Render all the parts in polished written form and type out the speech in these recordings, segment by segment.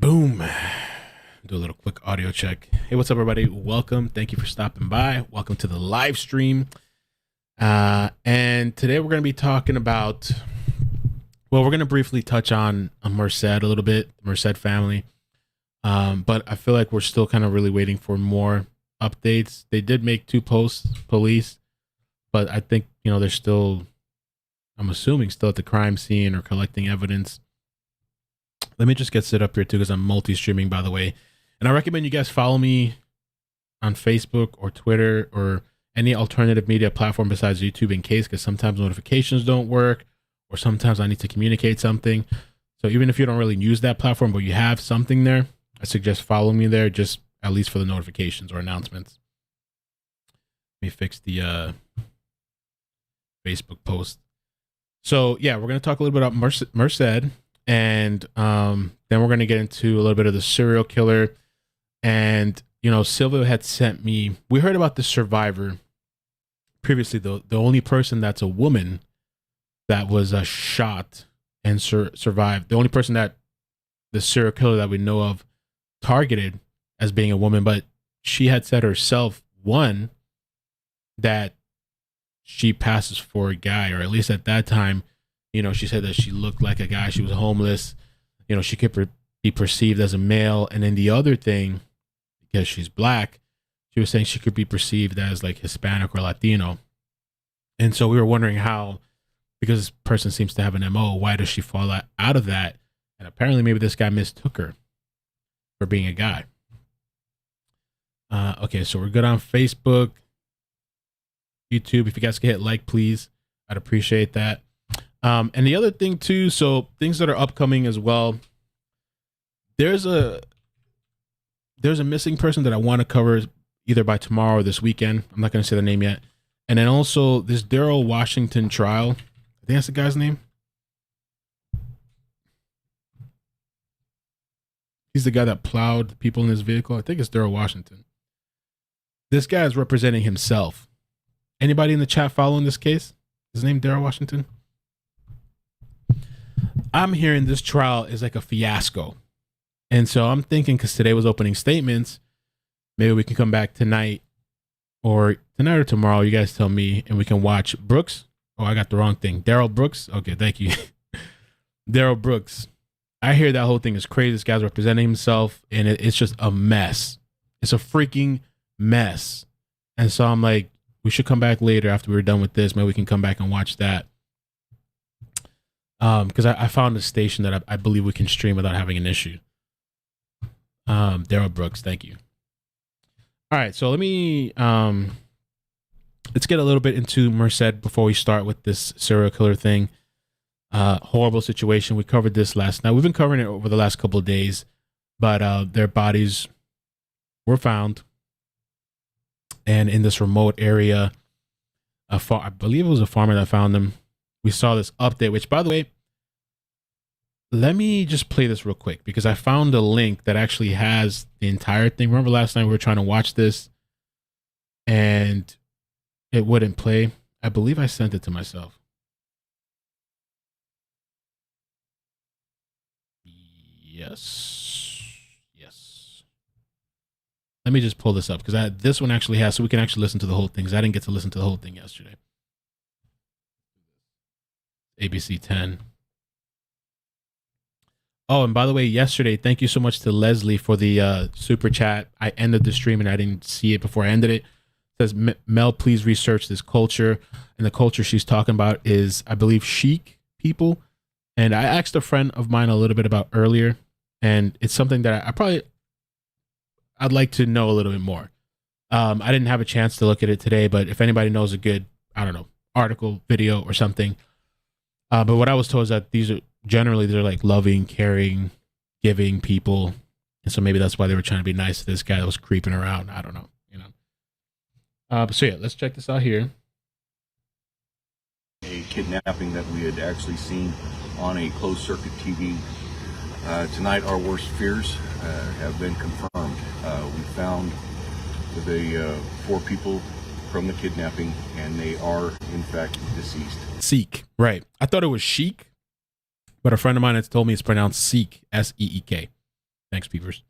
Boom. Do a little quick audio check. Hey, what's up, everybody? Welcome. Thank you for stopping by. Welcome to the live stream. And today we're going to be talking about, well, we're going to briefly touch on Merced a little bit, the Merced family. But I feel like we're still kind of really waiting for more updates. They did make 2 posts, police, but I think, they're still, I'm assuming, still at the crime scene or collecting evidence. Let me just get set up here too, because I'm multi-streaming, by the way. And I recommend you guys follow me on Facebook or Twitter or any alternative media platform besides YouTube in case, because sometimes notifications don't work or sometimes I need to communicate something. So even if you don't really use that platform, but you have something there, I suggest following me there, just at least for the notifications or announcements. Let me fix the Facebook post. So yeah, we're going to talk a little bit about Merced. And then we're going to get into a little bit of the serial killer. And, Silvio had sent me, we heard about the survivor previously, the only person that's a woman that was shot and survived. The only person that the serial killer that we know of targeted as being a woman, but she had said herself, one, that she passes for a guy, or at least at that time, she said that she looked like a guy. She was homeless. She could be perceived as a male. And then the other thing, because she's black, she was saying she could be perceived as like Hispanic or Latino. And so we were wondering how, because this person seems to have an MO, why does she fall out of that? And apparently maybe this guy mistook her for being a guy. Okay, so we're good on Facebook, YouTube. If you guys could hit like, please, I'd appreciate that. And the other thing too, so things that are upcoming as well. There's a missing person that I want to cover either by tomorrow or this weekend. I'm not going to say the name yet. And then also this Daryl Washington trial. I think that's the guy's name. He's the guy that plowed people in his vehicle. I think it's Daryl Washington. This guy is representing himself. Anybody in the chat following this case? His name Daryl Washington? I'm hearing this trial is like a fiasco. And so I'm thinking, because today was opening statements, maybe we can come back tonight or tomorrow. You guys tell me, and we can watch Brooks. Oh, I got the wrong thing. Daryl Brooks. Okay, thank you. Daryl Brooks. I hear that whole thing is crazy. This guy's representing himself, and it's just a mess. It's a freaking mess. And so I'm like, we should come back later after we're done with this. Maybe we can come back and watch that. Because I found a station that I believe we can stream without having an issue. Daryl Brooks, thank you. All right, so let me let's get a little bit into Merced before we start with this serial killer thing. Horrible situation. We covered this last night. We've been covering it over the last couple of days, but their bodies were found, and in this remote area, I believe it was a farmer that found them. We saw this update, which, by the way, let me just play this real quick because I found a link that actually has the entire thing. Remember last night we were trying to watch this and it wouldn't play? I believe I sent it to myself. Yes. Let me just pull this up because this one actually has, so we can actually listen to the whole thing because I didn't get to listen to the whole thing yesterday. ABC 10. Oh, and by the way, yesterday, thank you so much to Leslie for the super chat. I ended the stream and I didn't see it before I ended it. It says, Mel, please research this culture. And the culture she's talking about is, I believe, Sheik people. And I asked a friend of mine a little bit about earlier, and it's something that I'd like to know a little bit more. I didn't have a chance to look at it today, but if anybody knows a good, I don't know, article, video or something. But what I was told is that they're like loving, caring, giving people. And so maybe that's why they were trying to be nice to this guy that was creeping around. I don't know, so yeah, let's check this out here. A kidnapping that we had actually seen on a closed circuit TV. Tonight, our worst fears have been confirmed. We found the 4 people from the kidnapping, and they are, in fact, deceased. Seek, right. I thought it was Sheik, but a friend of mine has told me it's pronounced Seek, S-E-E-K. Thanks, Peepers.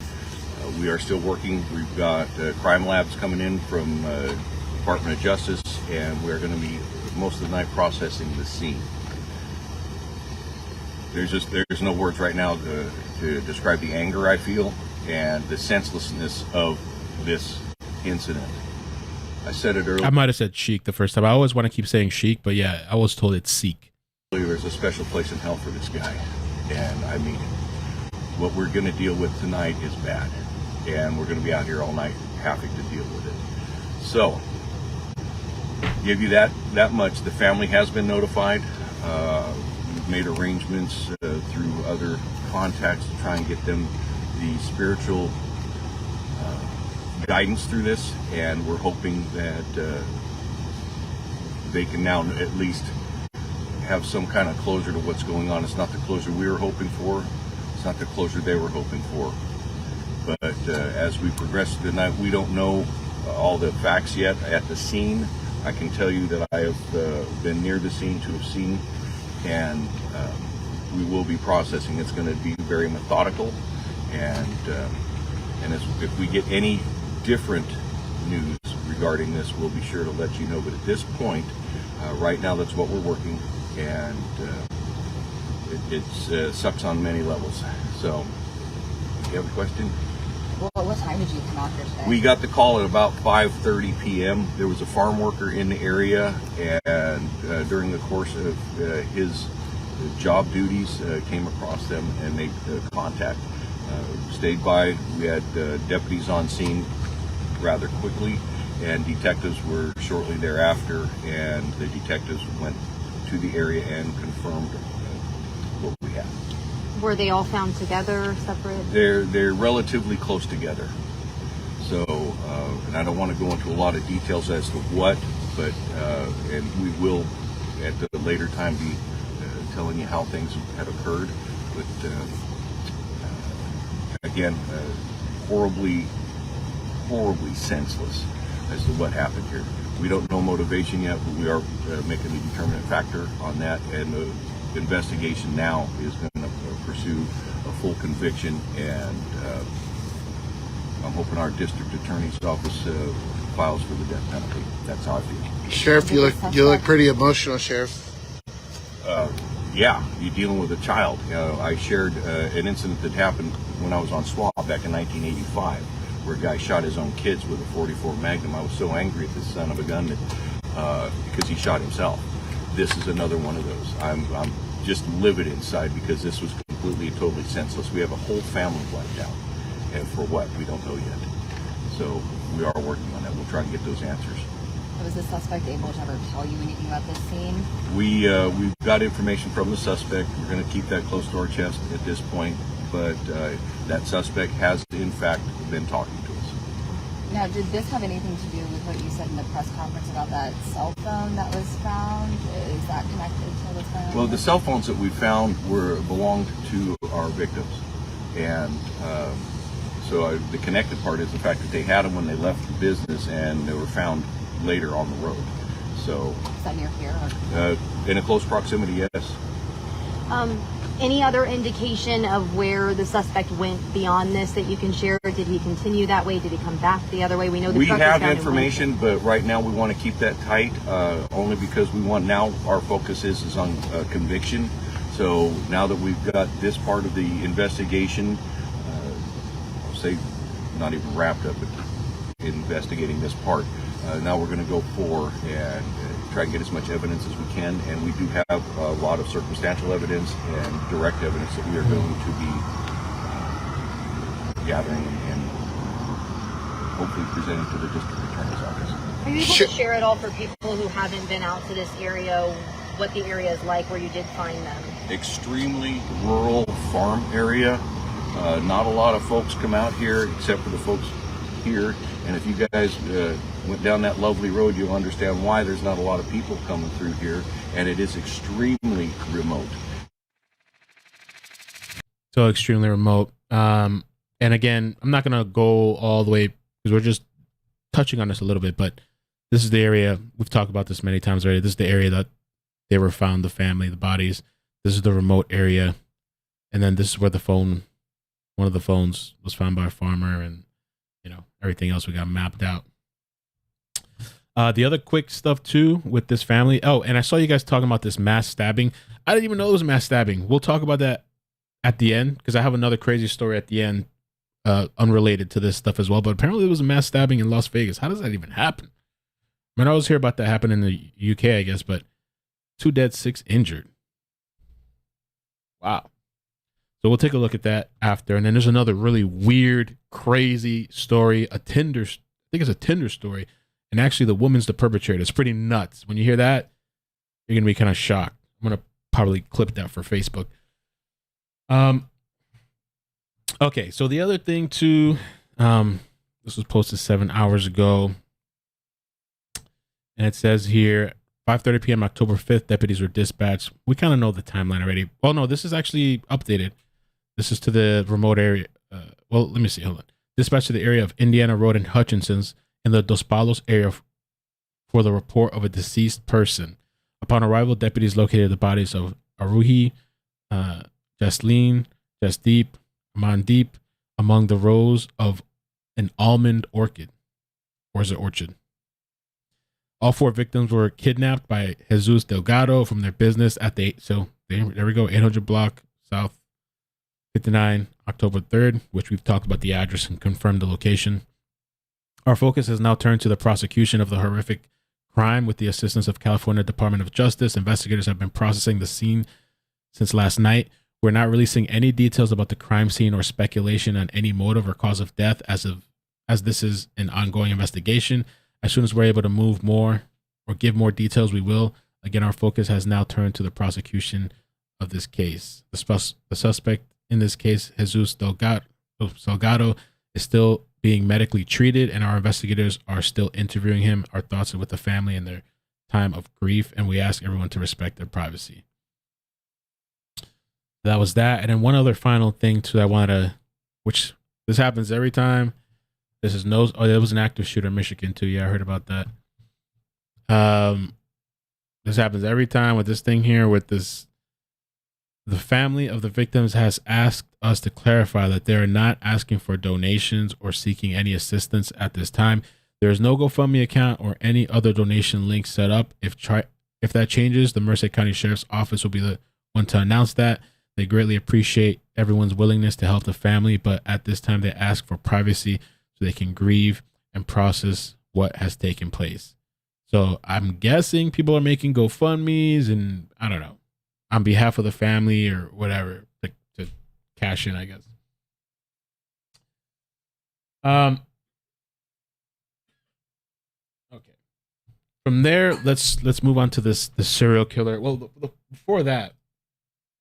We are still working. We've got crime labs coming in from Department of Justice, and we're going to be most of the night processing the scene. There's no words right now to describe the anger I feel and the senselessness of this incident. I said it earlier. I might have said Sheik the first time. I always want to keep saying Sheik, but yeah, I was told it's Seek. There's a special place in hell for this guy, and I mean it. What we're going to deal with tonight is bad, and we're going to be out here all night having to deal with it. So, give you that much. The family has been notified. We've made arrangements through other contacts to try and get them the spiritual guidance through this, and we're hoping that they can now at least have some kind of closure to what's going on. It's not the closure we were hoping for. It's not the closure they were hoping for. But as we progress through the night, we don't know all the facts yet at the scene. I can tell you that I have been near the scene to have seen, and we will be processing. It's going to be very methodical, and if we get any different news regarding this, we'll be sure to let you know. But at this point, right now, that's what we're working, and it sucks on many levels. So, you have a question? Well, what time did you come out here today? We got the call at about 5:30 p.m. There was a farm worker in the area, and during the course of his job duties, came across them and made contact. Stayed by. We had deputies on scene rather quickly, and detectives were shortly thereafter, and the detectives went to the area and confirmed what we had. Were they all found together, separate? They're relatively close together. So, and I don't want to go into a lot of details as to what, but and we will at the later time be telling you how things had occurred. But again, horribly senseless as to what happened here. We don't know motivation yet, but we are making a determinant factor on that, and the investigation now is going to pursue a full conviction, and I'm hoping our district attorney's office files for the death penalty. That's how I feel. Sheriff, you look pretty emotional, Sheriff. Yeah, you're dealing with a child. I shared an incident that happened when I was on SWAT back in 1985, where a guy shot his own kids with a .44 Magnum. I was so angry at this son of a gun that because he shot himself. This is another one of those. I'm just livid inside because this was completely and totally senseless. We have a whole family wiped out, and for what, we don't know yet. So we are working on that. We'll try and get those answers. Was the suspect able to ever tell you anything about this scene? We've got information from the suspect. We're going to keep that close to our chest at this point, but that suspect has in fact been talking to us. Now, did this have anything to do with what you said in the press conference about that cell phone that was found? Is that connected to what's going on? Well, the cell phones that we found belonged to our victims, and so the connected part is the fact that they had them when they left the business, and they were found later on the road. So is that near here? In a close proximity, yes. Any other indication of where the suspect went beyond this that you can share? Did he continue that way? Did he come back the other way? We know the we truck have is found information, but right now we want to keep that tight, only because we want, now our focus is on conviction. So now that we've got this part of the investigation, I'll say not even wrapped up, but investigating this part, now we're going to go forward and try and get as much evidence as we can, and we do have a lot of circumstantial evidence and direct evidence that we are going to be gathering and hopefully presenting to the district attorney's office. Are you able to share at all for people who haven't been out to this area, what the area is like where you did find them? Extremely rural farm area. Not a lot of folks come out here except for the folks here, and if you guys went down that lovely road, you'll understand why there's not a lot of people coming through here, and it is extremely remote. So extremely remote. And again, I'm not going to go all the way because we're just touching on this a little bit, but this is the area, we've talked about this many times already. This is the area that they were found, the family, the bodies. This is the remote area. And then this is where the phone One of the phones was found by a farmer, and everything else we got mapped out. The other quick stuff too with this family. Oh, and I saw you guys talking about this mass stabbing. I didn't even know it was a mass stabbing. We'll talk about that at the end because I have another crazy story at the end, unrelated to this stuff as well. But apparently, there was a mass stabbing in Las Vegas. How does that even happen? I mean, I always hear about that happen in the UK, I guess, but 2 dead, 6 injured. Wow. So we'll take a look at that after. And then there's another really weird, crazy story, I think it's a Tinder story. And actually the woman's the perpetrator. It's pretty nuts. When you hear that, you're going to be kind of shocked. I'm going to probably clip that for Facebook. Okay, so the other thing too, this was posted 7 hours ago. And it says here, 5:30 p.m. October 5th, deputies were dispatched. We kind of know the timeline already. Oh, no, this is actually updated. This is to the remote area. Well, let me see. Hold on. Dispatched to the area of Indiana Road and Hutchinson's in the Dos Palos area for the report of a deceased person. Upon arrival, deputies located the bodies of Aroohi, Jasleen, Jasdeep, Amandeep among the rows of an almond orchard. Or is it orchard? All 4 victims were kidnapped by Jesus Delgado from their business at the, so there we go, 800 block South 59, October 3rd, which we've talked about the address and confirmed the location. Our focus has now turned to the prosecution of the horrific crime with the assistance of California Department of Justice. Investigators have been processing the scene since last night. We're not releasing any details about the crime scene or speculation on any motive or cause of death as this is an ongoing investigation. As soon as we're able to move more or give more details, we will. Again, our focus has now turned to the prosecution of this case. The suspect in this case, Jesus Delgado, is still being medically treated, and our investigators are still interviewing him. Our thoughts are with the family in their time of grief, and we ask everyone to respect their privacy. That was that. And then one other final thing too, I wanted to, which this happens every time. This is there was an active shooter in Michigan too. Yeah, I heard about that. This happens every time with this thing here with this. The family of the victims has asked us to clarify that they are not asking for donations or seeking any assistance at this time. There is no GoFundMe account or any other donation link set up. If that changes, the Merced County Sheriff's Office will be the one to announce that. They greatly appreciate everyone's willingness to help the family, but at this time they ask for privacy so they can grieve and process what has taken place. So I'm guessing people are making GoFundMes and I don't know, on behalf of the family or whatever to cash in, I guess. Okay. From there, let's move on to the serial killer. Well, before that,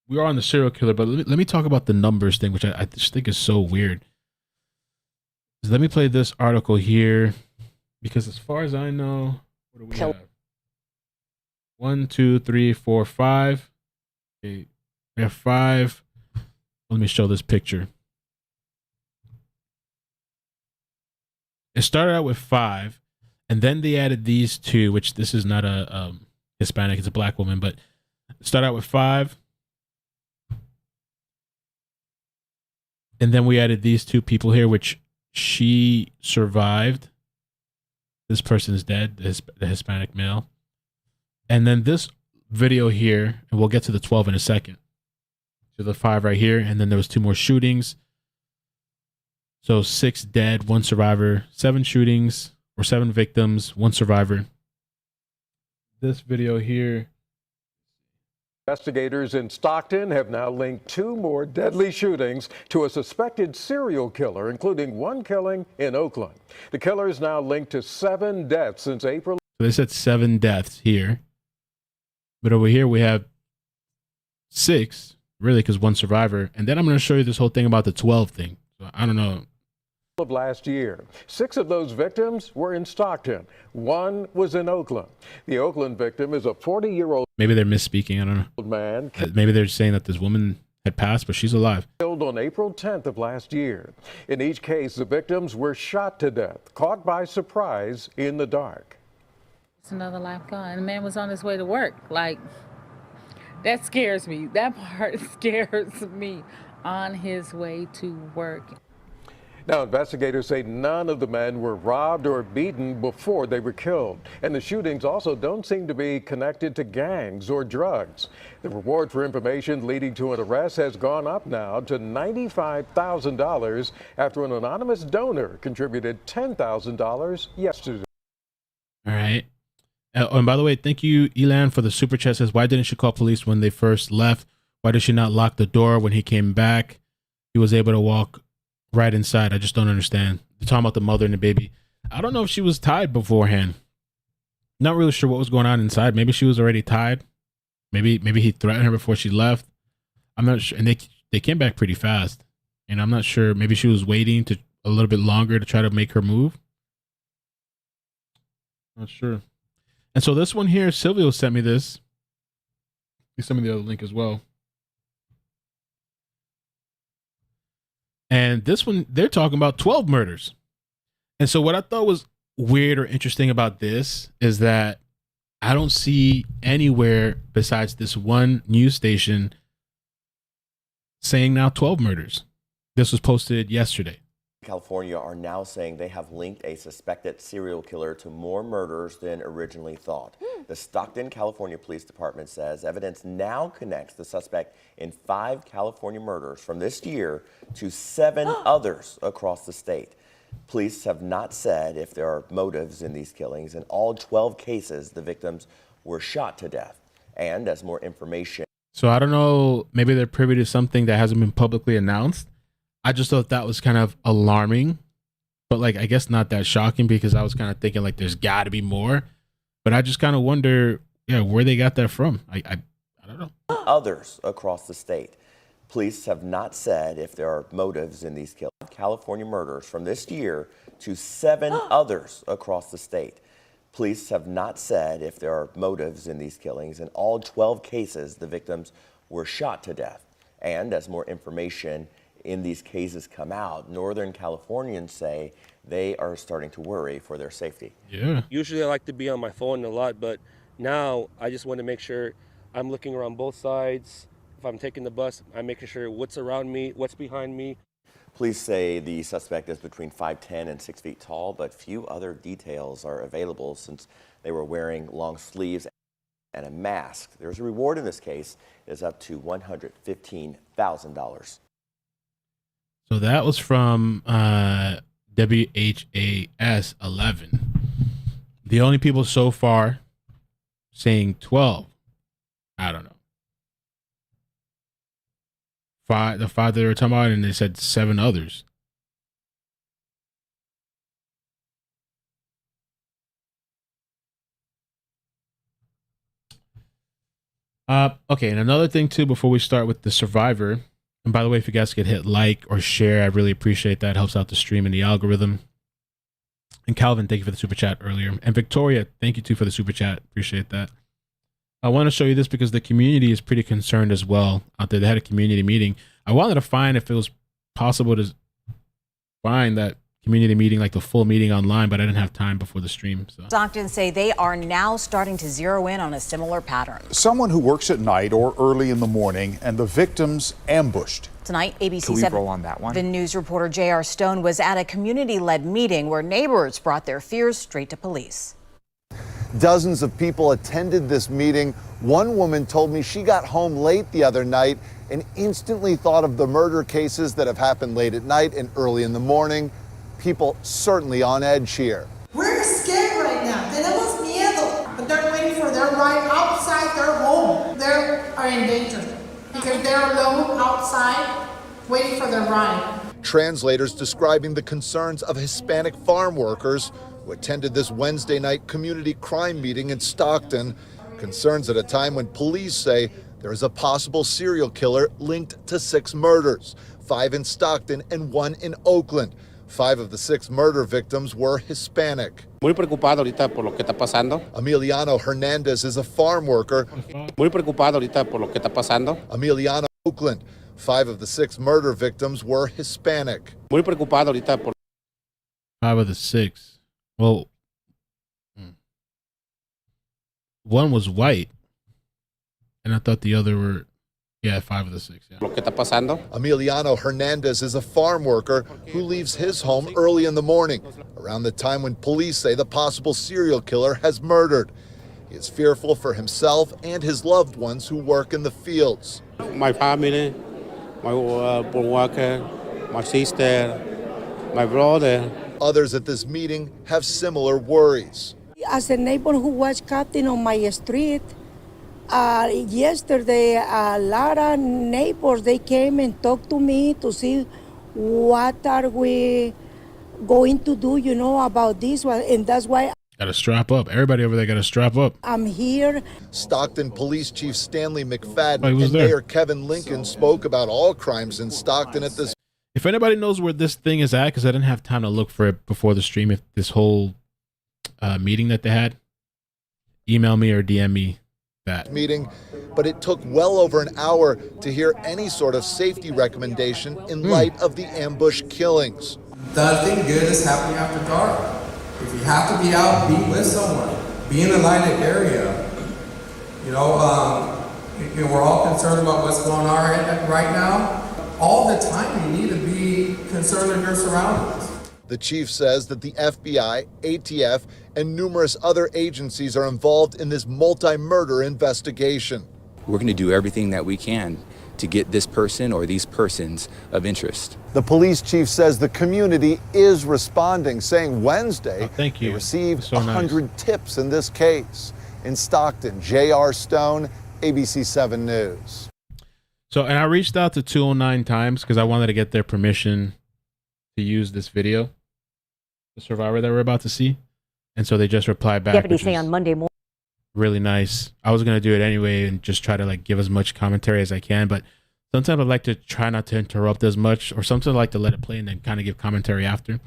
we are on the serial killer, but let me talk about the numbers thing, which I just think is so weird. Let me play this article here, because as far as I know, what do we have? 1, 2, 3, 4, 5. Okay, we have 5. Let me show this picture. It started out with 5, and then they added these 2, which this is not a Hispanic, it's a black woman, but it started out with 5. And then we added these 2 people here, which she survived. This person is dead, the Hispanic male. And then this video here, and we'll get to the 12 in a second. So the 5 right here, and then there was 2 more shootings. So 6 dead, 1 survivor, 7 shootings, or 7 victims, 1 survivor. This video here. Investigators in Stockton have now linked 2 more deadly shootings to a suspected serial killer, including 1 killing in Oakland. The killer is now linked to 7 deaths since April. So they said 7 deaths here. But over here we have 6, really, because 1 survivor. And then I'm going to show you this whole thing about the 12 thing. So I don't know. Of last year. 6 of those victims were in Stockton. 1 was in Oakland. The Oakland victim is a 40-year-old. Maybe they're misspeaking. I don't know. Man. Maybe they're saying that this woman had passed, but she's alive. Killed on April 10th of last year. In each case, the victims were shot to death, caught by surprise in the dark. It's another life gone. The man was on his way to work. Like, that scares me. That part scares me on his way to work. Now, investigators say none of the men were robbed or beaten before they were killed. And the shootings also don't seem to be connected to gangs or drugs. The reward for information leading to an arrest has gone up now to $95,000 after an anonymous donor contributed $10,000 yesterday. All right. Oh, and by the way, thank you, Elan, for the super chat. Says, why didn't she call police when they first left? Why did she not lock the door when he came back? He was able to walk right inside. I just don't understand. They're talking about the mother and the baby. I don't know if she was tied beforehand. Not really sure what was going on inside. Maybe she was already tied. Maybe he threatened her before she left. I'm not sure. And they came back pretty fast. And I'm not sure. Maybe she was waiting to a little bit longer to try to make her move. Not sure. And so this one here, Silvio sent me this. He sent me the other link as well. And this one, they're talking about 12 murders. And so what I thought was weird or interesting about this is that I don't see anywhere besides this one news station saying now 12 murders. This was posted yesterday. California are now saying they have linked a suspected serial killer to more murders than originally thought. The Stockton California Police Department says evidence now connects the suspect in 5 California murders from this year to 7 others across the state. Police have not said if there are motives in these killings. In all 12 cases, the victims were shot to death. And as more information. So I don't know, maybe they're privy to something that hasn't been publicly announced. I just thought that was kind of alarming, but like, I guess not that shocking because I was kind of thinking like there's got to be more, but I just kind of wonder, where they got that from. I don't know. Others across the state. Police have not said if there are motives in these California murders from this year to 7 others across the state. Police have not said if there are motives in these killings. In all 12 cases, the victims were shot to death. And as more information in these cases come out, Northern Californians say they are starting to worry for their safety. Yeah. Usually I like to be on my phone a lot, but now I just want to make sure I'm looking around both sides. If I'm taking the bus, I'm making sure what's around me, what's behind me. Police say the suspect is between 5'10" and 6 feet tall, but few other details are available since they were wearing long sleeves and a mask. There's a reward in this case is up to $115,000. So that was from WHAS 11. The only people so far saying 12. I don't know. The 5 they were talking about, and they said 7 others. Okay, and another thing too before we start with the survivor. And by the way, if you guys could hit like or share, I really appreciate that. It helps out the stream and the algorithm. And Calvin, thank you for the super chat earlier. And Victoria, thank you too for the super chat. Appreciate that. I want to show you this because the community is pretty concerned as well out there. They had a community meeting. I wanted to find if it was possible to find that community meeting, like the full meeting online, but I didn't have time before the stream. So. Stockton say they are now starting to zero in on a similar pattern. Someone who works at night or early in the morning and the victims ambushed. Tonight, ABC Can we 7 roll on that one? The news reporter J.R. Stone was at a community-led meeting where neighbors brought their fears straight to police. Dozens of people attended this meeting. One woman told me she got home late the other night and instantly thought of the murder cases that have happened late at night and early in the morning. People certainly on edge here. We're scared right now. Tenemos miedo. But they're waiting for their ride outside their home. They are in danger because they're alone outside waiting for their ride. Translators describing the concerns of Hispanic farm workers who attended this Wednesday night community crime meeting in Stockton. Concerns at a time when police say there is a possible serial killer linked to 6 murders, 5 in Stockton and 1 in Oakland. 5 of the 6 murder victims were Hispanic. Muy preocupado ahorita por lo que está pasando. Emiliano Hernandez is a farm worker. Muy preocupado ahorita por lo que está pasando. Emiliano, Oakland. 5 of the 6 murder victims were Hispanic. Muy preocupado ahorita por 5 of the 6. Well, 1 was white, and I thought the other were Yeah, 5 of the 6. Yeah. Lo que está pasando. Emiliano Hernandez is a farm worker who leaves his home early in the morning, around the time when police say the possible serial killer has murdered. He is fearful for himself and his loved ones who work in the fields. My family, my worker, my sister, my brother. Others at this meeting have similar worries. As a neighbor who was captain on my street, yesterday a lot of neighbors, they came and talked to me to see what are we going to do, about this one. And that's why Gotta strap up. Everybody over there gotta strap up. I'm here. Stockton Police Chief Stanley McFadden he was and there. Mayor Kevin Lincoln spoke about all crimes in Stockton at this. If anybody knows where this thing is at, because I didn't have time to look for it before the stream, if this whole meeting that they had, email me or DM me that. Meeting, but it took well over an hour to hear any sort of safety recommendation in light of the ambush killings. Nothing good is happening after dark. If you have to be out, be with someone. Be in a lighted area. We're all concerned about what's going on right now. All the time, you need to be concerned with your surroundings. The chief says that the FBI, ATF, and numerous other agencies are involved in this multi-murder investigation. We're going to do everything that we can to get this person or these persons of interest. The police chief says the community is responding, saying Wednesday they received so 100 tips in this case. In Stockton, J.R. Stone, ABC 7 News. So, and I reached out to 209 Times because I wanted to get their permission to use this video, the survivor that we're about to see. And so they just replied back. Deputies say on Monday morning. Really nice. I was going to do it anyway and just try to give as much commentary as I can. But sometimes I like to try not to interrupt as much, or sometimes I like to let it play and then kind of give commentary after.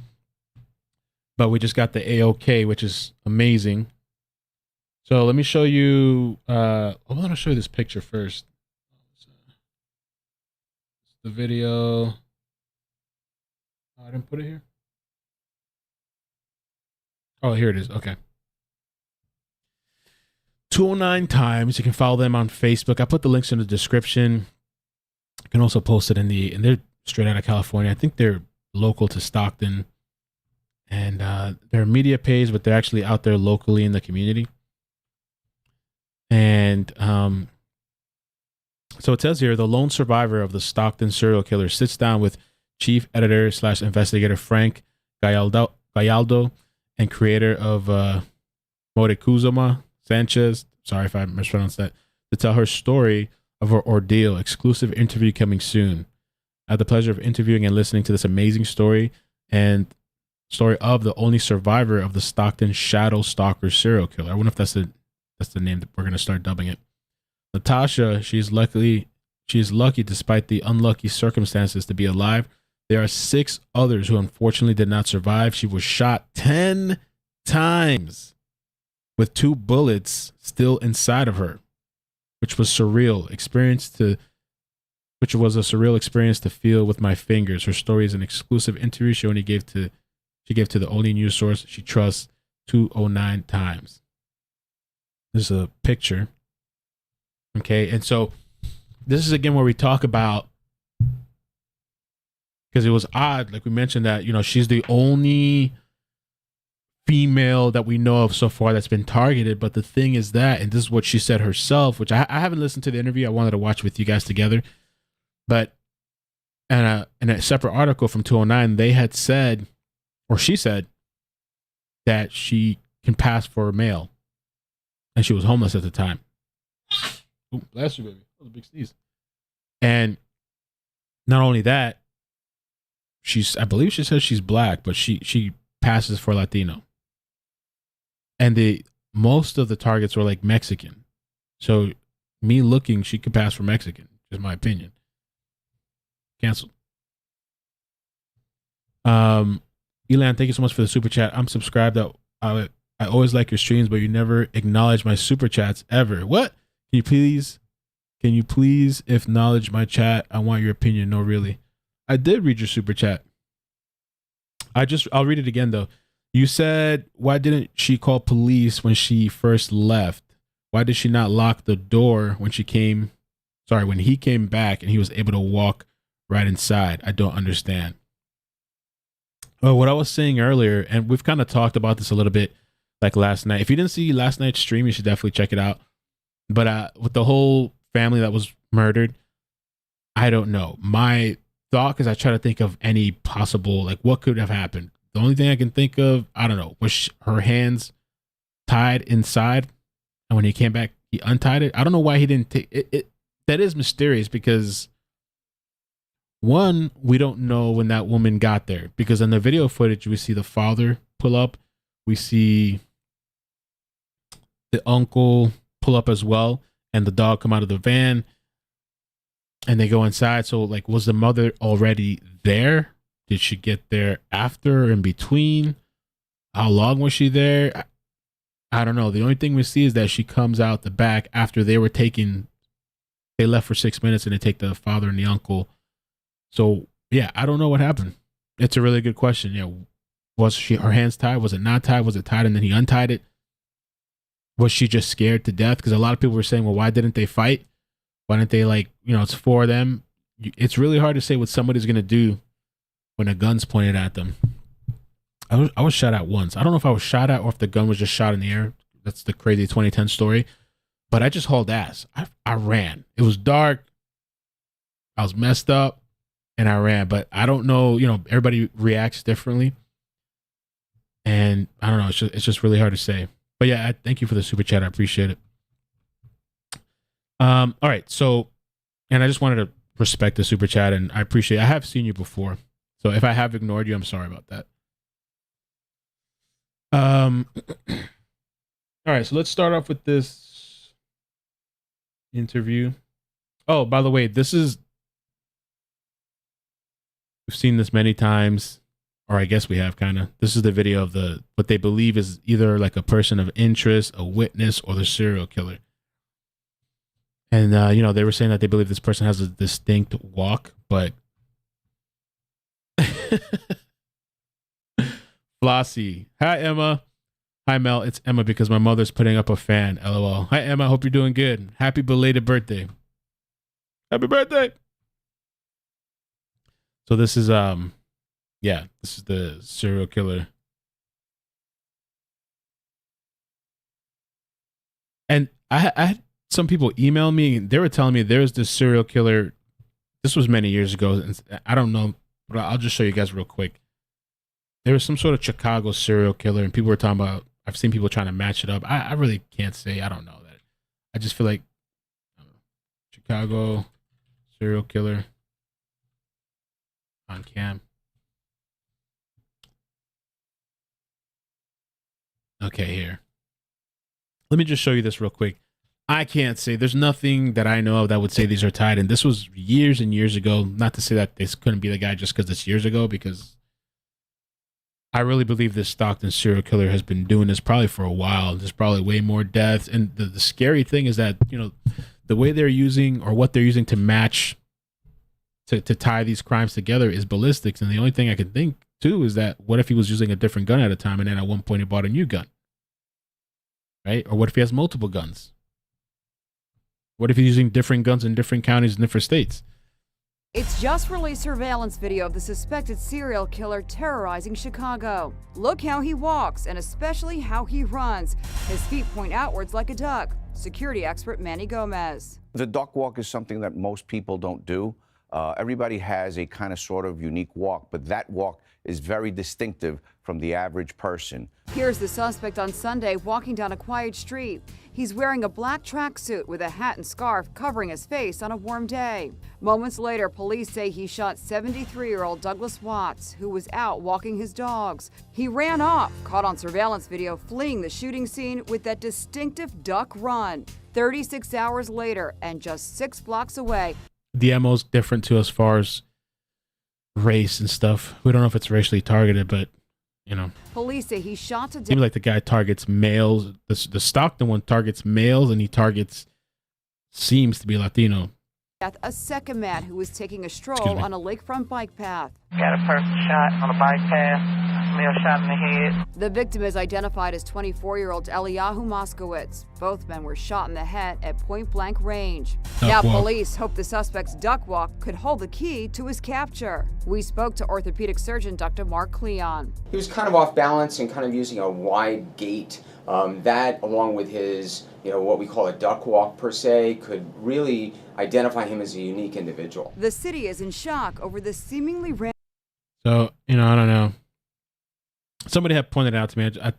But we just got the AOK, which is amazing. So let me show you. I want to show you this picture first. The video. Oh, I didn't put it here. Oh, here it is. Okay. 209 Times. You can follow them on Facebook. I put the links in the description. You can also post it and they're straight out of California. I think they're local to Stockton. And they're a media page, but they're actually out there locally in the community. And so it says here, the lone survivor of the Stockton serial killer sits down with chief editor / investigator Frank Gallardo and creator of Moctezuma Sanchez, sorry if I mispronounced that, to tell her story of her ordeal. Exclusive interview coming soon. I had the pleasure of interviewing and listening to this amazing story and story of the only survivor of the Stockton Shadow Stalker serial killer. I wonder if that's the name that we're going to start dubbing it. Natasha, she's lucky despite the unlucky circumstances to be alive. There are 6 others who unfortunately did not survive. She was shot 10 times with 2 bullets still inside of her, which was a surreal experience to feel with my fingers. Her story is an exclusive interview she gave to the only news source she trusts, 209 Times. This is a picture. Okay, and so this is again where we talk about, because it was odd, like we mentioned that, she's the only female that we know of so far that's been targeted. But the thing is that, and this is what she said herself, which I haven't listened to the interview. I wanted to watch with you guys together. But in a separate article from 209, they had said, or she said, that she can pass for a male. And she was homeless at the time. Ooh, bless you, baby. That was a big sneeze. And not only that, I believe she says she's black, but she passes for Latino. And most of the targets were Mexican. So me looking, she could pass for Mexican, is my opinion. Canceled. Elan, thank you so much for the super chat. I'm subscribed. I always like your streams, but you never acknowledge my super chats ever. What? Can you please acknowledge my chat? I want your opinion. No, really. I did read your super chat. I'll read it again though. You said, why didn't she call police when she first left? Why did she not lock the door when she came when he came back and he was able to walk right inside. I don't understand. Oh, what I was saying earlier, and we've kind of talked about this a little bit like last night. If you didn't see last night's stream, you should definitely check it out. But with the whole family that was murdered, I don't know. My thought, because I try to think of any possible, like, what could have happened. The only thing I can think of, I don't know, was her hands tied inside, and when he came back, he untied it. I don't know why he didn't take it. That is mysterious because, one, we don't know when that woman got there, because in the video footage, we see the father pull up. We see the uncle pull up as well, and the dog come out of the van, and they go inside. So, like, was the mother already there? Did she get there after or in between? How long was she there? I don't know. The only thing we see is that she comes out the back after they left for 6 minutes, and they take the father and the uncle. So, yeah, I don't know what happened. It's a really good question. Yeah, was her hands tied? Was it not tied? Was it tied and then he untied it? Was she just scared to death? Because a lot of people were saying, well, why didn't they fight? Why didn't they, like, it's four of them. It's really hard to say what somebody's going to do when a gun's pointed at them. I was shot at once. I don't know if I was shot at or if the gun was just shot in the air. That's the crazy 2010 story. But I just hauled ass. I ran. It was dark. I was messed up and I ran. But I don't know, everybody reacts differently. And I don't know. It's just really hard to say. But yeah, thank you for the super chat. I appreciate it. All right. So, and I just wanted to respect the super chat, and I appreciate it. I have seen you before. So if I have ignored you, I'm sorry about that. All right. So let's start off with this interview. Oh, by the way, we've seen this many times, or I guess we have kind of. This is the video of what they believe is either like a person of interest, a witness, or the serial killer. And, they were saying that they believe this person has a distinct walk, but Flossie. Hi, Emma. Hi, Mel. It's Emma because my mother's putting up a fan. LOL. Hi, Emma. Hope you're doing good. Happy belated birthday. Happy birthday. So this is, this is the serial killer. And I had some people email me. They were telling me there's this serial killer. This was many years ago. And I don't know, but I'll just show you guys real quick. There was some sort of Chicago serial killer, and people were talking about, I've seen people trying to match it up. I really can't say. I don't know that. I just feel like Chicago serial killer on cam. Okay, here. Let me just show you this real quick. I can't say. There's nothing that I know of that would say these are tied. And this was years and years ago. Not to say that this couldn't be the guy just because it's years ago, because I really believe this Stockton serial killer has been doing this probably for a while. There's probably way more deaths. And the scary thing is that, the way they're using or what they're using to match, to tie these crimes together is ballistics. And the only thing I can think, too, is that what if he was using a different gun at a time and then at one point he bought a new gun? Right? Or what if he has multiple guns? What if he's using different guns in different counties and different states? It's just released surveillance video of the suspected serial killer terrorizing Chicago. Look how he walks, and especially how he runs. His feet point outwards like a duck. Security expert Manny Gomez. The duck walk is something that most people don't do. Everybody has a kind of sort of unique walk, but that walk is very distinctive from the average person. Here's the suspect on Sunday walking down a quiet street. He's wearing a black tracksuit with a hat and scarf covering his face on a warm day. Moments later, police say he shot 73-year-old Douglas Watts, who was out walking his dogs. He ran off, caught on surveillance video fleeing the shooting scene with that distinctive duck run. 36 hours later, and just 6 blocks away. The MO's different too as far as race and stuff. We don't know if it's racially targeted, but Police say he shot to death. Seems like the guy targets males. The Stockton one targets males, and he seems to be Latino. A second man who was taking a stroll on a lakefront bike path. Got a person shot on a bike path. male shot in the head. The victim is identified as 24-year-old Eliyahu Moskowitz. Both men were shot in the head at point-blank range. Now police hope the suspect's duck walk could hold the key to his capture. We spoke to orthopedic surgeon Dr. Mark Cleon. He was kind of off balance and kind of using a wide gait. That, along with his, what we call a duck walk per se, could really identify him as a unique individual. The city is in shock over the seemingly random. So, I don't know. Somebody had pointed out to me. I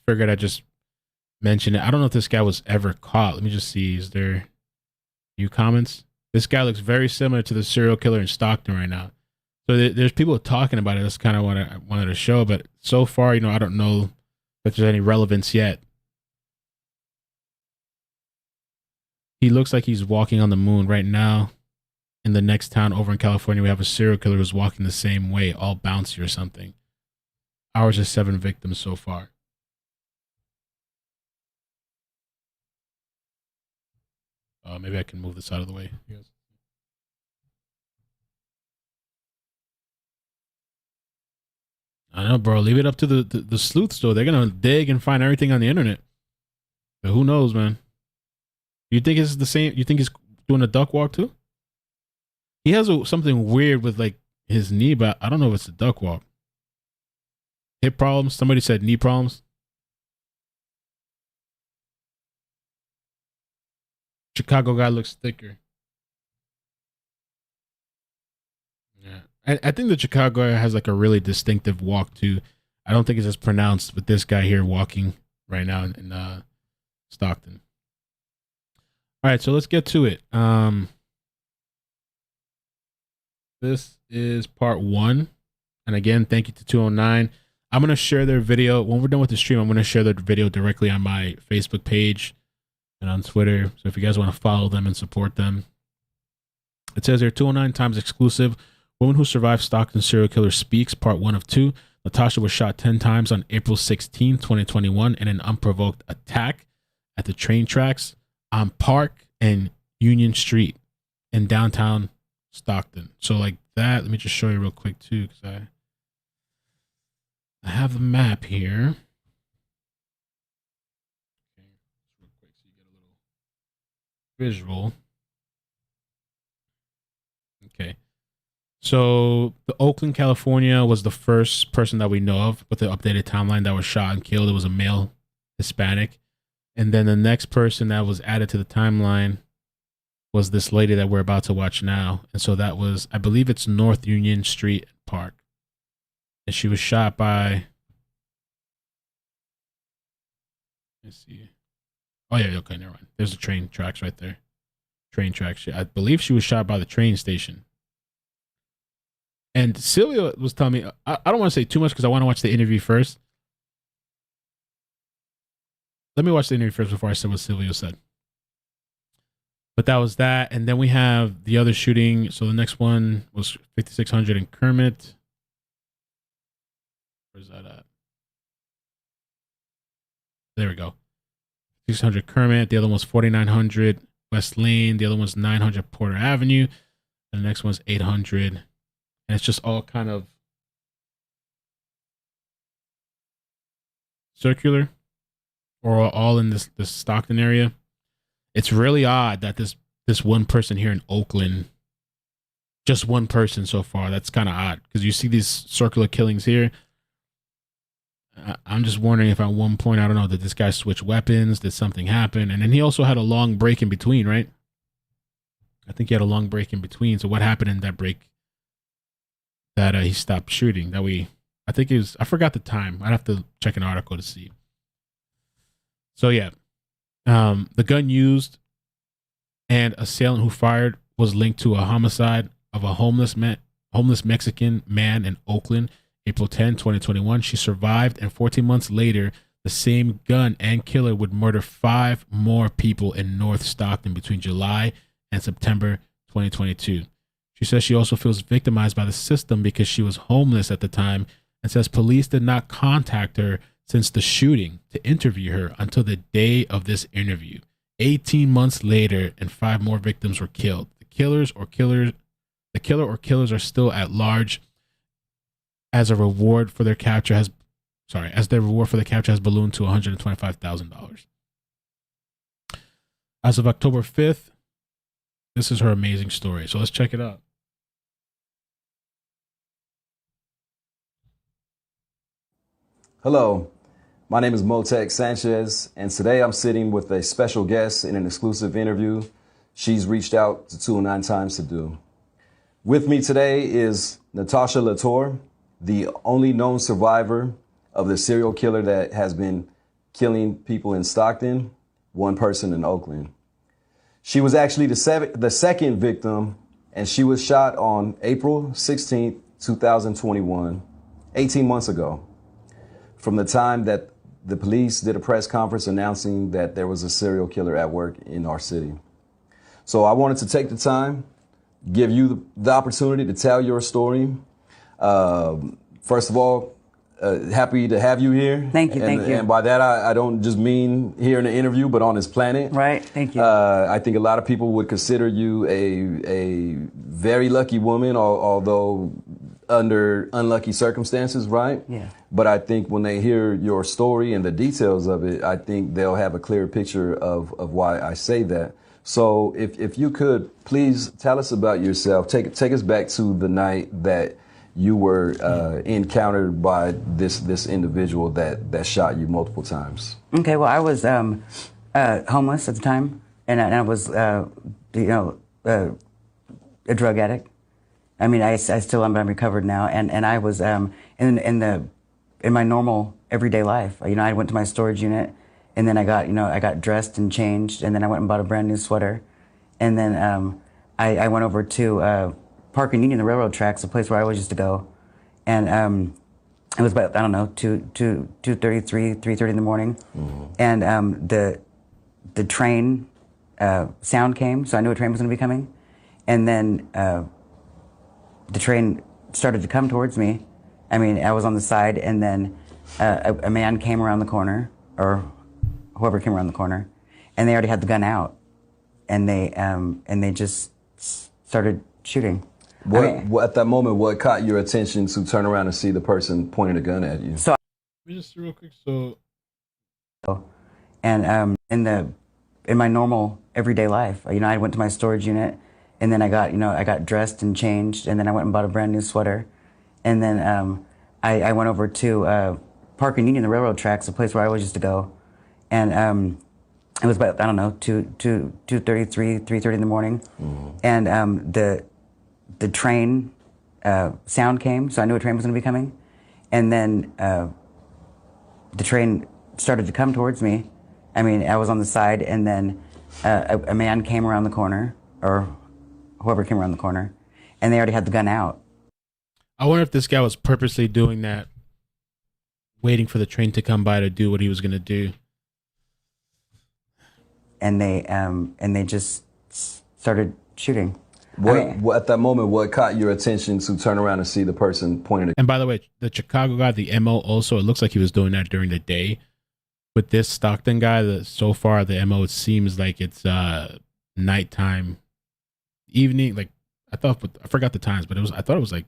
figured I'd just mention it. I don't know if this guy was ever caught. Let me just see. Is there new comments? This guy looks very similar to the serial killer in Stockton right now. So there's people talking about it. That's kind of what I wanted to show. But so far, I don't know if there's any relevance yet. He looks like he's walking on the moon right now. In the next town over in California, we have a serial killer who's walking the same way, all bouncy or something. Ours is 7 victims so far. Maybe I can move this out of the way. Yes. I know, bro. Leave it up to the sleuths, though. They're gonna dig and find everything on the internet. But who knows, man? You think it's the same? You think he's doing a duck walk too? He has something weird with like his knee, but I don't know if it's a duck walk. Hip problems. Somebody said knee problems. Chicago guy looks thicker. Yeah. I think the Chicago guy has like a really distinctive walk too. I don't think it's as pronounced with this guy here walking right now in Stockton. All right, so let's get to it. This is part 1. And again, thank you to 209. I'm going to share their video. When we're done with the stream, I'm going to share their video directly on my Facebook page and on Twitter. So if you guys want to follow them and support them. It says here, 209 times exclusive. Woman who survived Stockton serial killer speaks, part 1 of 2. Natasha was shot 10 times on April 16, 2021 in an unprovoked attack at the train tracks on Park and Union Street in downtown Stockton. So like that, let me just show you real quick too, because I have the map here. Okay, real quick so you get a little visual. Okay. So the Oakland, California was the first person that we know of with the updated timeline that was shot and killed. It was a male Hispanic. And then the next person that was added to the timeline was this lady that we're about to watch now. And so that was, I believe it's North Union Street Park. And she was shot by, let's see. Oh yeah, okay, never mind. There's the train tracks right there. Train tracks. I believe she was shot by the train station. And Sylvia was telling me, I don't want to say too much because I want to watch the interview first. Let me watch the interview first before I say what Sylvia said. But that was that. And then we have the other shooting. So the next one was 5600 in Kermit. Where's that at? There we go. 600 Kermit. The other one was 4900 West Lane. The other one's 900 Porter Avenue. And the next one's 800. And it's just all kind of circular or all in this Stockton area. It's really odd that this one person here in Oakland, just one person so far. That's kind of odd because you see these circular killings here. I'm just wondering if at one point, I don't know, did this guy switch weapons? Did something happen? And then he also had a long break in between, right? I think he had a long break in between. So what happened in that break that he stopped shooting? I think it was, I forgot the time. I'd have to check an article to see. So yeah, the gun used and assailant who fired was linked to a homicide of a homeless Mexican man in Oakland, April 10, 2021. She survived, and 14 months later, the same gun and killer would murder 5 more people in North Stockton between July and September 2022. She says she also feels victimized by the system because she was homeless at the time and says police did not contact her since the shooting to interview her until the day of this interview. 18 months later, and 5 more victims were killed. The killer or killers are still at large as a reward for their capture has ballooned to $125,000. As of October 5th, this is her amazing story. So let's check it out. Hello, my name is Motek Sanchez, and today I'm sitting with a special guest in an exclusive interview she's reached out to 209 Times to do. With me today is Natasha Latour, the only known survivor of the serial killer that has been killing people in Stockton, one person in Oakland. She was actually the second victim, and she was shot on April 16th, 2021, 18 months ago, from the time that the police did a press conference announcing that there was a serial killer at work in our city. So I wanted to take the time, give you the opportunity to tell your story. First of all, happy to have you here. Thank you, thank you. And by that, I don't just mean here in the interview, but on this planet. Right, thank you. I think a lot of people would consider you a very lucky woman, although under unlucky circumstances, right? Yeah. But I think when they hear your story and the details of it, I think they'll have a clear picture of why I say that. So if you could please tell us about yourself, take us back to the night that you were encountered by this individual that shot you multiple times. Okay, well, I was homeless at the time, and I was, a drug addict. I mean, I still am, but I'm recovered now. And I was in my normal everyday life. I went to my storage unit, and then I got dressed and changed, and then I went and bought a brand new sweater, and then I went over to Park and Union, the railroad tracks, a place where I always used to go, and it was about 2:30, 3:30 in the morning, and the train sound came, so I knew a train was going to be coming, and then the train started to come towards me. I mean, I was on the side, and then a man came around the corner, or whoever came around the corner, and they already had the gun out, and they just started shooting. What at that moment, what caught your attention to turn around and see the person pointing a gun at you? So, let me just real quick. And in my normal everyday life, I went to my storage unit, and then I got dressed and changed, and then I went and bought a brand new sweater, and then I went over to Park and Union, the railroad tracks, a place where I always used to go, and it was about 2:30, 3:30 in the morning, and the train sound came, so I knew a train was going to be coming, and then the train started to come towards me. I mean, I was on the side, and then a man came around the corner, or whoever came around the corner, and they already had the gun out. I wonder if this guy was purposely doing that, waiting for the train to come by to do what he was going to do. And they just started shooting. What at that moment, what caught your attention to turn around and see the person pointing a And by the way, the Chicago guy, the MO, also, it looks like he was doing that during the day. With this Stockton guy, so far the MO, it seems like it's nighttime, evening. Like I forgot the times, but I thought it was like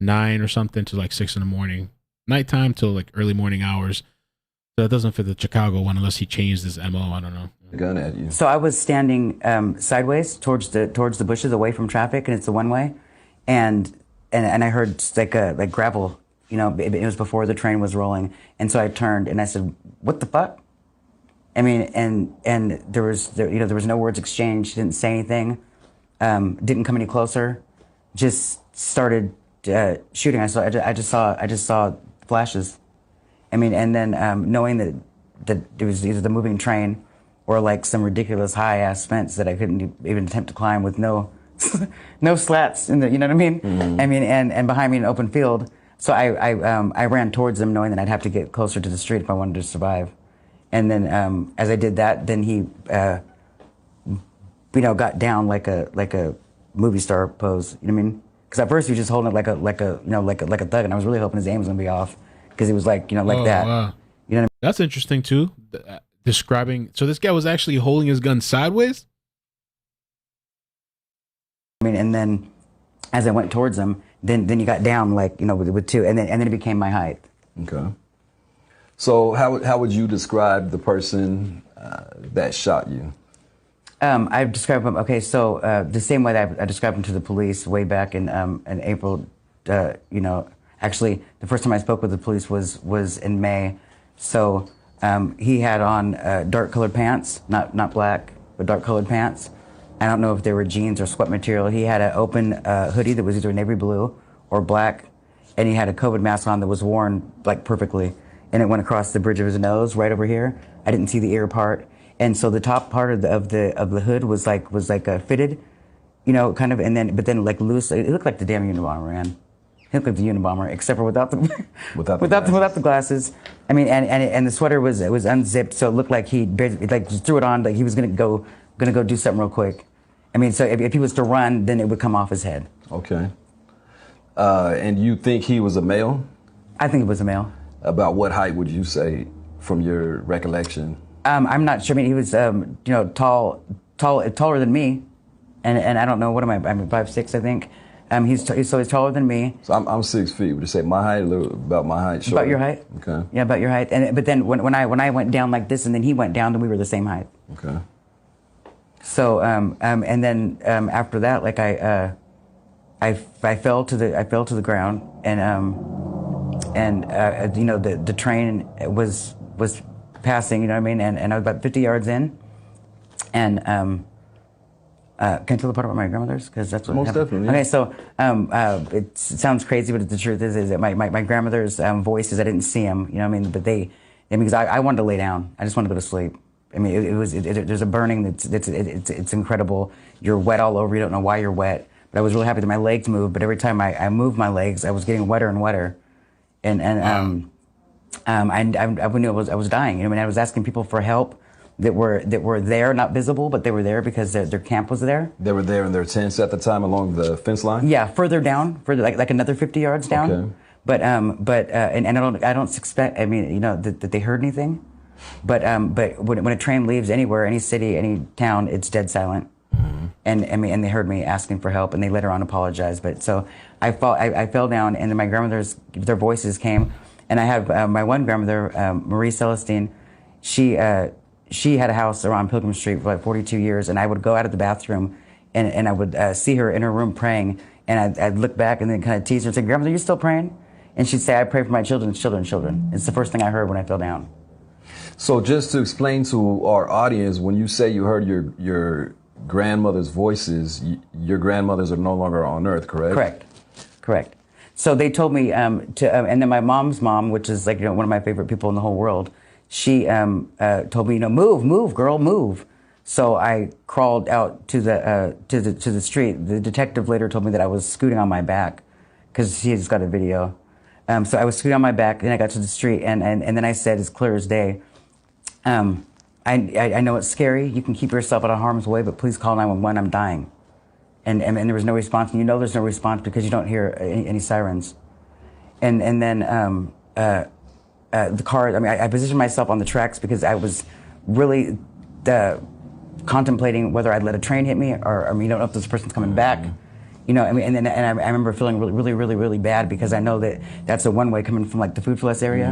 9 or something to like 6 in the morning, nighttime till like early morning hours. So that doesn't fit the Chicago one unless he changed his MO. I don't know. Gun at you. So I was standing sideways towards the bushes, away from traffic, and it's the one way, and I heard like gravel. It was before the train was rolling, and so I turned and I said, "What the fuck?" I mean, and there was no words exchanged. Didn't say anything. Didn't come any closer. Just started shooting. I just saw flashes. I mean, and then knowing that it was either the moving train or like some ridiculous high ass fence that I couldn't even attempt to climb with no slats in the, you know what I mean? Mm-hmm. I mean, and behind me an open field. So I ran towards them knowing that I'd have to get closer to the street if I wanted to survive. And then as I did that, then he got down like a movie star pose. You know what I mean? Because at first he was just holding it like a thug, and I was really hoping his aim was gonna be off because he was like that. Wow. You know what I mean? That's interesting too. Describing, so this guy was actually holding his gun sideways? I mean, and then as I went towards him, then you got down like, you know, with 2, and then it became my height. Okay. So how would you describe the person that shot you? I described him, okay, so the same way that I described him to the police way back in April, you know, actually the first time I spoke with the police was in May. So he had on dark colored pants, not black, but dark colored pants. I don't know if they were jeans or sweat material. He had an open hoodie that was either navy blue or black, and he had a COVID mask on that was worn like perfectly, and it went across the bridge of his nose right over here. I didn't see the ear part, and so the top part of the hood was like fitted, you know, kind of, but then like loose. It looked like the damn Unabomber, man. It looked like the Unabomber, except for without the glasses. I mean, and the sweater was unzipped, so it looked like he like just threw it on, like he was gonna go do something real quick. I mean, so if he was to run, then it would come off his head. Okay. And you think he was a male? I think it was a male. About what height would you say, from your recollection? I'm not sure. I mean, he was, you know, taller than me, and I don't know, what am I? I'm 5'6", I think. He's taller than me. So I'm 6 feet. Would you say my height, about my height? Shorter? About your height. Okay. Yeah, about your height. But then when I went down like this, and then he went down, then we were the same height. Okay. So and then after that, like I fell to the ground, and you know, the train was passing, you know what I mean, and I was about 50 yards in, and can I tell the part about my grandmother's, because that's what most happened. definitely. Yeah. Okay, so it sounds crazy, but the truth is that my grandmother's voices, I didn't see them, you know what I mean, but because I wanted to lay down, I just wanted to go to sleep. I mean, there's a burning it's incredible. You're wet all over. You don't know why you're wet. But I was really happy that my legs moved. But every time I moved my legs, I was getting wetter and wetter, and I knew I was dying. You know, I mean, I was asking people for help that were there, not visible, but they were there because their camp was there. They were there in their tents at the time along the fence line. Yeah, further like another 50 yards down. Okay. But I don't suspect. I mean, you know, that they heard anything. But when a train leaves anywhere, any city, any town, it's dead silent. Mm-hmm. And they heard me asking for help, and they later on apologized. But so I fell down, and then my grandmother's, their voices came, and I have my one grandmother, Marie Celestine. She had a house around Pilgrim Street for like 42 years, and I would go out of the bathroom, and I would see her in her room praying, and I'd look back and then kind of tease her and say, "Grandmother, you still praying?" And she'd say, "I pray for my children's children." It's the first thing I heard when I fell down. So just to explain to our audience, when you say you heard your grandmother's voices, your grandmothers are no longer on earth, correct? Correct. So they told me and then my mom's mom, which is like, you know, one of my favorite people in the whole world, she told me, you know, move, girl, move. So I crawled out to the street. The detective later told me that I was scooting on my back, because he has got a video. So I was scooting on my back, and I got to the street, and then I said, as clear as day, I know it's scary. You can keep yourself out of harm's way, but please call 911. I'm dying. And there was no response. And you know there's no response because you don't hear any sirens. And then the car, I mean, I positioned myself on the tracks because I was really contemplating whether I'd let a train hit me, or I mean, you don't know if this person's coming back. You know, I mean, and I remember feeling really bad because I know that that's a one-way coming from like the Food for Less area,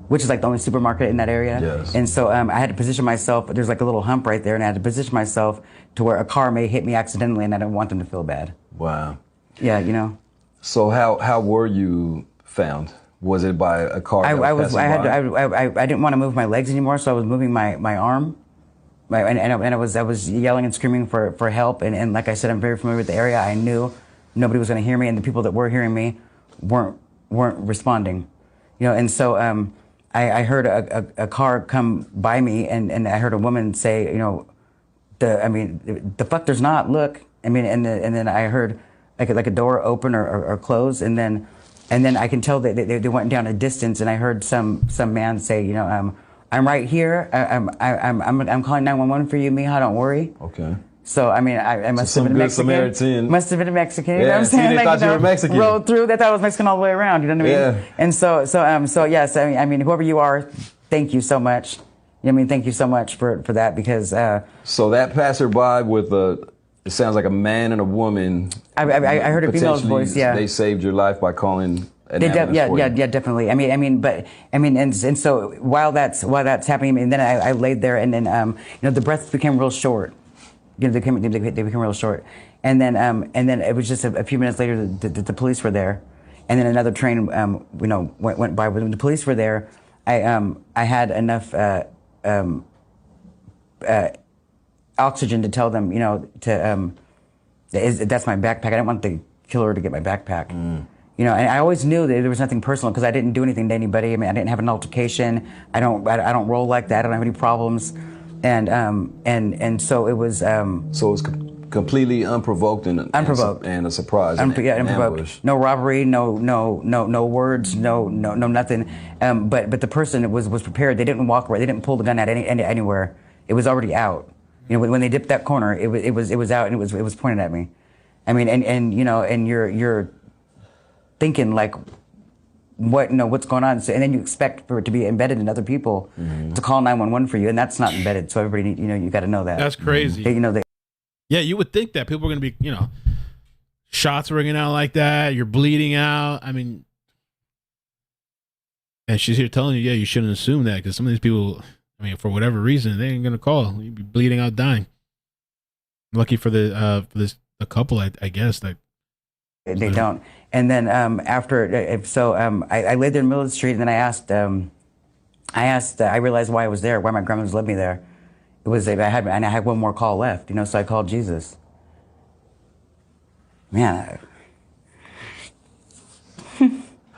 which is like the only supermarket in that area. Yes. And so I had to position myself. There's like a little hump right there, and I had to position myself to where a car may hit me accidentally, and I don't want them to feel bad. Wow. Yeah, you know. So how were you found? Was it by a car? I didn't want to move my legs anymore, so I was moving my arm. And I was yelling and screaming for help, and like I said, I'm very familiar with the area. I knew nobody was going to hear me, and the people that were hearing me weren't responding, you know. And so I heard a car come by me, and I heard a woman say, you know, the fuck there's not, look. I mean, and then I heard like a door open or close, and then I can tell that they went down a distance, and I heard some man say, you know, I'm right here. I'm calling 911 for you, mija. Don't worry. Okay. So I mean, I must have been a Mexican. Samaritan. Must have been a Mexican. Yeah, You know what I'm saying? they thought you were Mexican. Rolled through. They thought I was Mexican all the way around. You know what I mean? Yeah. And so yes. I mean, whoever you are, thank you so much. You know what I mean? Thank you so much for that, because. So that passerby with a It sounds like a man and a woman. I heard a female's potentially voice. Yeah, they saved your life by calling. Yeah, definitely. And so while that's happening, and then I laid there, and then the breaths became real short. They became real short, and then it was just a few minutes later the police were there, and then another train went by. When the police were there, I had enough oxygen to tell them that's my backpack. I didn't want the killer to get my backpack. And I always knew that there was nothing personal because I didn't do anything to anybody. I mean, I didn't have an altercation. I don't roll like that. I don't have any problems, and so it was. So it was completely unprovoked and a surprise. Unprovoked. Ambush. No robbery. No words. No nothing. But the person was prepared. They didn't walk away. They didn't pull the gun out anywhere. It was already out. When they dipped that corner, it was out and it was pointed at me. I mean, and you're thinking like, what's going on? So, and then you expect for it to be embedded in other people to call 911 for you, and that's not embedded. So everybody, you got to know that. That's crazy. Yeah, you would think that people are going to be, shots ringing out like that. You're bleeding out. I mean, and she's here telling you, yeah, you shouldn't assume that because some of these people, for whatever reason, they ain't going to call. You'd be bleeding out, dying. Lucky for the couple, I guess that. They don't. And then after, I laid there in the middle of the street, and then I realized why I was there, why my grandmother's led me there. It was I had one more call left, so I called Jesus. Man,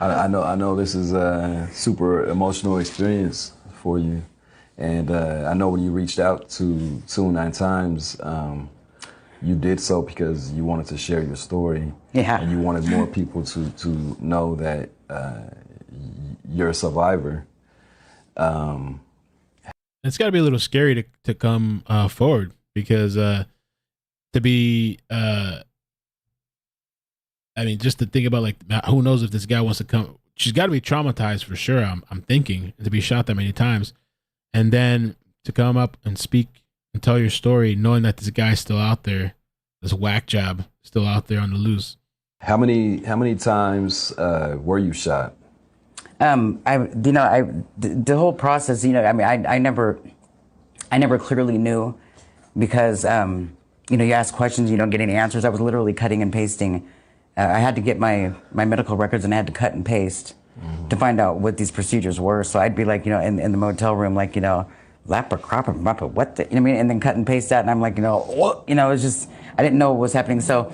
I know this is a super emotional experience for you, and I know when you reached out to 209 Times. You did so because you wanted to share your story, and you wanted more people to know that you're a survivor. It's got to be a little scary to come forward because to be, just to think about like who knows if this guy wants to come. She's got to be traumatized for sure. I'm thinking to be shot that many times, and then to come up and speak. And tell your story, knowing that this guy's still out there, this whack job still out there on the loose. How many times were you shot? The whole process, I never clearly knew because you ask questions, you don't get any answers. I was literally cutting and pasting. I had to get my medical records and I had to cut and paste to find out what these procedures were. So I'd be like, in the motel room, like, lapra, what the, and then cut and paste that, and I'm like, what? It's just, I didn't know what was happening. So,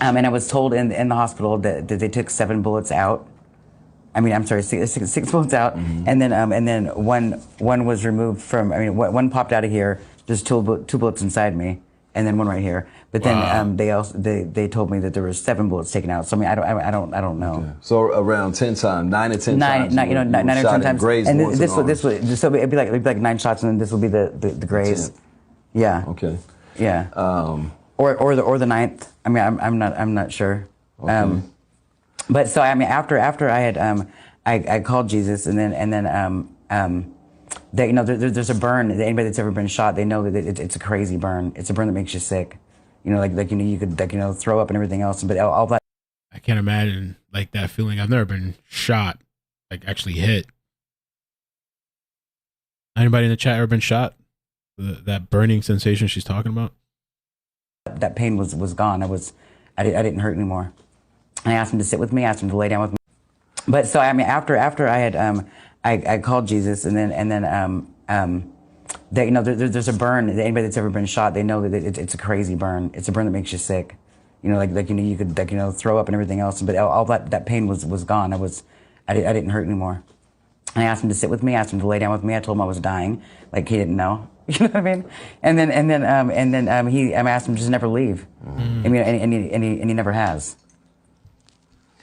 and I was told in the hospital that they took 7 bullets out. Six bullets out, and then one was removed from. One popped out of here. There's two bullets inside me, and then one right here. But then they told me that there were 7 bullets taken out. So I don't know. Okay. So around 10 times, 9 or 10 times. 9 or 10 times. And this would be like 9 shots, and then this will be the graze. Yeah. Okay. Yeah. Or the 9th. I'm not sure. Okay. But so after I had I called Jesus, and then there's a burn. Anybody that's ever been shot, they know that it's a crazy burn. It's a burn that makes you sick. You could throw up and everything else. But all that. I can't imagine like that feeling. I've never been shot, like actually hit. Anybody in the chat ever been shot? That burning sensation she's talking about. That pain was gone. I didn't hurt anymore. I asked him to sit with me. I asked him to lay down with me. But so after I had I called Jesus, and then there's a burn. Anybody that's ever been shot, they know that it's a crazy burn. It's a burn that makes you sick. You could throw up and everything else. But all that pain was gone. I didn't hurt anymore. I asked him to sit with me. I asked him to lay down with me. I told him I was dying. Like he didn't know. You know what I mean? And then I asked him to just never leave. And he never has.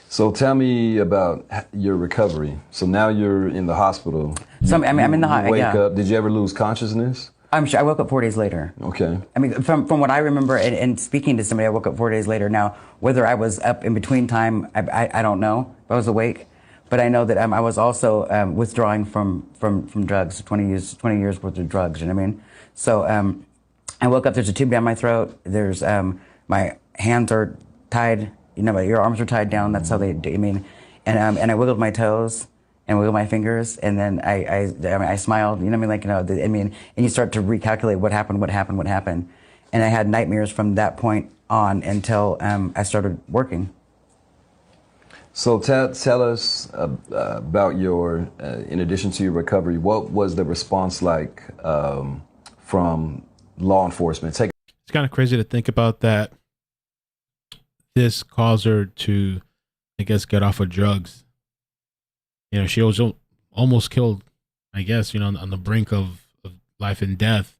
So tell me about your recovery. So now you're in the hospital. So I'm in the hospital. Wake up. Did you ever lose consciousness? I'm sure I woke up 4 days later. Okay. From what I remember, and speaking to somebody, I woke up 4 days later. Now, whether I was up in between time, I don't know. I was awake, but I know that I was also withdrawing from drugs, 20 years worth of drugs. You know what I mean? So I woke up, there's a tube down my throat. There's, my hands are tied, you know, your arms are tied down. That's how they do, I mean, and I wiggled my toes and wiggled my fingers. And then I smiled, you know what I mean? Like, you know, I mean, and you start to recalculate what happened. And I had nightmares from that point on until I started working. So tell us about your, in addition to your recovery, what was the response like from law enforcement? It's kind of crazy to think about that. This caused her to, I guess, get off of drugs. You know, she was almost killed, I guess, you know, on the brink of life and death.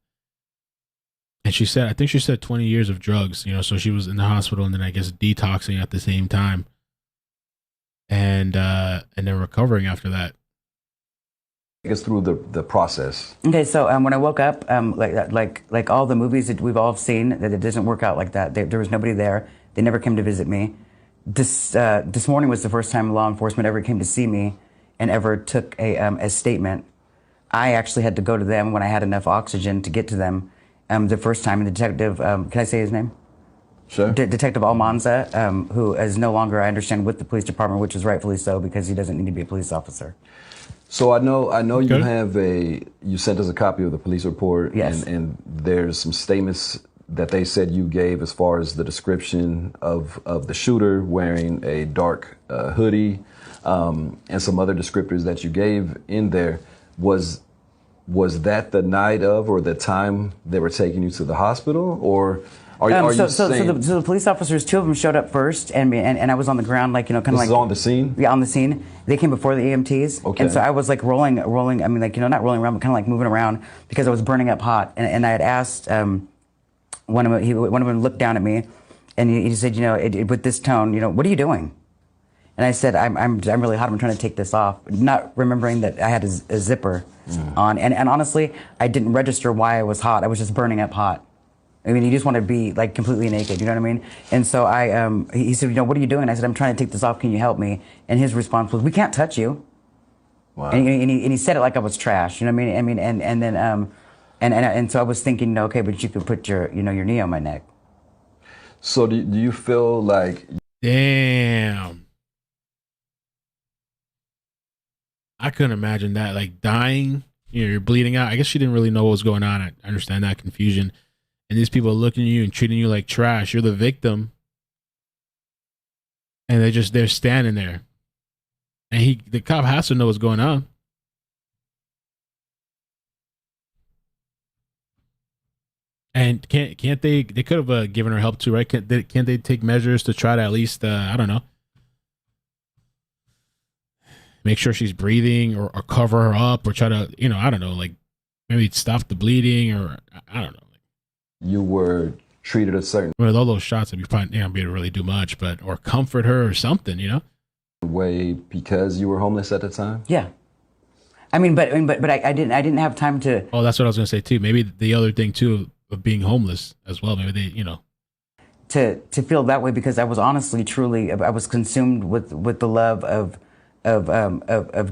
And she said, I think she said 20 years of drugs, you know, so she was in the hospital and then I guess detoxing at the same time. And then recovering after that. Take us through the process. Okay, so when I woke up, like all the movies that we've all seen, that it doesn't work out like that. There was nobody there. They never came to visit me. This morning was the first time law enforcement ever came to see me and ever took a statement. I actually had to go to them when I had enough oxygen to get to them. The first time, the detective, can I say his name? Sure. Detective Almanza, who is no longer, I understand, with the police department, which is rightfully so because he doesn't need to be a police officer. So I know you have you sent us a copy of the police report. Yes. And there's some statements that they said you gave as far as the description of the shooter wearing a dark hoodie and some other descriptors that you gave in there. Was that the night of or the time they were taking you to the hospital, or are you saying... So the police officers, two of them showed up first, and I was on the ground, like, you know, kind of like... This is on the scene? Yeah, on the scene. They came before the EMTs. Okay. And so I was like rolling, I mean, like, you know, not rolling around, but kind of like moving around because I was burning up hot. And I had asked, one of them looked down at me, and he said, you know, with this tone, you know, what are you doing? And I said, I'm really hot, I'm trying to take this off, not remembering that I had a zipper on. And honestly, I didn't register why I was hot. I was just burning up hot. I mean, you just want to be like completely naked, you know what I mean? And so he said, you know, what are you doing? I said, I'm trying to take this off, can you help me? And his response was, we can't touch you. Wow. And he said it like I was trash, you know what I mean? And then, and so I was thinking, okay, but you could put your knee on my neck. So do you feel like... Damn. I couldn't imagine that, like dying, you know, you're bleeding out. I guess she didn't really know what was going on. I understand that confusion. And these people are looking at you and treating you like trash. You're the victim. And they're standing there. And the cop has to know what's going on. And can't they could have given her help too, right? Can't they take measures to try to at least, I don't know, make sure she's breathing or cover her up or try to, you know, I don't know, like maybe stop the bleeding or I don't know. You were treated a certain with all those shots, you probably not be able to really do much, but or comfort her or something, you know, way because you were homeless at the time. Yeah, I mean, but I didn't have time to. Oh, that's what I was gonna say too. Maybe the other thing too of being homeless as well. Maybe they, you know, to feel that way because I was honestly, truly, I was consumed with the love of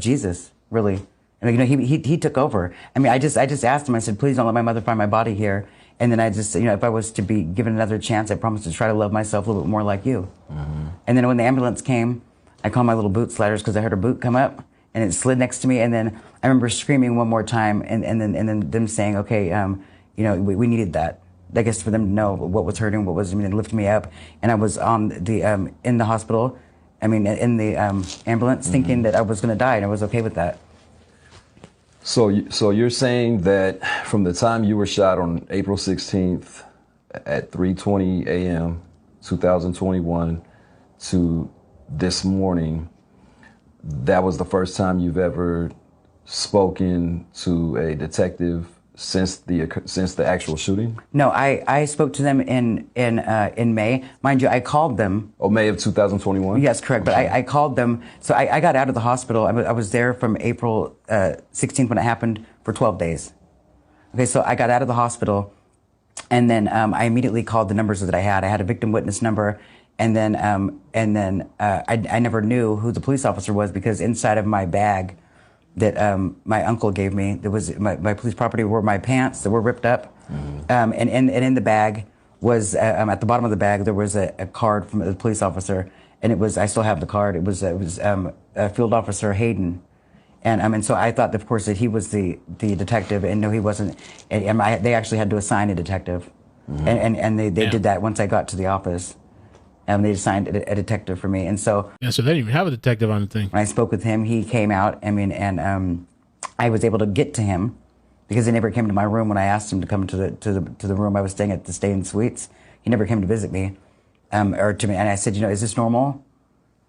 Jesus, really. And, you know, he took over. I mean, I just asked him. I said, please don't let my mother find my body here. And then I just, you know, if I was to be given another chance, I promised to try to love myself a little bit more like you. Mm-hmm. And then when the ambulance came, I called my little boot sliders because I heard a boot come up and it slid next to me. And then I remember screaming one more time and then them saying, okay, you know, we needed that. I guess for them to know what was hurting, what was, I mean, they lifted me up. And I was on the, in the hospital, I mean, in the ambulance, mm-hmm. thinking that I was going to die, and I was okay with that. So you're saying that from the time you were shot on April 16th at 3:20 a.m., 2021, to this morning, that was the first time you've ever spoken to a detective since the actual shooting? No, I spoke to them in May. Mind you, I called them. Oh, May of 2021? Yes, correct. But I called them. So I got out of the hospital. I was there from April 16th when it happened for 12 days. Okay, so I got out of the hospital, and then I immediately called the numbers that I had. I had a victim witness number, and then I never knew who the police officer was because inside of my bag, my uncle gave me. There was my police property were my pants that were ripped up, and in the bag was at the bottom of the bag there was a card from the police officer, and it was, I still have the card. It was Field Officer Hayden, and so I thought, of course, that he was the detective, and no, he wasn't. And they actually had to assign a detective, and they did that once I got to the office. They assigned a detective for me, and so yeah. So they didn't even have a detective on the thing. When I spoke with him, he came out. I mean, and I was able to get to him because he never came to my room when I asked him to come to the room I was staying at, the Stay in Suites. He never came to visit me, or to me. And I said, is this normal?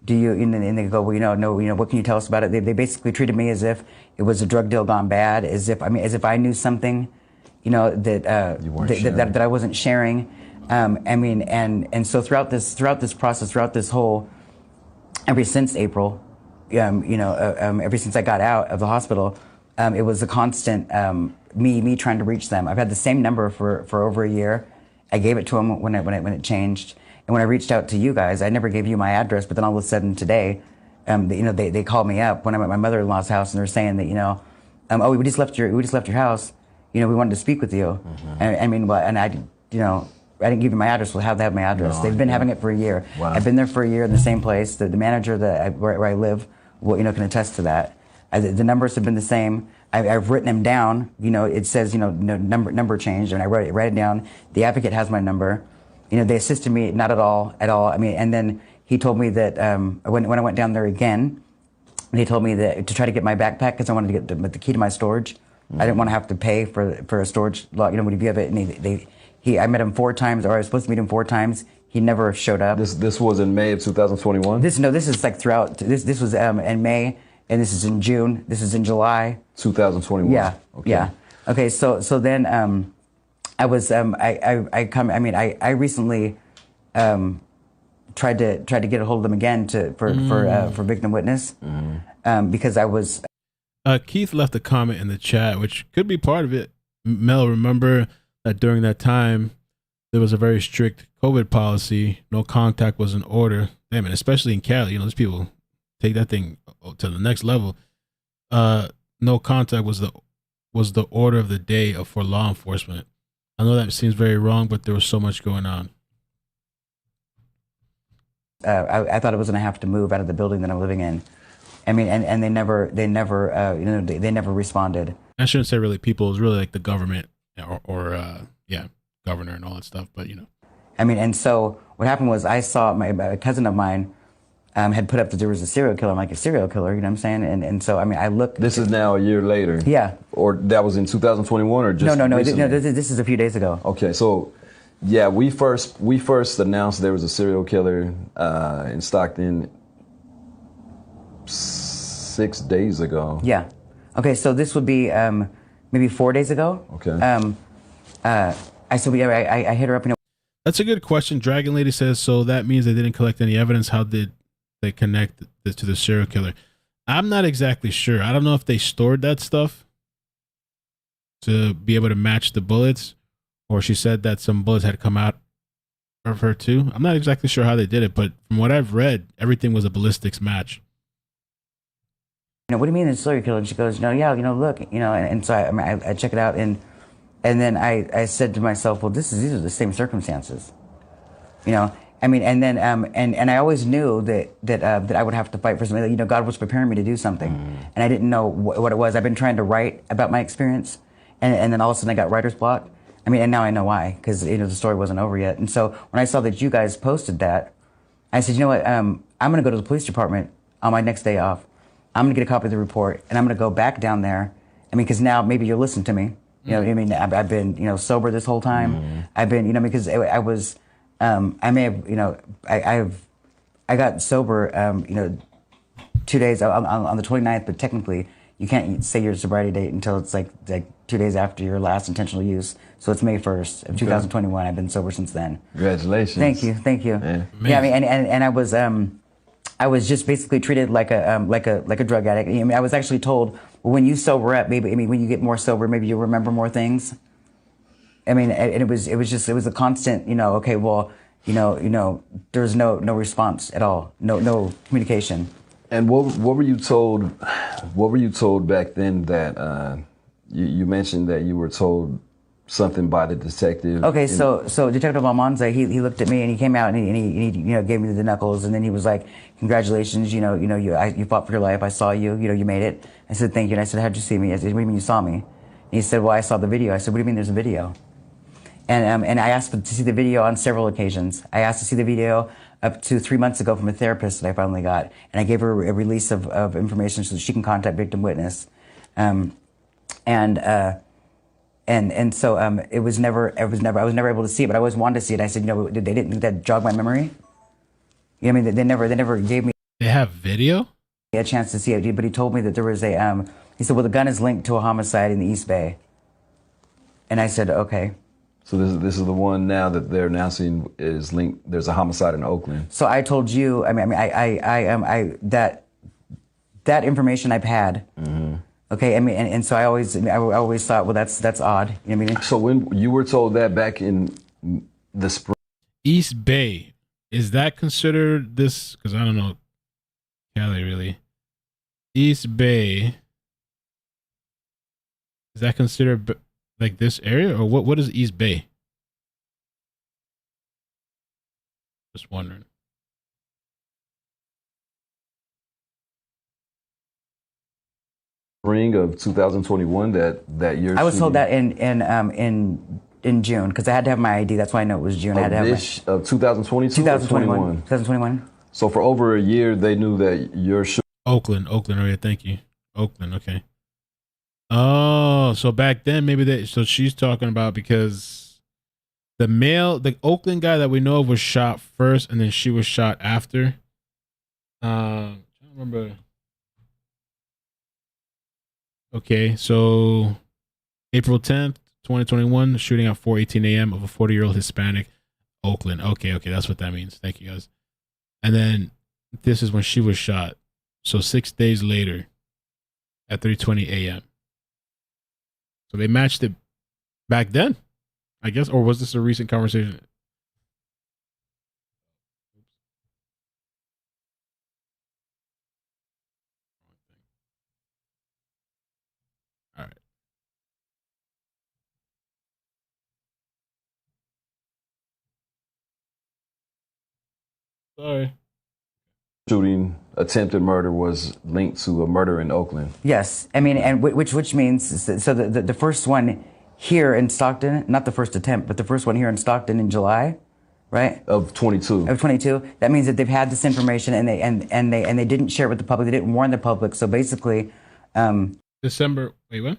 Do you? And they go, well, no, what can you tell us about it? They basically treated me as if it was a drug deal gone bad, as if I knew something, that I wasn't sharing. And so throughout this process, throughout this whole, ever since April, ever since I got out of the hospital, it was a constant me trying to reach them. I've had the same number for over a year. I gave it to them when it changed, and when I reached out to you guys, I never gave you my address. But then all of a sudden today, they called me up when I'm at my mother-in-law's house, and they're saying that oh, we just left your house. We wanted to speak with you. And I didn't give you my address. Well, how'd they have my address? No, They've been having it for a year. Wow. I've been there for a year in the same place. The manager where I live, can attest to that. The numbers have been the same. I've written them down. It says number changed, and I write it down. The advocate has my number. They assisted me not at all. And then he told me that when I went down there again, he told me that to try to get my backpack because I wanted to get the key to my storage. I didn't want to have to pay for a storage lot. When you have it, and I met him 4 times, or I was supposed to meet him 4 times. He never showed up. This was in May of 2021? This is like throughout. This was in May, and this is in June. This is in July. 2021. Yeah. Okay. Yeah. Okay. So then I was I recently tried to get a hold of them again for victim witness because I was. Keith left a comment in the chat, which could be part of it. Mel, remember that during that time, there was a very strict COVID policy. No contact was in order. Damn it, especially in Cali, these people take that thing to the next level. No contact was the order of the day for law enforcement. I know that seems very wrong, but there was so much going on. I thought I was going to have to move out of the building that I'm living in. And they never responded. I shouldn't say really people. It was really like the government or governor and all that stuff. But and so what happened was I saw a cousin of mine had put up that there was a serial killer. I'm like, a serial killer, you know what I'm saying? And so I looked. This is now a year later. Yeah. Or that was in 2021 or just no. recently? This is a few days ago. Okay, so yeah, we first announced there was a serial killer in Stockton 6 days ago. Yeah. Okay, so this would be maybe 4 days ago. Okay. I hit her up. That's a good question. Dragon Lady says, so that means they didn't collect any evidence. How did they connect this to the serial killer? I'm not exactly sure. I don't know if they stored that stuff to be able to match the bullets, or she said that some bullets had come out of her too. I'm not exactly sure how they did it, but from what I've read, everything was a ballistics match. What do you mean it's a serial killer? And she goes, look, and so I check it out, and then I said to myself, well, these are the same circumstances, and then I always knew that I would have to fight for something. God was preparing me to do something, and I didn't know what it was. I've been trying to write about my experience, and then all of a sudden I got writer's block. And now I know why, because the story wasn't over yet. And so when I saw that you guys posted that, I said, you know what, I'm going to go to the police department on my next day off. I'm going to get a copy of the report, and I'm going to go back down there. Because now maybe you'll listen to me. I've been, sober this whole time. I've been, because I was, I may have, I got sober, 2 days on the 29th, but technically you can't say your sobriety date until it's like 2 days after your last intentional use. So it's May 1st of 2021. I've been sober since then. Congratulations. Thank you. Yeah, and I was just basically treated like a drug addict. I was actually told, well, when you sober up, maybe when you get more sober, maybe you'll remember more things. And it was a constant, okay, well, there's no response at all, no communication. And what were you told What were you told back then that you mentioned that you were told something by the detective? Okay, so Detective Almanza, he looked at me and he came out and he gave me the knuckles, and then he was like, "Congratulations, you fought for your life. I saw you, you made it." I said, "Thank you." And I said, "How'd you see me?" I said, "What do you mean you saw me?" And he said, "Well, I saw the video." I said, "What do you mean there's a video?" And I asked to see the video on several occasions. I asked to see the video up to 3 months ago from a therapist that I finally got, and I gave her a release of information so that she can contact victim witness. And so I was never able to see it, but I always wanted to see it. I said, they didn't that jog my memory. You know what I mean? They never gave me. They have video? A chance to see it, but he told me that there was a. He said, "Well, the gun is linked to a homicide in the East Bay." And I said, "Okay." So this is the one now that they're announcing is linked. There's a homicide in Oakland. So I told you. That information I've had. Mm-hmm. Okay, and so I always thought, well, that's odd. You know what I mean? So when you were told that back in the spring, East Bay, is that considered this? Because I don't know, Cali really. East Bay, is that considered like this area, or what? What is East Bay? Just wondering. spring of 2021 that year. I was told that in June because I had to have my ID. That's why I know it was June. I had to have of 2022 2021. 2021. So for over a year, they knew that your Oakland. Oh yeah, thank you. Oakland. Okay. Oh, so back then maybe so she's talking about because the Oakland guy that we know of was shot first, and then she was shot after. I don't remember. Okay, so April 10th, 2021, shooting at 4:18 a.m. of a 40-year-old Hispanic, Oakland. Okay, that's what that means. Thank you, guys. And then this is when she was shot. So 6 days later at 3:20 a.m. So they matched it back then, I guess, or was this a recent conversation? All right. Sorry. shooting attempted murder was linked to a murder in Oakland. Yes, I mean, and which means so the first one here in Stockton, not the first attempt, but the first one here in Stockton in July, right? Of 22. Of 22. That means that they've had this information and they didn't share it with the public. They didn't warn the public. So basically, December. Wait, what?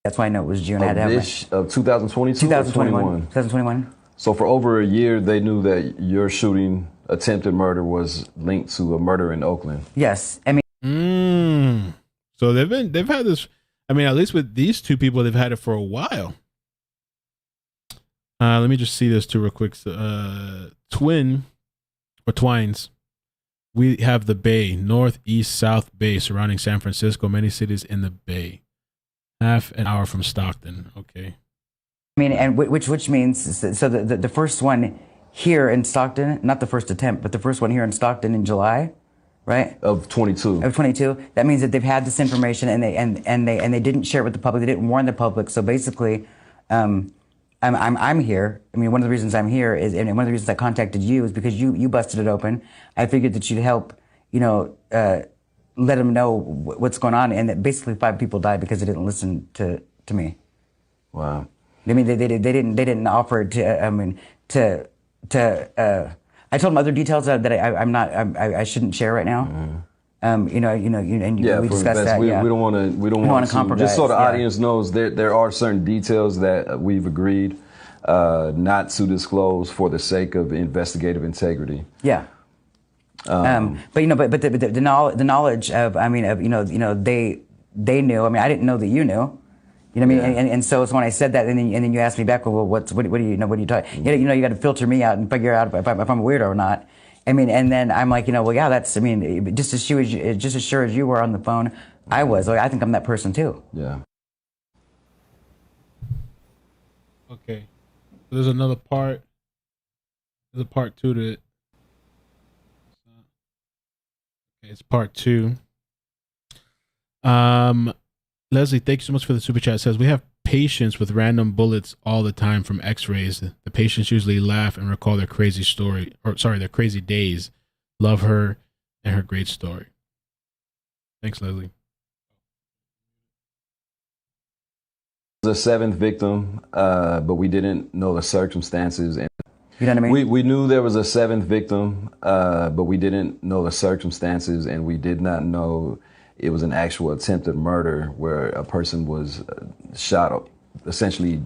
That's why I know it was June. I had to have of 2022. 2021. 2021. So for over a year, they knew that your shooting attempted murder was linked to a murder in Oakland. Yes, I mean. So they've had this. I mean, at least with these two people, they've had it for a while. Let me just see this too real quick. Twines. We have the Bay, North, East, South Bay surrounding San Francisco, many cities in the Bay. Half an hour from Stockton. Okay. I mean, and which means so the first one here in Stockton, not the first attempt, but the first one here in Stockton in July, right? Of 22. Of 22. That means that they've had this information and they didn't share it with the public. They didn't warn the public. So basically, I'm here. I mean, one of the reasons I'm here is, and one of the reasons I contacted you is because you busted it open. I figured that you'd help, let them know what's going on, and that basically 5 people died because they didn't listen to me. Wow. I mean, they didn't offer to I told them other details that I shouldn't share right now. We discussed that. We don't want to compromise. Just so the audience knows, there are certain details that we've agreed not to disclose for the sake of investigative integrity. Yeah. But the knowledge of they knew. I mean, I didn't know that you knew. You know what I mean? And so it's when I said that, and then you asked me back, well, what do you know? What are you talking? You got to filter me out and figure out if I'm a weirdo or not. I mean, and then I'm like, well, yeah, that's. I mean, just as sure as you were on the phone, I was. Like, I think I'm that person too. Yeah. Okay. So there's another part. There's a part 2 to it. Okay, it's part 2. Leslie, thank you so much for the super chat. It says we have patients with random bullets all the time from x-rays. The patients usually laugh and recall their crazy story, or sorry, their crazy days. Love her and her great story. Thanks, Leslie. The seventh victim, but we didn't know the circumstances. And you know what I mean? We knew there was a seventh victim, but we didn't know the circumstances, and we did not know it was an actual attempted murder where a person was shot essentially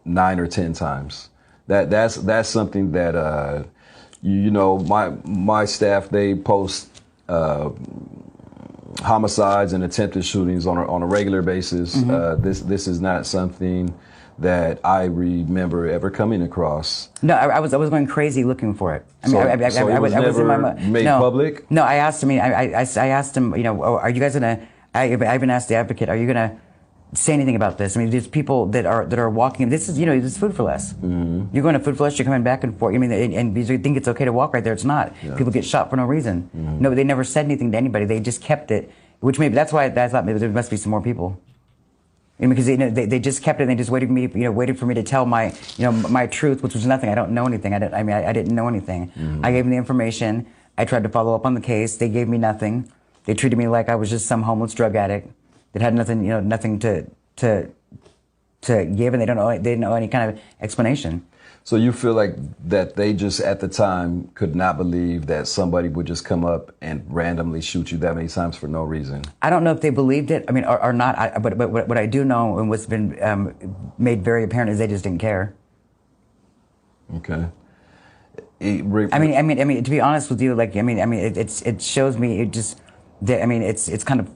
9 or 10 times. That's something that you know, my staff, they post homicides and attempted shootings on a regular basis. This is not something that I remember ever coming across. No, I was going crazy looking for it. I mean, it was never made public? No, I asked him. I asked him. You know, are you guys gonna? I even asked the advocate, are you gonna say anything about this? I mean, there's people that are walking. This is, you know, this is Food for Less. You're going to Food for Less. You're coming back and forth. I mean, and because you think it's okay to walk right there, it's not. Yeah. People get shot for no reason. No, they never said anything to anybody. They just kept it. Which maybe that's why I thought maybe there must be some more people. And because they just kept it, and they just waited for me to tell my my truth, which was nothing. I don't know anything. I didn't know anything. I gave them the information. I tried to follow up on the case. They gave me nothing. They treated me like I was just some homeless drug addict that had nothing, nothing to give, and they didn't know any kind of explanation. So you feel like that they just at the time could not believe that somebody would just come up and randomly shoot you that many times for no reason? I don't know if they believed it. I mean, or not. But what I do know, and what's been made very apparent, is they just didn't care. Okay. I mean, to be honest with you, like, it shows me it's kind of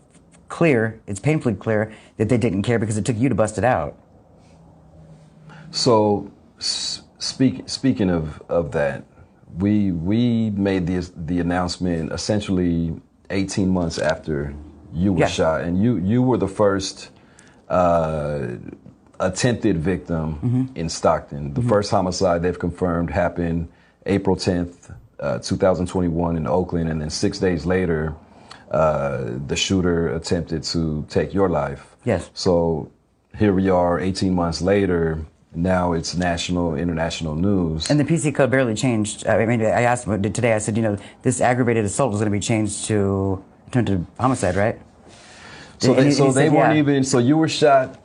clear. It's painfully clear that they didn't care because it took you to bust it out. So. Speaking of that, we made the announcement essentially 18 months after you were shot, and you were the first attempted victim in Stockton. The first homicide they've confirmed happened April 10th, 2021 in Oakland, and then 6 days later, the shooter attempted to take your life. Yes. So here we are 18 months later. Now it's national, international news. And the PC code barely changed. I mean, I asked him today, I said, this aggravated assault was going to be changed to attempted homicide, right? So they weren't even, so you were shot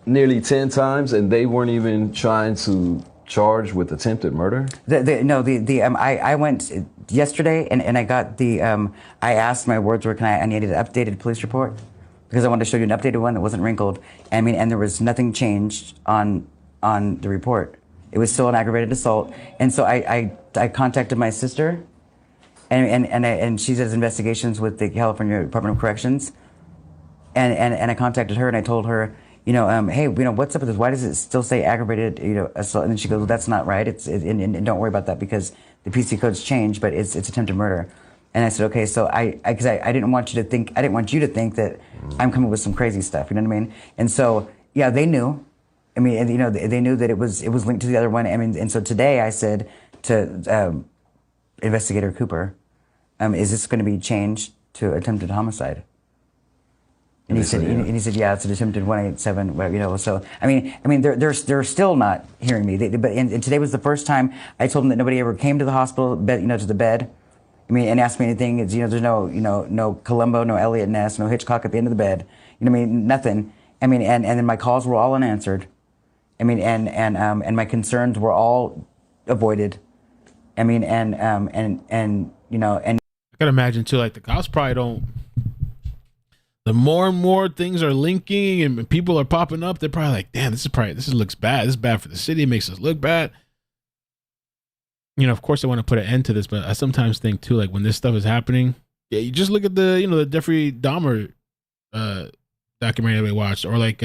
nearly 10 times and they weren't even trying to charge with attempted murder? I went yesterday and I got I asked my words were, I needed an updated police report because I wanted to show you an updated one that wasn't wrinkled. And there was nothing changed on the report. It was still an aggravated assault. And so I contacted my sister, and she does investigations with the California Department of Corrections. And I contacted her and I told her, hey, what's up with this? Why does it still say aggravated, assault? And then she goes, well, that's not right. And don't worry about that because the PC code's changed, but it's attempted murder. And I said, okay, so because I didn't want you to think that I'm coming with some crazy stuff. You know what I mean? And so, yeah, they knew. I mean, they knew that it was linked to the other one. I mean, and so today I said to Investigator Cooper, is this going to be changed to attempted homicide? And he said, yeah, it's an attempted 187. So I mean, they're still not hearing me. And today was the first time I told them that nobody ever came to the hospital, to the bed. I mean, and asked me anything. It's, there's no Columbo, no Elliot Ness, no Hitchcock at the end of the bed. Nothing. I mean, and then my calls were all unanswered. I mean, and my concerns were all avoided. I mean, and I gotta imagine too, like the cops probably don't. The more and more things are linking and people are popping up, they're probably like, damn, this looks bad. This is bad for the city. It makes us look bad. Of course they want to put an end to this, but I sometimes think too, like when this stuff is happening, yeah, you just look at the, the Jeffrey Dahmer documentary that we watched, or like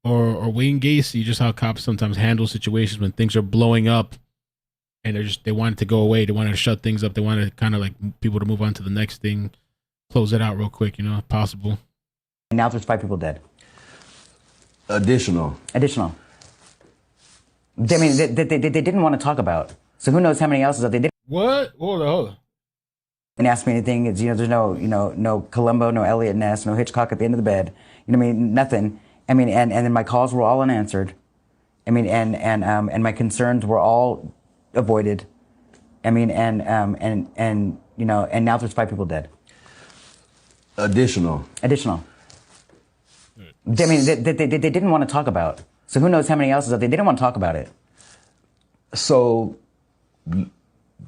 or Wayne Gacy, just how cops sometimes handle situations when things are blowing up and they want it to go away. They want to shut things up. They want to kind of like people to move on to the next thing, close it out real quick, if possible. And now there's 5 people dead. Additional. I mean, they didn't want to talk about. So who knows how many else they did. What? Hold on. And ask me anything. It's, there's no Columbo, no Elliot Ness, no Hitchcock at the end of the bed. You know what I mean? Nothing. I mean, and then my calls were all unanswered. I mean, and my concerns were all avoided. I mean, and now there's 5 people dead. Additional. I mean, they didn't want to talk about. So who knows how many else is out there? They didn't want to talk about it. So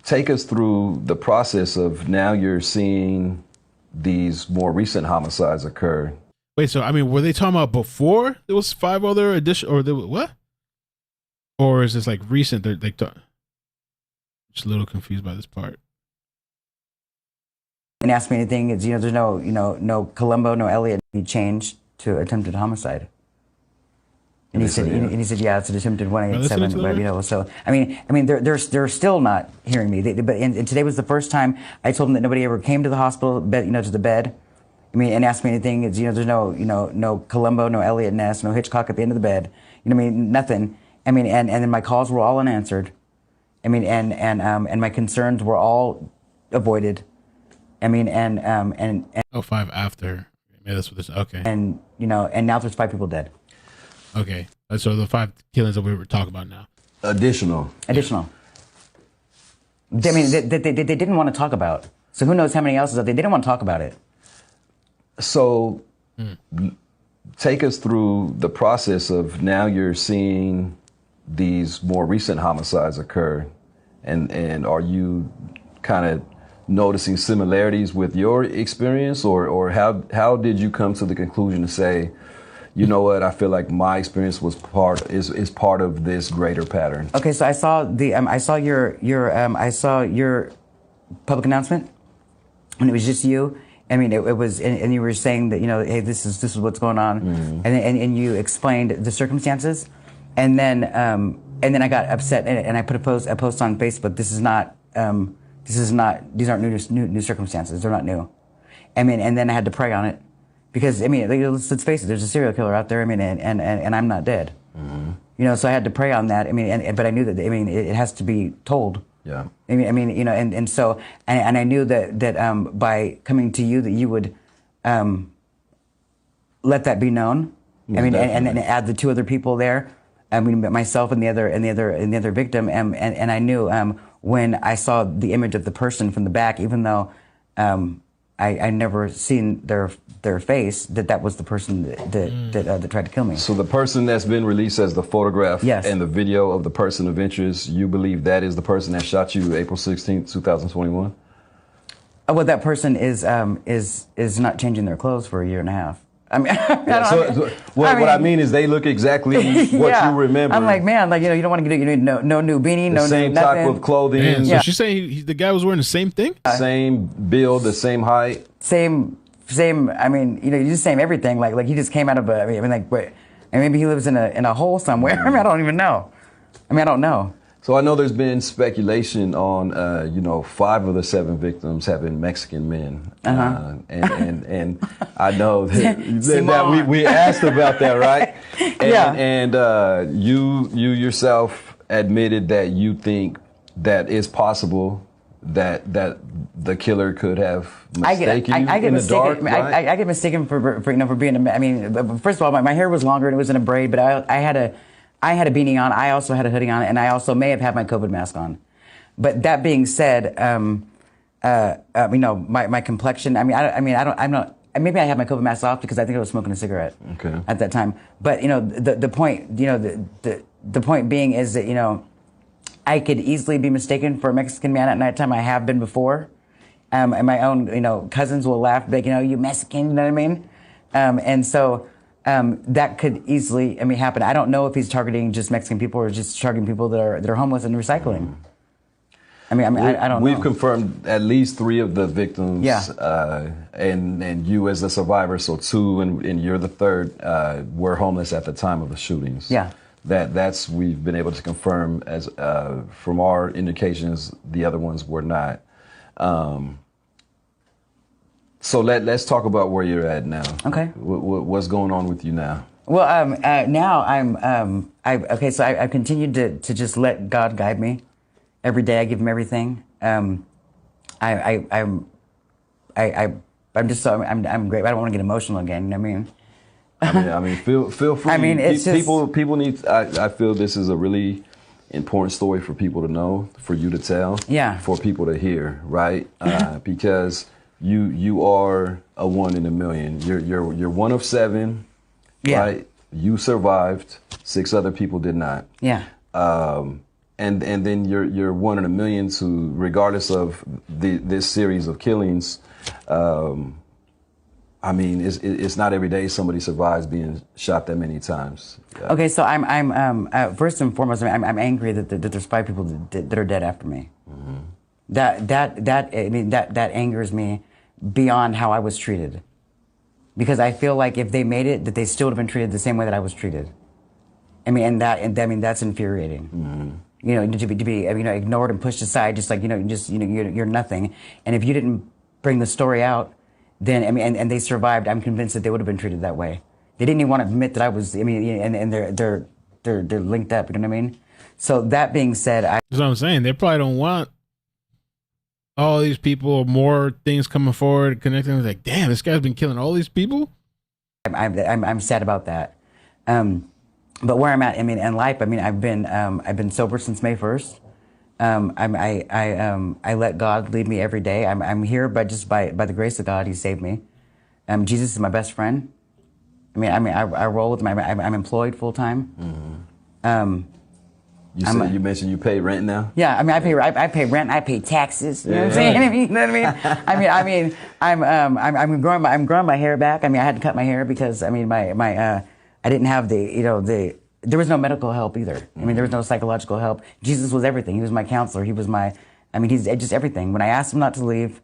take us through the process of now you're seeing these more recent homicides occur. Wait, so I mean, were they talking about before there was 5 other or there was what? Or is this like recent? They're like, just a little confused by this part. And ask me anything. It's, there's no Columbo, no Elliot. He changed to attempted homicide. And he said, yeah, it's an attempted 187. But, so I mean, they're still not hearing me. And today was the first time I told them that nobody ever came to the hospital, to the bed. I mean, and ask me anything. It's, there's no Columbo, no Elliot Ness, no Hitchcock at the end of the bed. You know what I mean? Nothing. I mean, and then my calls were all unanswered. I mean, and my concerns were all avoided. I mean, and 5 after. Maybe that's what this. Okay. And and now there's 5 people dead. Okay, so the 5 killings that we were talking about now. Additional. I mean, they didn't want to talk about. So who knows how many else is out there? They didn't want to talk about it. So take us through the process of now you're seeing these more recent homicides occur, and are you kind of noticing similarities with your experience, or how did you come to the conclusion to say, you know what, I feel like my experience was part of this greater pattern? Okay, so I saw your public announcement, and it was just you. I mean, it was, and you were saying that, hey, this is what's going on, and you explained the circumstances, and then I got upset, and I put a post on Facebook. These aren't new circumstances. They're not new. I mean, and then I had to pray on it. Because, I mean, let's face it, there's a serial killer out there, I mean, and I'm not dead. So I had to pray on that, I mean, but I knew that, I mean, it has to be told. Yeah. I mean, and so, and I knew that by coming to you, that you would let that be known. I mean, and then add the 2 other people there. I mean, myself and the other victim, and I knew when I saw the image of the person from the back, even though I never seen their face, that was the person that tried to kill me. So the person that's been released as the photograph and the video of the person of interest, you believe that is the person that shot you April 16th, 2021? Well, that person is not changing their clothes for a year and a half. I mean, what I mean is they look exactly what you remember. I'm like, man, you don't want to get no new beanie, the same type of clothing. Man, so she's saying the guy was wearing the same thing? Same build, the same height. Same. I mean, you just same everything. Like he just came out of a. I mean, like, and maybe he lives in a hole somewhere. I mean, I don't even know. I mean, I don't know. So I know there's been speculation on, 5 of the 7 victims have been Mexican men, and I know that we asked about that, right? And you yourself admitted that you think that it's possible that the killer could have mistaken you in the dark. I get mistaken for being. I mean, first of all, my hair was longer and it was in a braid, but I had a beanie on. I also had a hoodie on, and I also may have had my COVID mask on. But that being said, my complexion. I mean, I'm not. Maybe I had my COVID mask off because I think I was smoking a cigarette at that time. But the point. The point being is that I could easily be mistaken for a Mexican man at nighttime. I have been before, and my own cousins will laugh, like you Mexican. You know what I mean? And so. That could easily, happen. I don't know if he's targeting just Mexican people or just targeting people that are homeless and recycling. I don't know. We've confirmed at least 3 of the victims. And you as the survivor, so 2, and you're the 3rd, were homeless at the time of the shootings. Yeah. That's we've been able to confirm as from our indications. The other ones were not. So let's talk about where you're at now. Okay. What's going on with you now? Well, now so I've continued to just let God guide me. Every day I give him everything. I'm I'm just so I'm great. I don't want to get emotional again. You know what I mean? feel free. I mean, it's just people need. I feel this is a really important story for people to know, for you to tell, for people to hear, right? Because you are a 1 in a million. You're one of 7, right? You survived. 6 other people did not. Yeah. And then you're 1 in a million to, regardless of this series of killings. I mean, it's not every day somebody survives being shot that many times. Okay, so I'm first and foremost, I'm angry that there's 5 people that are dead after me. Mm-hmm. That angers me beyond how I was treated, because I feel like if they made it, that they still would have been treated the same way that I was treated. That's infuriating. Mm-hmm. You know, to be ignored and pushed aside, just like you're nothing. And if you didn't bring the story out, then and they survived, I'm convinced that they would have been treated that way. They didn't even want to admit that I was. And they're linked up. You know what I mean? So that being said, that's what I'm saying. They probably don't want all these people or more things coming forward, connecting. It's like, damn, this guy's been killing all these people. I'm sad about that. But where I'm at, in life, I've been sober since May 1st. I let God lead me every day. I'm here, but just by the grace of God, He saved me. Jesus is my best friend. I roll with him. I'm employed full time. Mm-hmm. You mentioned you pay rent now. Yeah, I pay rent. I pay taxes. You know what I'm saying? You know what I mean? I'm growing my hair back. I had to cut my hair because I didn't have there was no medical help either. There was no psychological help. Jesus was everything. He was my counselor. He was he's just everything. When I asked him not to leave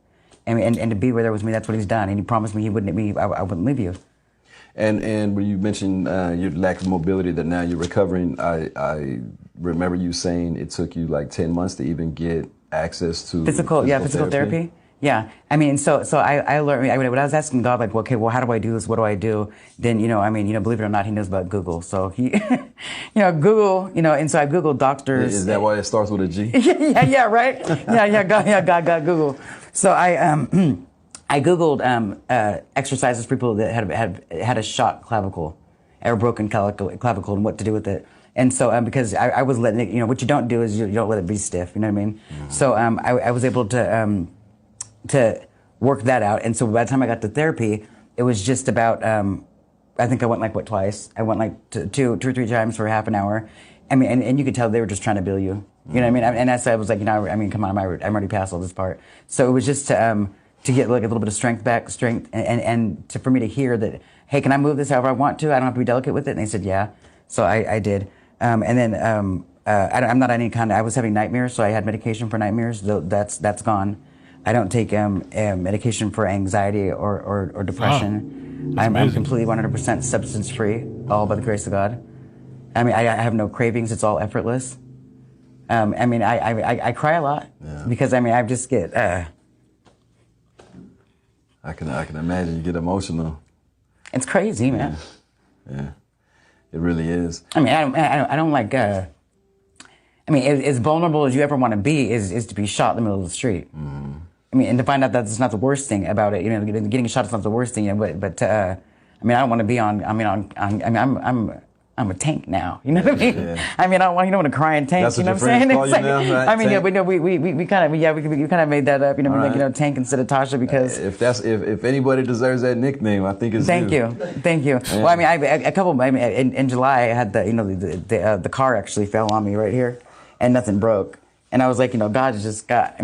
and to be where there was me, that's what he's done. And he promised me I wouldn't leave you. And when you mentioned your lack of mobility, that now you're recovering, I remember you saying it took you like 10 months to even get access to physical therapy. Yeah, so I learned. When I was asking God, like, okay, well, how do I do this? What do I do? Then believe it or not, He knows about Google. So He, Google, and so I Googled doctors. Is that why it starts with a G? yeah, right. God, Google. So I Googled exercises for people that had a shot clavicle, or broken clavicle, and what to do with it. And so, because I was letting it, what you don't do is you don't let it be stiff. You know what I mean? Mm-hmm. So I was able to work that out. And so by the time I got to therapy, it was just about, I think I went twice. I went two or three times for half an hour. And you could tell they were just trying to bill you. You know what I mean? And that's, I was like, come on, I'm already past all this part. So it was just to get like a little bit of strength back, and for me to hear that, hey, can I move this however I want to? I don't have to be delicate with it. And they said, yeah. So I did. I'm not any kind of, I was having nightmares, so I had medication for nightmares. That's gone. I don't take medication for anxiety or depression. Wow. I'm completely 100% substance free, all by the grace of God. I have no cravings. It's all effortless. I cry a lot because I just get. I can imagine you get emotional. It's crazy, man. Yeah, it really is. I don't like. As vulnerable as you ever want to be is to be shot in the middle of the street. Mm-hmm. And to find out that that's not the worst thing about it. Getting shot is not the worst thing. But I don't want to be on. I'm a tank now. You know what I mean? Yeah. I don't want to cry in tanks. That's you know what what I'm saying? Call you now, right? We kind of made that up. Right. Tank instead of Tasha because if anybody deserves that nickname, I think it's Thank you. Yeah. Well, in July I had the car actually fell on me right here, and nothing broke. And I was like, God just got.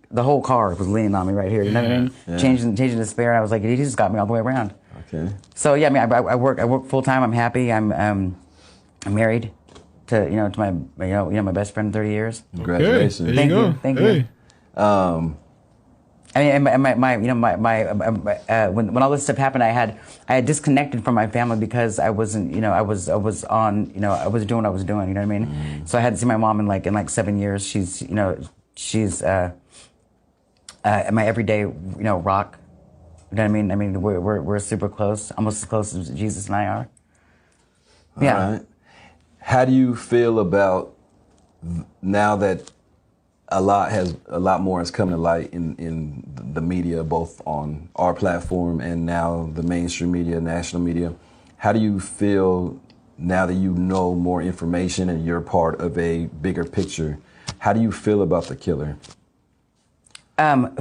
The whole car was leaning on me right here. You know what I mean? Yeah. Changing the spare. I was like, He just got me all the way around. Okay. So yeah, I work full time. I'm happy. I'm married to my best friend 30 years. Congratulations. Okay. Thank you. When all this stuff happened, I had disconnected from my family because I wasn't, I was doing what I was doing. You know what I mean? Mm-hmm. So I hadn't seen my mom in 7 years. She's my everyday rock. You know what I mean? We're super close, almost as close as Jesus and I are. All right. How do you feel about now that a lot more has come to light in the media, both on our platform and now the mainstream media, national media. How do you feel now that you know more information and you're part of a bigger picture? How do you feel about the killer? From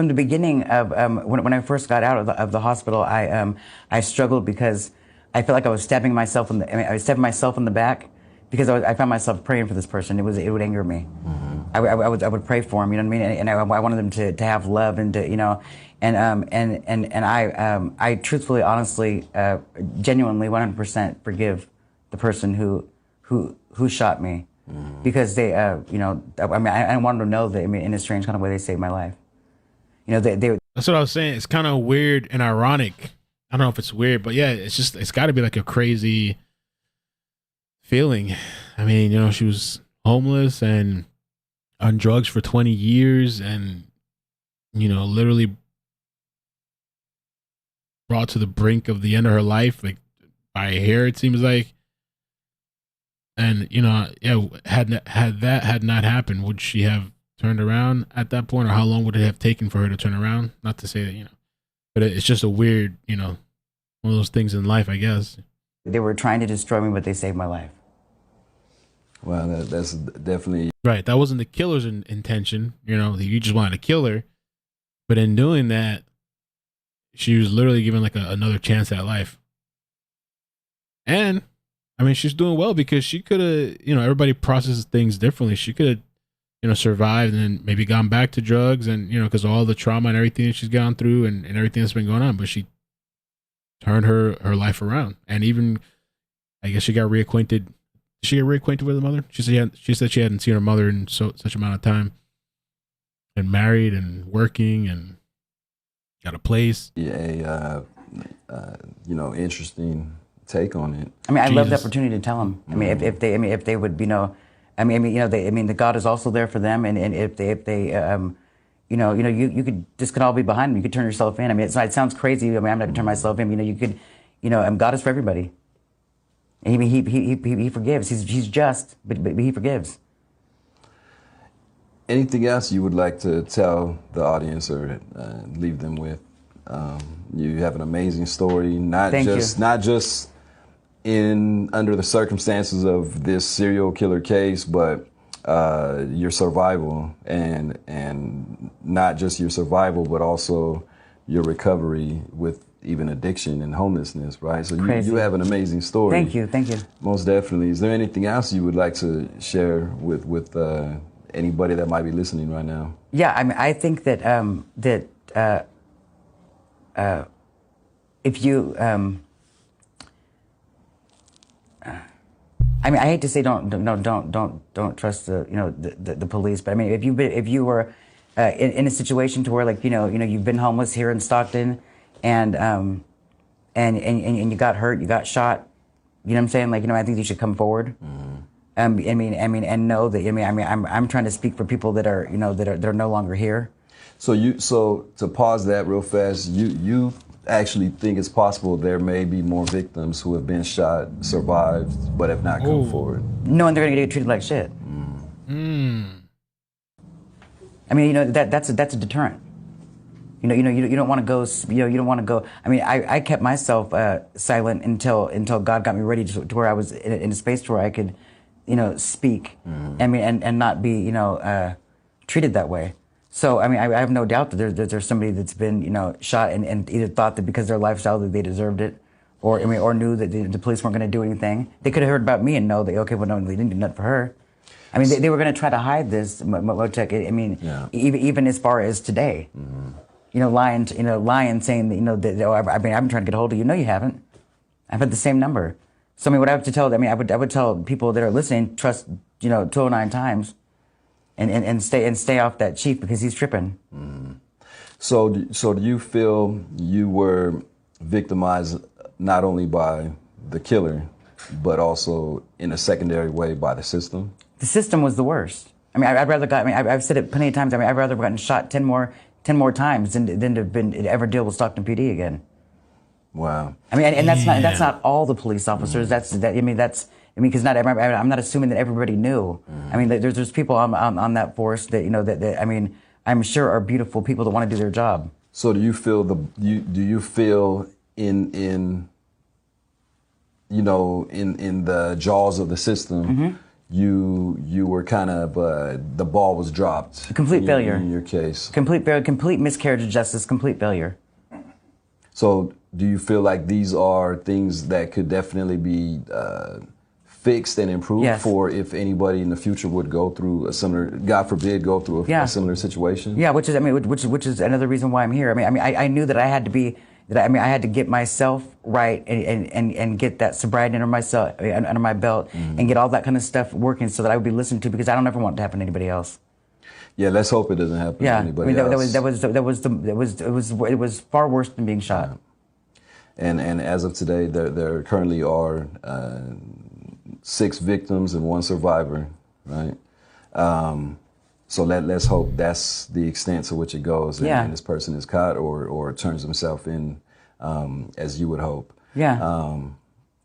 the beginning of when I first got out of the hospital, I struggled because I felt like I was stabbing myself in I was stabbing myself in the back because I found myself praying for this person. It would anger me. Mm-hmm. I would pray for him, you know what I mean, and I wanted them to have love and to, you know, and I truthfully, honestly, genuinely, 100% forgive the person who shot me. Because they, you know, I mean, I wanted to know that, I mean, in a strange kind of way, they saved my life. You know, they That's what I was saying. It's kind of weird and ironic. I don't know if it's weird, but yeah, it's got to be like a crazy feeling. I mean, you know, she was homeless and on drugs for 20 years and, you know, literally brought to the brink of the end of her life, like by a hair, it seems like. And, you know, yeah, had not happened, would she have turned around at that point, or how long would it have taken for her to turn around? Not to say that, you know, but it's just a weird, you know, one of those things in life, I guess. They were trying to destroy me, but they saved my life. Well, that's definitely right. That wasn't the killer's intention. You know, you just wanted to kill her, but in doing that, she was literally given like another chance at life. And I mean, she's doing well because she could have, you know, everybody processes things differently. She could have, you know, survived and then maybe gone back to drugs and, you know, because of all the trauma and everything that she's gone through and everything that's been going on. But she turned her life around. And even, I guess she got reacquainted. Did she get reacquainted with her mother? She said she hadn't seen her mother in such amount of time. And married and working and got a place. Yeah, you know, interesting take on it. I mean, I love the opportunity to tell them. I mean, if they would, you know, the God is also there for them, and if they, you know, you could, this could all be behind them. You could turn yourself in. I mean, it sounds crazy. I mean, I'm not gonna turn myself in. You know, you could, you know, God is for everybody. I mean, he forgives. He's just, but he forgives. Anything else you would like to tell the audience or leave them with? You have an amazing story, not just in under the circumstances of this serial killer case, but your survival and not just your survival, but also your recovery with even addiction and homelessness, right? So you have an amazing story. Thank you. Most definitely. Is there anything else you would like to share with anybody that might be listening right now? Yeah, I mean, I think that if you, I mean, I hate to say don't trust the police, but I mean, if you were in a situation to where, like, you know you've been homeless here in Stockton, and you got hurt, you got shot, you know what I'm saying? Like, you know, I think you should come forward. I mean, and know that, I mean, I'm trying to speak for people that are, you know, that are no longer here. So to pause that real fast, you actually think it's possible there may be more victims who have been shot, survived, but have not come forward? Knowing they're going to get treated like shit. I mean, you know, that's a deterrent. You don't want to go. You don't want to go. I mean, I kept myself silent until God got me ready to where I was in a space where I could, you know, speak. I mean, and not be, you know, treated that way. So, I mean, I have no doubt that there's somebody that's been, you know, shot and either thought that because of their lifestyle that they deserved it, or, I mean, or knew that the police weren't going to do anything. They could have heard about me and know that, okay, well, no, they didn't do nothing for her. I mean, they were going to try to hide this, Motek. I mean, even as far as today, you know, lying, saying that, you know, that, oh, I've been trying to get a hold of you. No, you haven't. I've had the same number. So, I mean, what I have to tell, I mean, I would tell people that are listening, trust, you know, 209 times. And stay off that chief because he's tripping. So do you feel you were victimized not only by the killer, but also in a secondary way by the system? The system was the worst. I mean, I'd rather got. I mean, I've said it plenty of times. I mean, I'd rather have gotten shot 10 more times than to have been ever deal with Stockton PD again. Wow. I mean, and that's not all the police officers. I mean, that's I mean, because I'm not assuming that everybody knew. I mean, there's people on that force that, you know, that I mean, I'm sure are beautiful people that want to do their job. So do you feel do you feel in you know, in the jaws of the system, you were kind of the ball was dropped. Complete failure in your case. Complete failure, complete miscarriage of justice, complete failure. So do you feel like these are things that could definitely be fixed and improved for if anybody in the future would go through a similar, God forbid, go through a similar situation? Yeah, which is another reason why I'm here. I mean, I knew that I had to be. I had to get myself right and get that sobriety under my belt and get all that kind of stuff working so that I would be listened to, because I don't ever want it to happen to anybody else. Yeah, let's hope it doesn't happen to anybody else. It was far worse than being shot. And as of today, there currently are 6 victims and 1 survivor, right? So let's hope that's the extent to which it goes, and this person is caught or turns himself in, as you would hope. Yeah.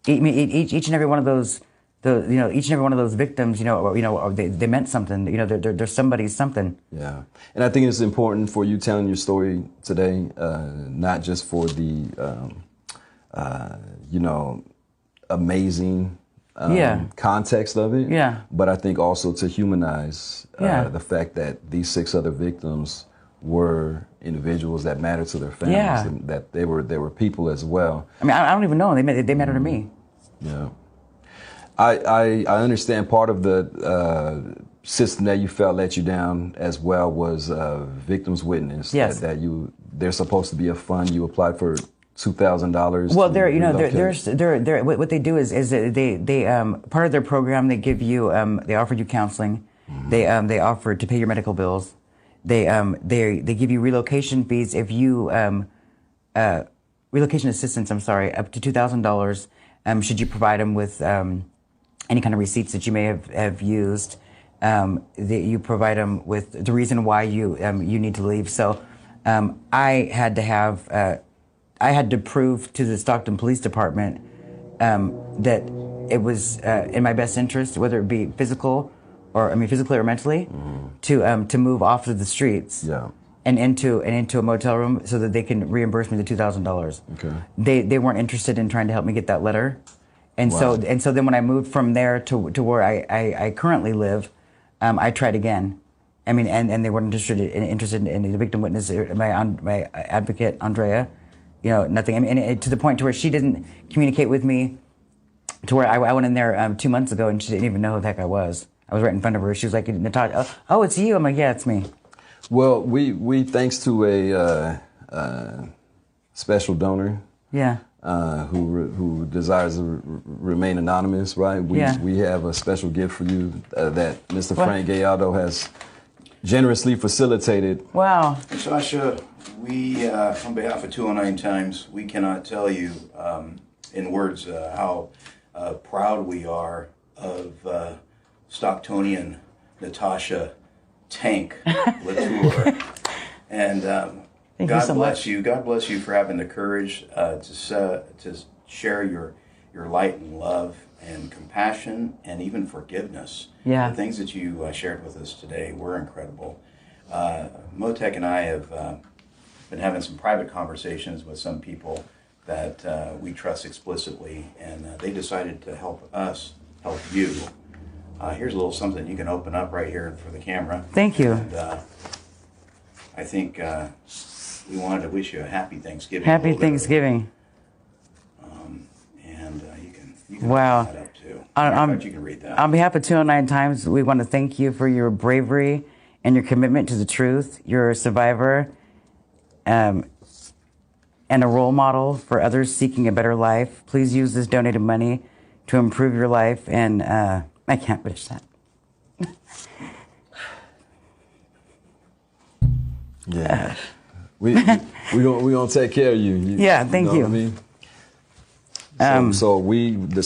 Each and every one of those, each and every one of those victims, they meant something. You know, they're somebody's something. Yeah, and I think it's important for you telling your story today, not just for the, amazing. Context of it, but I think also to humanize the fact that these 6 other victims were individuals that mattered to their families, and that they were people as well. I mean, I don't even know. They matter to me. Yeah, I understand part of the system that you felt let you down as well was victims witness. Yes, there's supposed to be a fund. You applied for $2,000. Well, they're what they do is they part of their program, they give you they offered you counseling, they offered to pay your medical bills, they give you relocation fees if you relocation assistance, I'm sorry, up to $2,000 should you provide them with any kind of receipts that you may have used. You provide them with the reason why you need to leave. So I had to prove to the Stockton Police Department that it was in my best interest, whether it be physically or mentally, to move off of the streets and into a motel room so that they can reimburse me the $2,000. Okay. They weren't interested in trying to help me get that letter, and so then when I moved from there to where I currently live, I tried again. I mean, and they weren't interested in the victim witness, my advocate Andrea. You know, nothing. I mean, and to the point to where she didn't communicate with me, to where I went in there 2 months ago and she didn't even know who the heck I was. I was right in front of her. She was like, Natasha, oh, it's you. I'm like, yeah, it's me. Well, we thanks to a special donor, who desires to remain anonymous, right? We have a special gift for you that Mr. Frank Gallardo has generously facilitated. Wow. Sasha, we, on behalf of 209 Times, we cannot tell you in words how proud we are of Stocktonian Natasha Tank Latour. And God bless you. God bless you for having the courage to share your light and love and compassion and even forgiveness. Yeah. The things that you shared with us today were incredible. Motek and I have been having some private conversations with some people that we trust explicitly, and they decided to help us help you. Here's a little something you can open up right here for the camera. Thank you. And, I think we wanted to wish you a happy Thanksgiving. Happy Thanksgiving. And you can wow. open that up too. You can read that. On behalf of 209 Times, we want to thank you for your bravery and your commitment to the truth. You're a survivor and a role model for others seeking a better life. Please use this donated money to improve your life, and I can't wish that. Yeah, we gonna take care of you. Yeah, thank you. What I mean? So the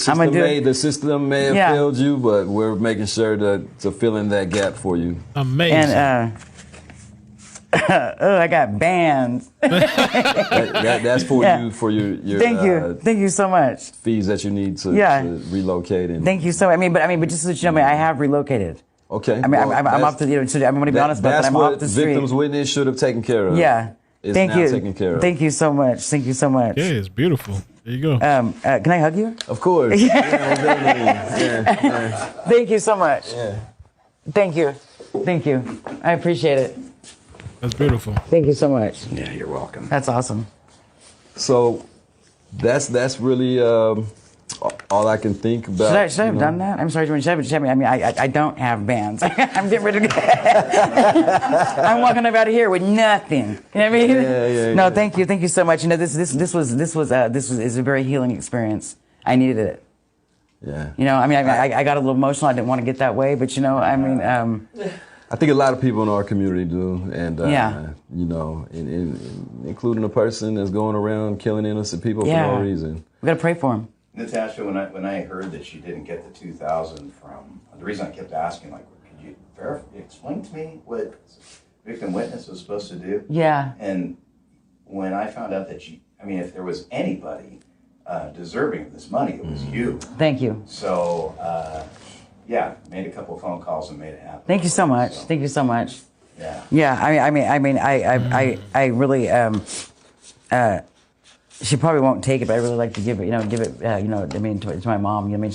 system may have failed you, but we're making sure to fill in that gap for you. Amazing. And Oh, I got bands. That's for you for your Thank you so much. fees that you need to relocate and Thank you so much. But just to let you know, I have relocated. Okay. I'm off the. I'm going to be honest about that. I'm off the street. Victims Witness should have taken care of. Yeah. It's Thank now you. taken care of. Thank you so much. Thank you so much. Yeah, it's beautiful. There you go. Can I hug you? Of course. Yeah. Thank you so much. Yeah. Thank you. Thank you. I appreciate it. That's beautiful. Thank you so much. Yeah, you're welcome. That's awesome. So that's really all I can think about. Should I have done that? I'm sorry, should I have? I mean, I don't have bands. I'm getting rid of I'm walking up out of here with nothing. You know what I mean? No, thank you so much. You know, this is a very healing experience. I needed it. Yeah. You know, I mean, I got a little emotional. I didn't want to get that way, but you know, I mean. I think a lot of people in our community do, and you know, including a person that's going around killing innocent people for no reason. We gotta pray for him. Natasha, when I heard that she didn't get the 2,000 from, the reason I kept asking, like, could you explain to me what victim witness was supposed to do? Yeah. And when I found out that if there was anybody deserving of this money, it was you. Thank you. So, made a couple phone calls and made it happen. Thank you so much. Thank you so much. Yeah. Yeah. I really. She probably won't take it, but I really like to give it. To my mom. You know, I mean,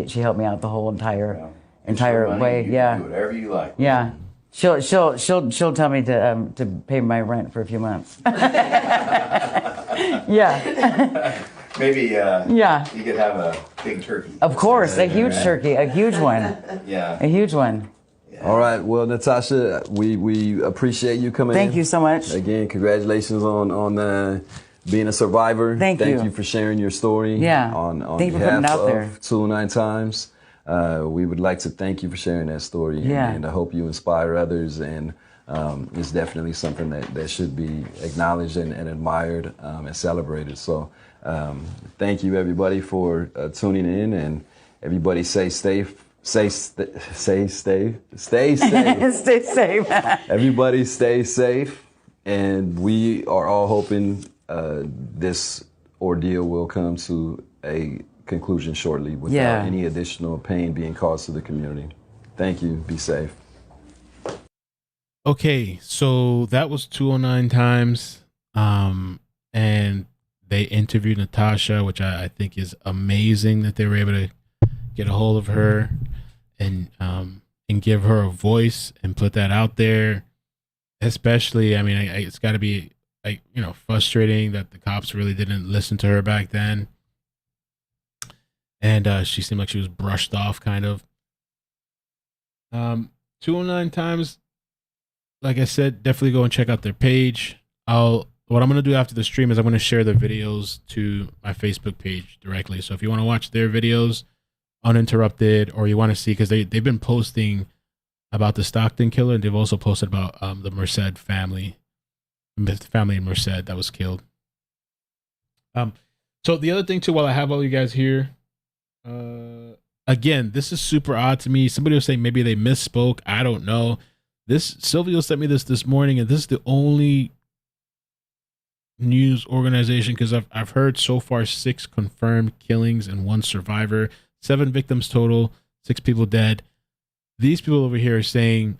she helped me out the whole entire way. You Yeah. can do whatever you like. Yeah. She'll tell me to pay my rent for a few months. Yeah. Maybe you could have a big turkey. Of course, a huge turkey, a huge one. Yeah. A huge one. All right. Well, Natasha, we appreciate you coming in. Thank you so much. Again, congratulations on being a survivor. Thank you. Thank you for sharing your story. Yeah. On Thank you for putting it behalf out there. of 209 Times. We would like to thank you for sharing that story. Yeah. And I hope you inspire others. And it's definitely something that should be acknowledged and admired and celebrated. So thank you, everybody, for tuning in. And everybody stay safe. Stay safe. Stay safe. Everybody stay safe. And we are all hoping this ordeal will come to a conclusion shortly without any additional pain being caused to the community. Thank you. Be safe. Okay, so that was 209 Times. And they interviewed Natasha, which I think is amazing that they were able to get a hold of her and give her a voice and put that out there. Especially, I mean, it's got to be frustrating that the cops really didn't listen to her back then. And she seemed like she was brushed off, kind of. 209 Times, like I said, definitely go and check out their page. What I'm going to do after the stream is I'm going to share their videos to my Facebook page directly. So if you want to watch their videos uninterrupted, or you want to see, because they've been posting about the Stockton killer, and they've also posted about the Merced family in Merced that was killed. So the other thing too, while I have all you guys here, again, this is super odd to me. Somebody was saying maybe they misspoke. I don't know. Silvio sent me this morning, and this is the only news organization, because I've heard so far 6 confirmed killings and 1 survivor, 7 victims total, 6 people dead. These people over here are saying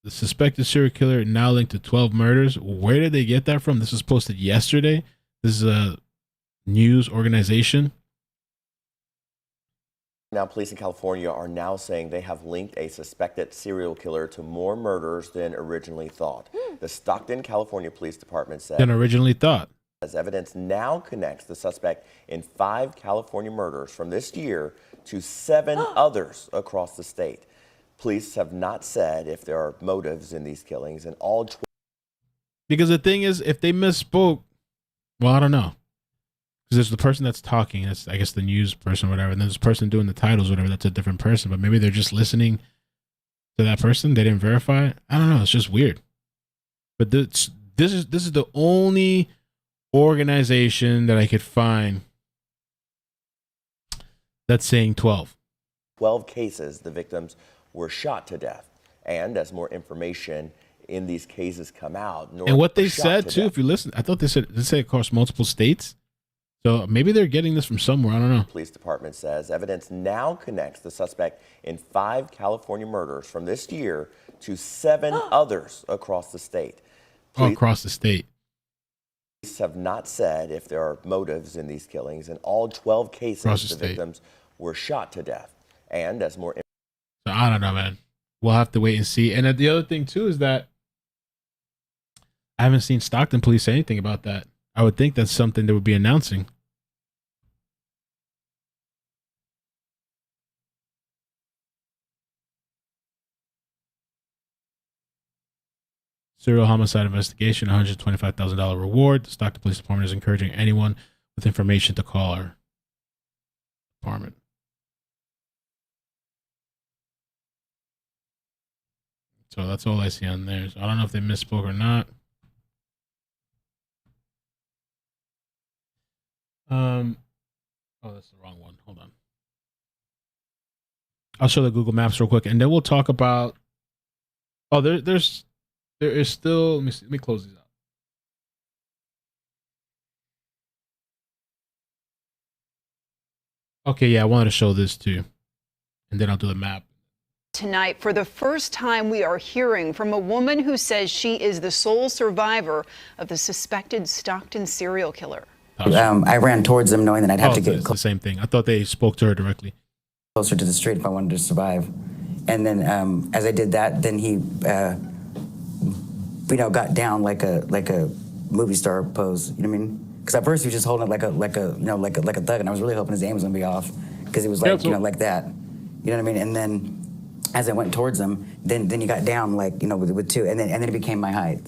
the suspected serial killer now linked to 12 murders. Where did they get that from? This was posted yesterday. This is a news organization. Now, police in California are now saying they have linked a suspected serial killer to more murders than originally thought. The Stockton California Police Department said Than originally thought. As evidence now connects the suspect in 5 California murders from this year to 7 others across the state. Police have not said if there are motives in these killings, and all. Because the thing is, if they misspoke, well, I don't know. Because there's the person that's talking, that's, I guess, the news person or whatever, and there's the person doing the titles or whatever, that's a different person, but maybe they're just listening to that person. They didn't verify it. I don't know. It's just weird. But this is the only organization that I could find that's saying 12. 12 cases, the victims were shot to death. And as more information in these cases come out. And what they were shot said to too, death. if you listen, I thought they said across multiple states. So maybe they're getting this from somewhere. I don't know. Police department says evidence now connects the suspect in 5 California murders from this year to 7 others across the state. Across the state. Police have not said if there are motives in these killings. In all 12 cases, the victims were shot to death. And as more... So I don't know, man. We'll have to wait and see. And the other thing too is that I haven't seen Stockton police say anything about that. I would think that's something they would be announcing. Serial homicide investigation, $125,000 reward. The Stockton Police Department is encouraging anyone with information to call our department. So that's all I see on there. So I don't know if they misspoke or not. Oh, that's the wrong one. Hold on. I'll show the Google Maps real quick, and then we'll talk about. Oh, there is still. Let me close these out. Okay, yeah, I wanted to show this too, and then I'll do the map. Tonight, for the first time, we are hearing from a woman who says she is the sole survivor of the suspected Stockton serial killer. I ran towards them knowing that I'd have to get the same thing. I thought they spoke to her directly. Closer to the street if I wanted to survive. And then as I did that, then he, got down like a movie star pose. You know what I mean? Because at first he was just holding it like a thug, and I was really hoping his aim was gonna be off because he was like like that. You know what I mean? And then as I went towards him, then he got down with 2, and then it became my height.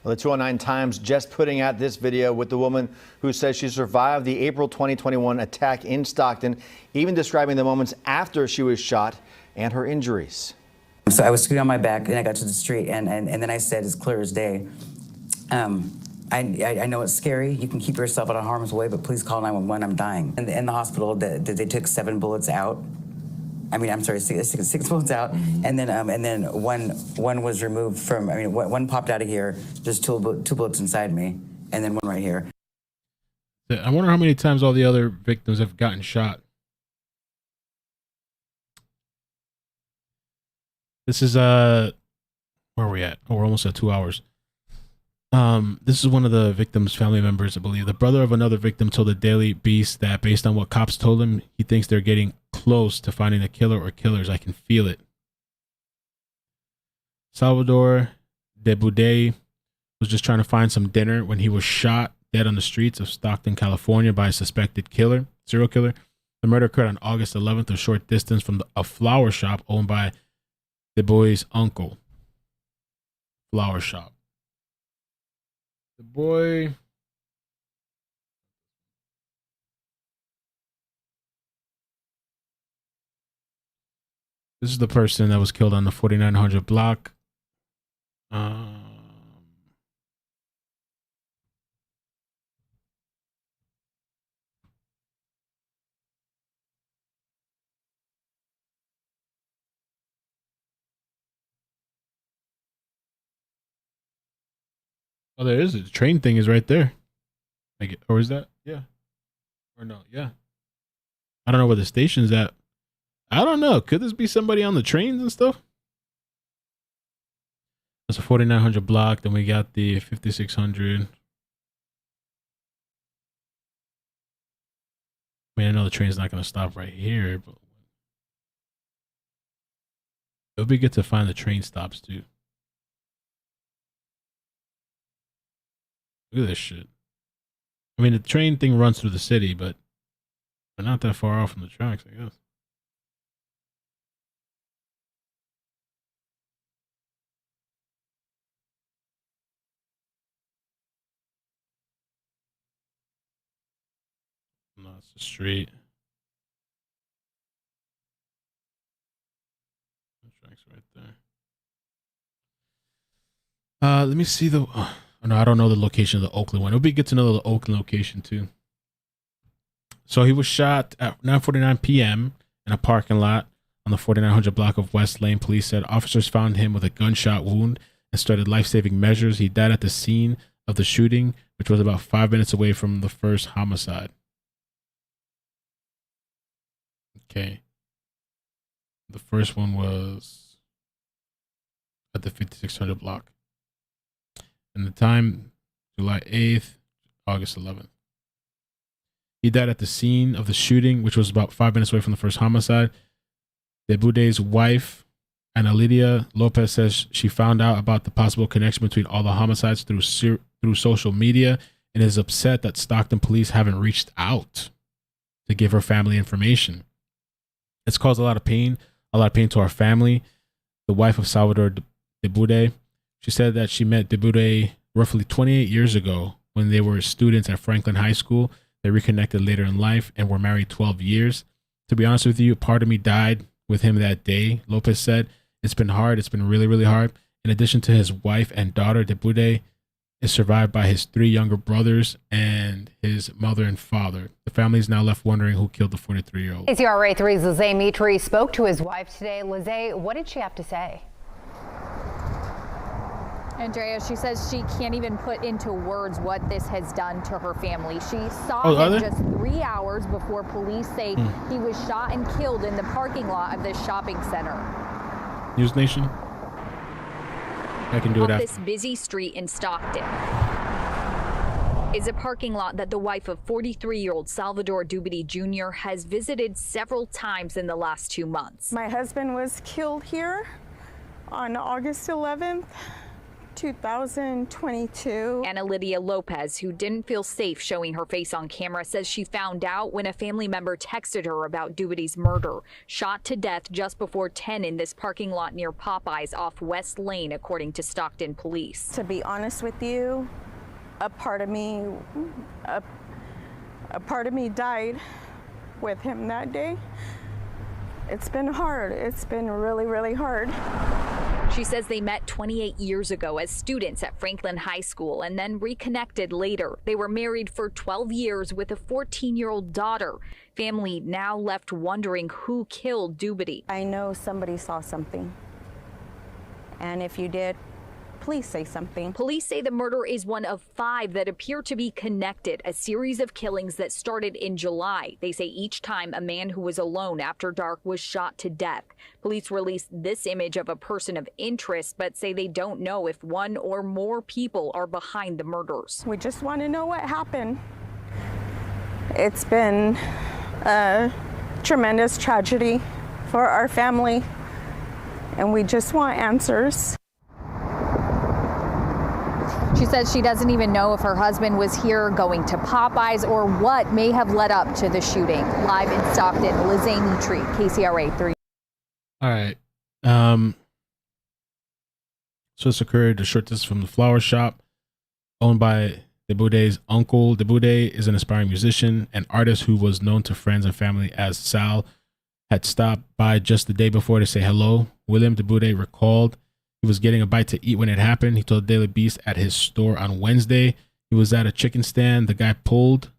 Well, the 209 Times just putting out this video with the woman who says she survived the April 2021 attack in Stockton, even describing the moments after she was shot and her injuries. So I was scooting on my back, and I got to the street, and then I said, as clear as day, I know it's scary. You can keep yourself out of harm's way, but please call 911. I'm dying. In the hospital, they took 7 bullets out. I'm sorry, 6 bullets out, and then one was removed from. One popped out of here. There's 2 bullets inside me, and then one right here. I wonder how many times all the other victims have gotten shot. This is where are we at? Oh, we're almost at 2 hours. This is one of the victim's family members, I believe. The brother of another victim told the Daily Beast that based on what cops told him, he thinks they're getting close to finding the killer or killers. I can feel it. Salvador de Budey was just trying to find some dinner when he was shot dead on the streets of Stockton, California by a suspected serial killer. The murder occurred on August 11th, a short distance from a flower shop owned by the boy's uncle. Flower shop. The boy. This is the person that was killed on the 4900 block. Oh, there is. The train thing is right there. Or is that? Yeah. Or no, yeah. I don't know where the station's at. I don't know. Could this be somebody on the trains and stuff? That's a 4900 block. Then we got the 5600. I know the train's not going to stop right here, but it would be good to find the train stops too. Look at this shit. The train thing runs through the city, but they're not that far off from the tracks, I guess. No, it's the street. The tracks right there. Let me see the. No, I don't know the location of the Oakland one. It would be good to know the Oakland location too. So he was shot at 9:49 p.m. in a parking lot on the 4900 block of West Lane. Police said officers found him with a gunshot wound and started life-saving measures. He died at the scene of the shooting, which was about 5 minutes away from the first homicide. Okay. The first one was at the 5600 block. And the time, July 8th, August 11th. He died at the scene of the shooting, which was about 5 minutes away from the first homicide. Debude's wife, Ana Lydia Lopez, says she found out about the possible connection between all the homicides through social media and is upset that Stockton police haven't reached out to give her family information. It's caused a lot of pain to our family. The wife of Salvador Debude, she said that she met Debude roughly 28 years ago when they were students at Franklin High School. They reconnected later in life and were married 12 years. To be honest with you, part of me died with him that day, Lopez said. It's been hard. It's been really, really hard. In addition to his wife and daughter, Debude is survived by his 3 younger brothers and his mother and father. The family is now left wondering who killed the 43-year-old. KCRA 3's Lizay Mitri spoke to his wife today. Lizay, what did she have to say? Andrea, she says she can't even put into words what this has done to her family. She saw him just 3 hours before police say he was shot and killed in the parking lot of this shopping center. News Nation. I can do it after. This busy street in Stockton is a parking lot that the wife of 43-year-old Salvador Dubity Jr. has visited several times in the last 2 months. My husband was killed here on August 11th. 2022. Ana Lydia Lopez, who didn't feel safe showing her face on camera, says she found out when a family member texted her about Dubity's murder. Shot to death just before 10 in this parking lot near Popeyes off West Lane, according to Stockton police. To be honest with you, a part of me died with him that day. It's been hard. It's been really, really hard. She says they met 28 years ago as students at Franklin High School and then reconnected later. They were married for 12 years with a 14-year-old daughter. Family now left wondering who killed Dubity. I know somebody saw something. And if you did, please say something. Police say the murder is one of 5 that appear to be connected, a series of killings that started in July. They say each time a man who was alone after dark was shot to death. Police released this image of a person of interest, but say they don't know if one or more people are behind the murders. We just want to know what happened. It's been a tremendous tragedy for our family, and we just want answers. She says she doesn't even know if her husband was here going to Popeyes or what may have led up to the shooting. Live in Stockton, Lizay Mitri, KCRA 3. All right. So this occurred a short distance from the flower shop owned by Debude's uncle. Debude is an aspiring musician and artist who was known to friends and family as Sal. Had stopped by just the day before to say hello. William Debude recalled he was getting a bite to eat when it happened. He told Daily Beast at his store on Wednesday. He was at a chicken stand. The guy pulled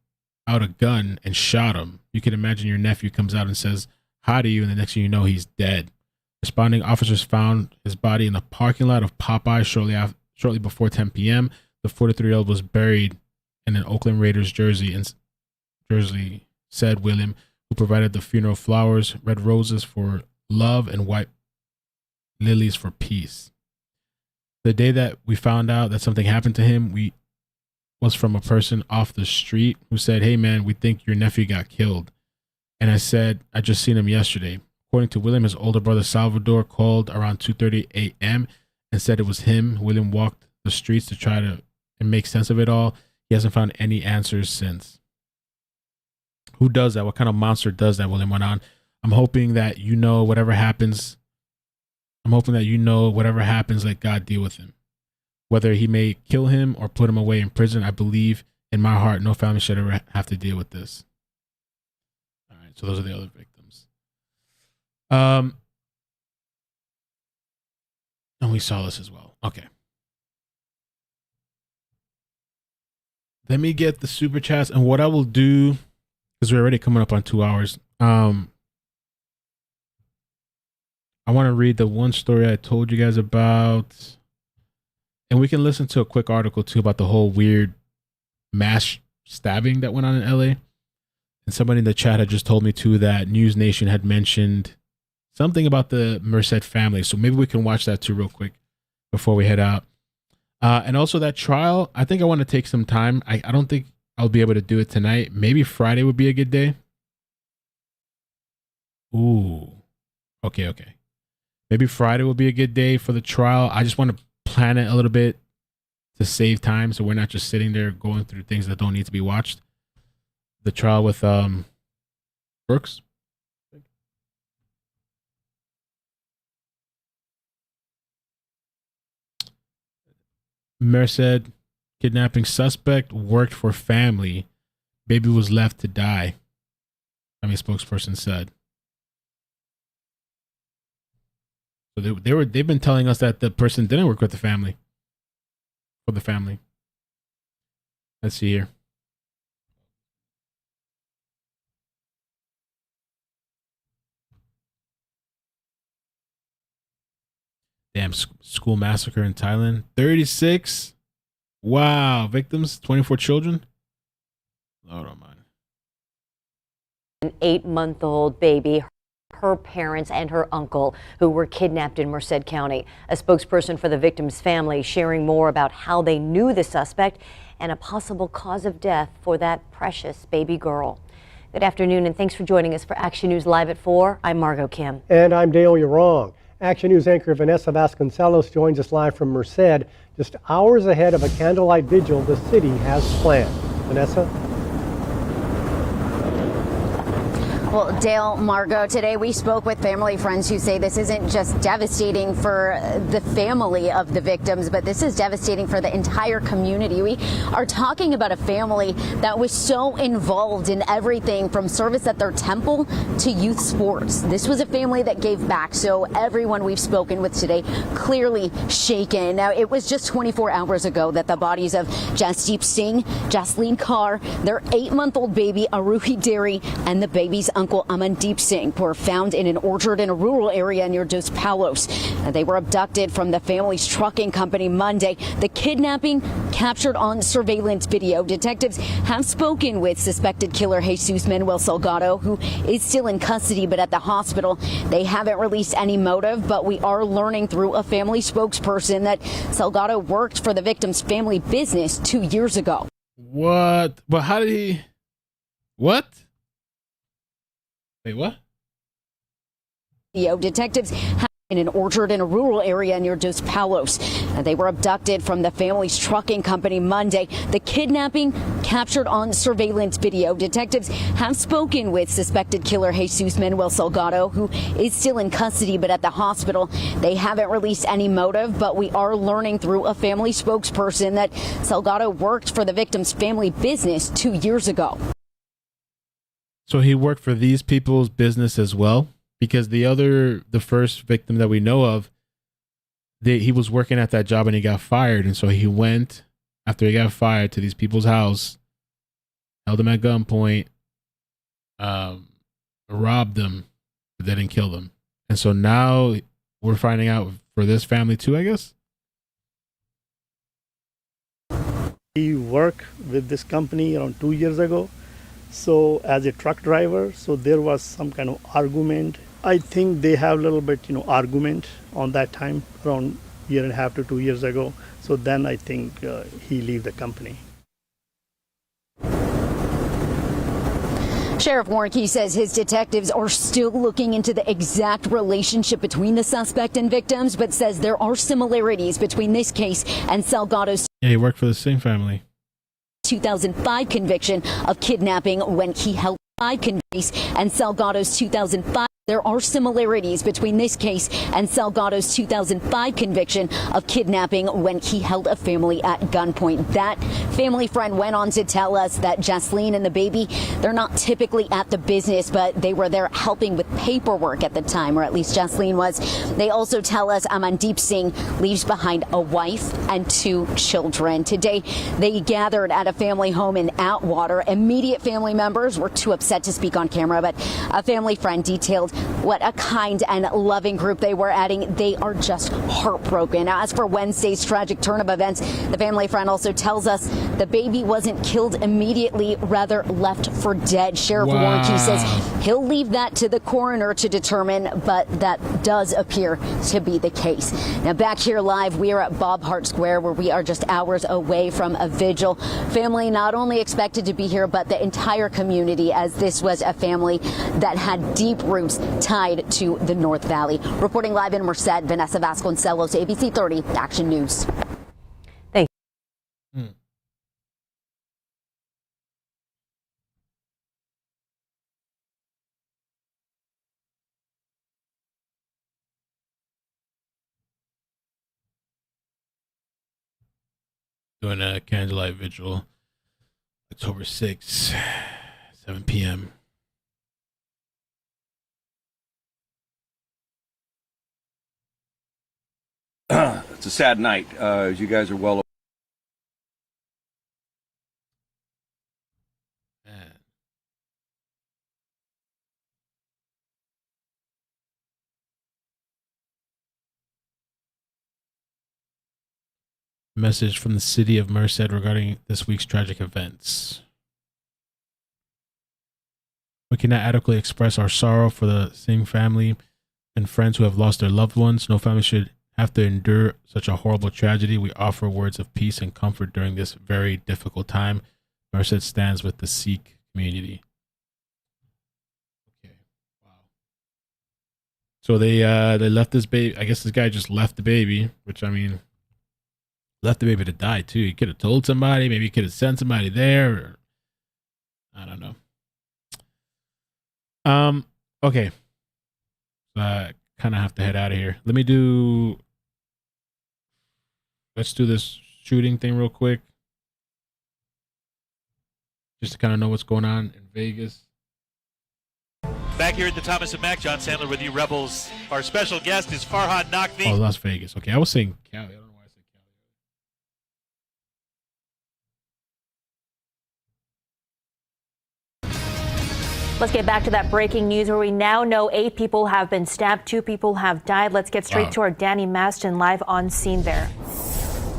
out a gun and shot him. You can imagine your nephew comes out and says hi to you, and the next thing you know, he's dead. Responding officers found his body in the parking lot of Popeye shortly before 10 p.m. The 43-year-old was buried in an Oakland Raiders jersey, said William, who provided the funeral flowers, red roses for love and white lilies for peace. The day that we found out that something happened to him, was from a person off the street who said, "Hey man, we think your nephew got killed." And I said, "I just seen him yesterday." According to William, his older brother Salvador called around 2:30 a.m. and said it was him. William walked the streets to try to make sense of it all. He hasn't found any answers since. Who does that? What kind of monster does that? William went on. I'm hoping that whatever happens, let God deal with him. Whether he may kill him or put him away in prison, I believe in my heart no family should ever have to deal with this. All right, so those are the other victims. And we saw this as well. Okay. Let me get the super chats, and what I will do, because we're already coming up on 2 hours. I want to read the one story I told you guys about. And we can listen to a quick article too about the whole weird mass stabbing that went on in LA. And somebody in the chat had just told me too that News Nation had mentioned something about the Merced family. So maybe we can watch that too real quick before we head out. And also that trial, I think I want to take some time. I don't think I'll be able to do it tonight. Maybe Friday would be a good day. Ooh. Okay. Maybe Friday will be a good day for the trial. I just want to plan it a little bit to save time so we're not just sitting there going through things that don't need to be watched. The trial with Brooks. Merced kidnapping suspect worked for family. Baby was left to die. Spokesperson said. So they've been telling us that the person didn't work with the family. For the family. Let's see here. Damn, school massacre in Thailand. 36. Wow. Victims, 24 children. Oh, don't mind. An 8-month-old baby, her parents and her uncle, who were kidnapped in Merced County. A spokesperson for the victim's family sharing more about how they knew the suspect and a possible cause of death for that precious baby girl. Good afternoon, and thanks for joining us for Action News Live at 4. I'm Margot Kim. And I'm Dale Urong. Action News anchor Vanessa Vasconcelos joins us live from Merced, just hours ahead of a candlelight vigil the city has planned. Vanessa? Well, Dale, Margot, today we spoke with family friends who say this isn't just devastating for the family of the victims, but this is devastating for the entire community. We are talking about a family that was so involved in everything from service at their temple to youth sports. This was a family that gave back, so everyone we've spoken with today clearly shaken. Now, it was just 24 hours ago that the bodies of Jasdeep Singh, Jasleen Kaur, their 8-month-old baby Aroohi Dheri, and the baby's uncle Amandeep Singh were found in an orchard in a rural area near Dos Palos. They were abducted from the family's trucking company Monday. The kidnapping captured on surveillance video. Detectives have spoken with suspected killer Jesus Manuel Salgado, who is still in custody but at the hospital. They haven't released any motive, but we are learning through a family spokesperson that Salgado worked for the victim's family business 2 years ago. What? But how did he? What? Wait, what? Detectives have in an orchard in a rural area near Dos Palos. They were abducted from the family's trucking company Monday. The kidnapping captured on surveillance video. Detectives have spoken with suspected killer Jesus Manuel Salgado, who is still in custody but at the hospital. They haven't released any motive, but we are learning through a family spokesperson that Salgado worked for the victim's family business 2 years ago. So he worked for these people's business as well, because the first victim that we know of, he was working at that job and he got fired. And so he went, after he got fired, to these people's house, held them at gunpoint, robbed them, but they didn't kill them. And so now we're finding out for this family too, I guess. He worked with this company around 2 years ago. So as a truck driver, so there was some kind of argument. I think they have a little bit, argument on that time, around 1.5 to 2 years ago. So then I think he leave the company. Sheriff Warnke says his detectives are still looking into the exact relationship between the suspect and victims, but says there are similarities between this case and Salgado's. Yeah, he worked for the Singh family. 2005 conviction of kidnapping when he held 5 convictions, and Salgado's 2005. There are similarities between this case and Salgado's 2005 conviction of kidnapping when he held a family at gunpoint. That family friend went on to tell us that Jasleen and the baby, they're not typically at the business, but they were there helping with paperwork at the time, or at least Jasleen was. They also tell us Amandeep Singh leaves behind a wife and 2 children. Today, they gathered at a family home in Atwater. Immediate family members were too upset to speak on camera, but a family friend detailed what a kind and loving group they were, adding they are just heartbroken. Now, as for Wednesday's tragic turn of events, the family friend also tells us the baby wasn't killed immediately, rather left for dead. Sheriff Warnke says he'll leave that to the coroner to determine, but that does appear to be the case. Now, back here live, we are at Bob Hart Square, where we are just hours away from a vigil. Family not only expected to be here, but the entire community, as this was a family that had deep roots tied to the North Valley. Reporting live in Merced, Vanessa Vasconcelos, ABC 30 Action News. Thank you. Doing a candlelight vigil, October 6th, 7 p.m. It's a sad night, as you guys are well aware. Message from the city of Merced regarding this week's tragic events. We cannot adequately express our sorrow for the Singh family and friends who have lost their loved ones. No family should have to endure such a horrible tragedy. We offer words of peace and comfort during this very difficult time. Merced stands with the Sikh community. Okay, wow. So they left this baby. I guess this guy just left the baby, which, I mean, left the baby to die too. He could have told somebody. Maybe he could have sent somebody there. Or, I don't know. Okay. I kind of have to head out of here. Let's do this shooting thing real quick. Just to kind of know what's going on in Vegas. Back here at the Thomas and Mack, John Sandler with you, Rebels. Our special guest is Farhad Naqvi. Oh, Las Vegas. Okay, I was saying Cali. I don't know why I said Cali. Let's get back to that breaking news where we now know 8 people have been stabbed, 2 people have died. Let's get straight to our Danny Maston live on scene there.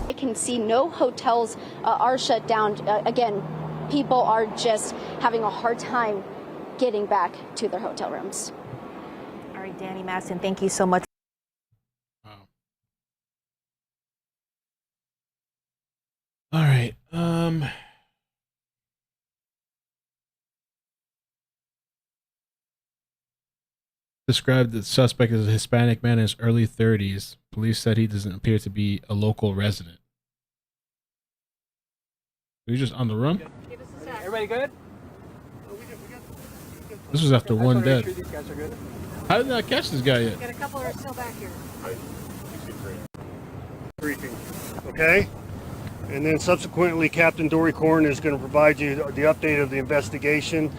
I can see no hotels are shut down. Again, people are just having a hard time getting back to their hotel rooms. All right, Danny Maston, thank you so much. All right. Described the suspect as a Hispanic man in his early 30s. Police said he doesn't appear to be a local resident. He's just on the run. Everybody good? This was after one death. Sure these guys are good. How did I catch this guy yet? Got a couple are still back here. Briefing, okay? And then subsequently, Captain Dory Corn is going to provide you the update of the investigation.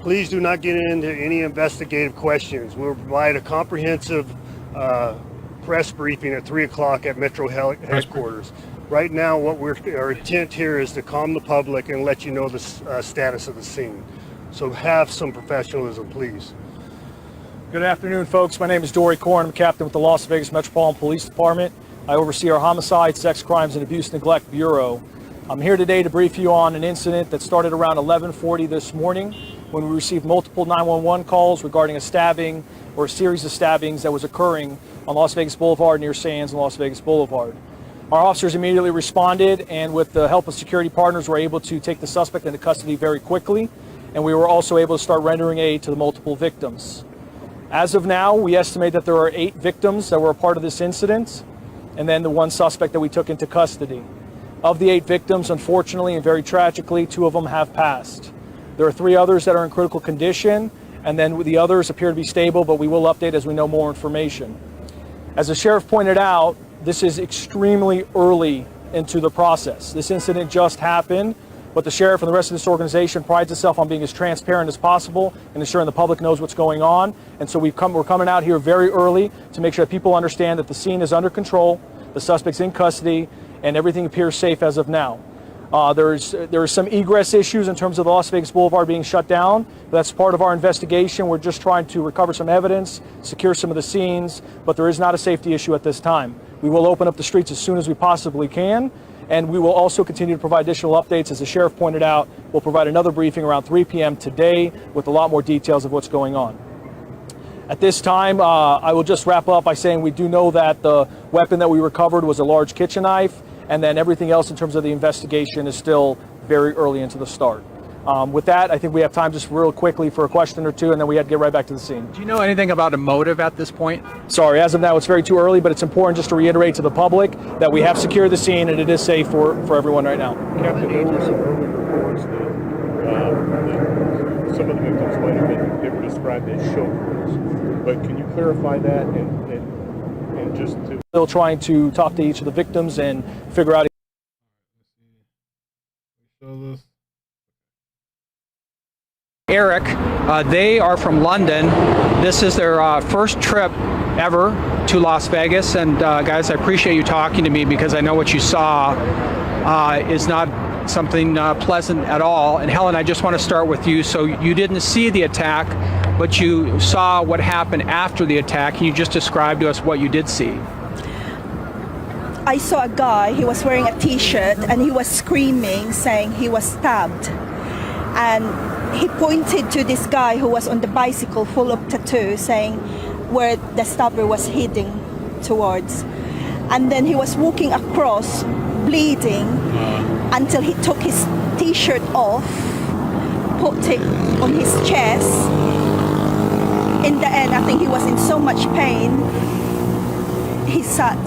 Please do not get into any investigative questions. We'll provide a comprehensive press briefing at 3 o'clock at Metro headquarters. Right now, our intent here is to calm the public and let you know the status of the scene. So have some professionalism, please. Good afternoon, folks. My name is Dory Corn. I'm captain with the Las Vegas Metropolitan Police Department. I oversee our Homicide, Sex Crimes, and Abuse Neglect Bureau. I'm here today to brief you on an incident that started around 11:40 this morning when we received multiple 911 calls regarding a stabbing or a series of stabbings that was occurring on Las Vegas Boulevard near Sands and Las Vegas Boulevard. Our officers immediately responded, and with the help of security partners, were able to take the suspect into custody very quickly, and we were also able to start rendering aid to the multiple victims. As of now, we estimate that there are 8 victims that were a part of this incident, and then the 1 suspect that we took into custody. Of the 8 victims, unfortunately and very tragically, 2 of them have passed. There are 3 others that are in critical condition, and then the others appear to be stable, but we will update as we know more information. As the sheriff pointed out, this is extremely early into the process. This incident just happened, but the sheriff and the rest of this organization prides itself on being as transparent as possible and ensuring the public knows what's going on. And so we're coming out here very early to make sure that people understand that the scene is under control, the suspect's in custody, and everything appears safe as of now. There are some egress issues in terms of the Las Vegas Boulevard being shut down. That's part of our investigation. We're just trying to recover some evidence, secure some of the scenes, but there is not a safety issue at this time. We will open up the streets as soon as we possibly can, and we will also continue to provide additional updates. As the sheriff pointed out, we'll provide another briefing around 3 p.m. today with a lot more details of what's going on. At this time, I will just wrap up by saying we do know that the weapon that we recovered was a large kitchen knife, and then everything else in terms of the investigation is still very early into the start. With that, I think we have time just real quickly for a question or two, and then we had to get right back to the scene. Do you know anything about a motive at this point? Sorry, as of now, it's very too early, but it's important just to reiterate to the public that we have secured the scene and it is safe for everyone right now. Captain, there were some early reports that some of the victims might have been, they were described as chauffeurs, but can you clarify that and just to... Still trying to talk to each of the victims and figure out... Eric, they are from London. This is their first trip ever to Las Vegas, and guys, I appreciate you talking to me because I know what you saw is not something pleasant at all. And Helen, I just want to start with you. So you didn't see the attack, but you saw what happened after the attack. Can you just describe to us what you did see? I saw a guy, he was wearing a t-shirt and he was screaming, saying he was stabbed. And he pointed to this guy who was on the bicycle full of tattoos, saying where the stabber was heading towards. And then he was walking across, bleeding, until he took his t-shirt off, put it on his chest. In the end, I think he was in so much pain, he sat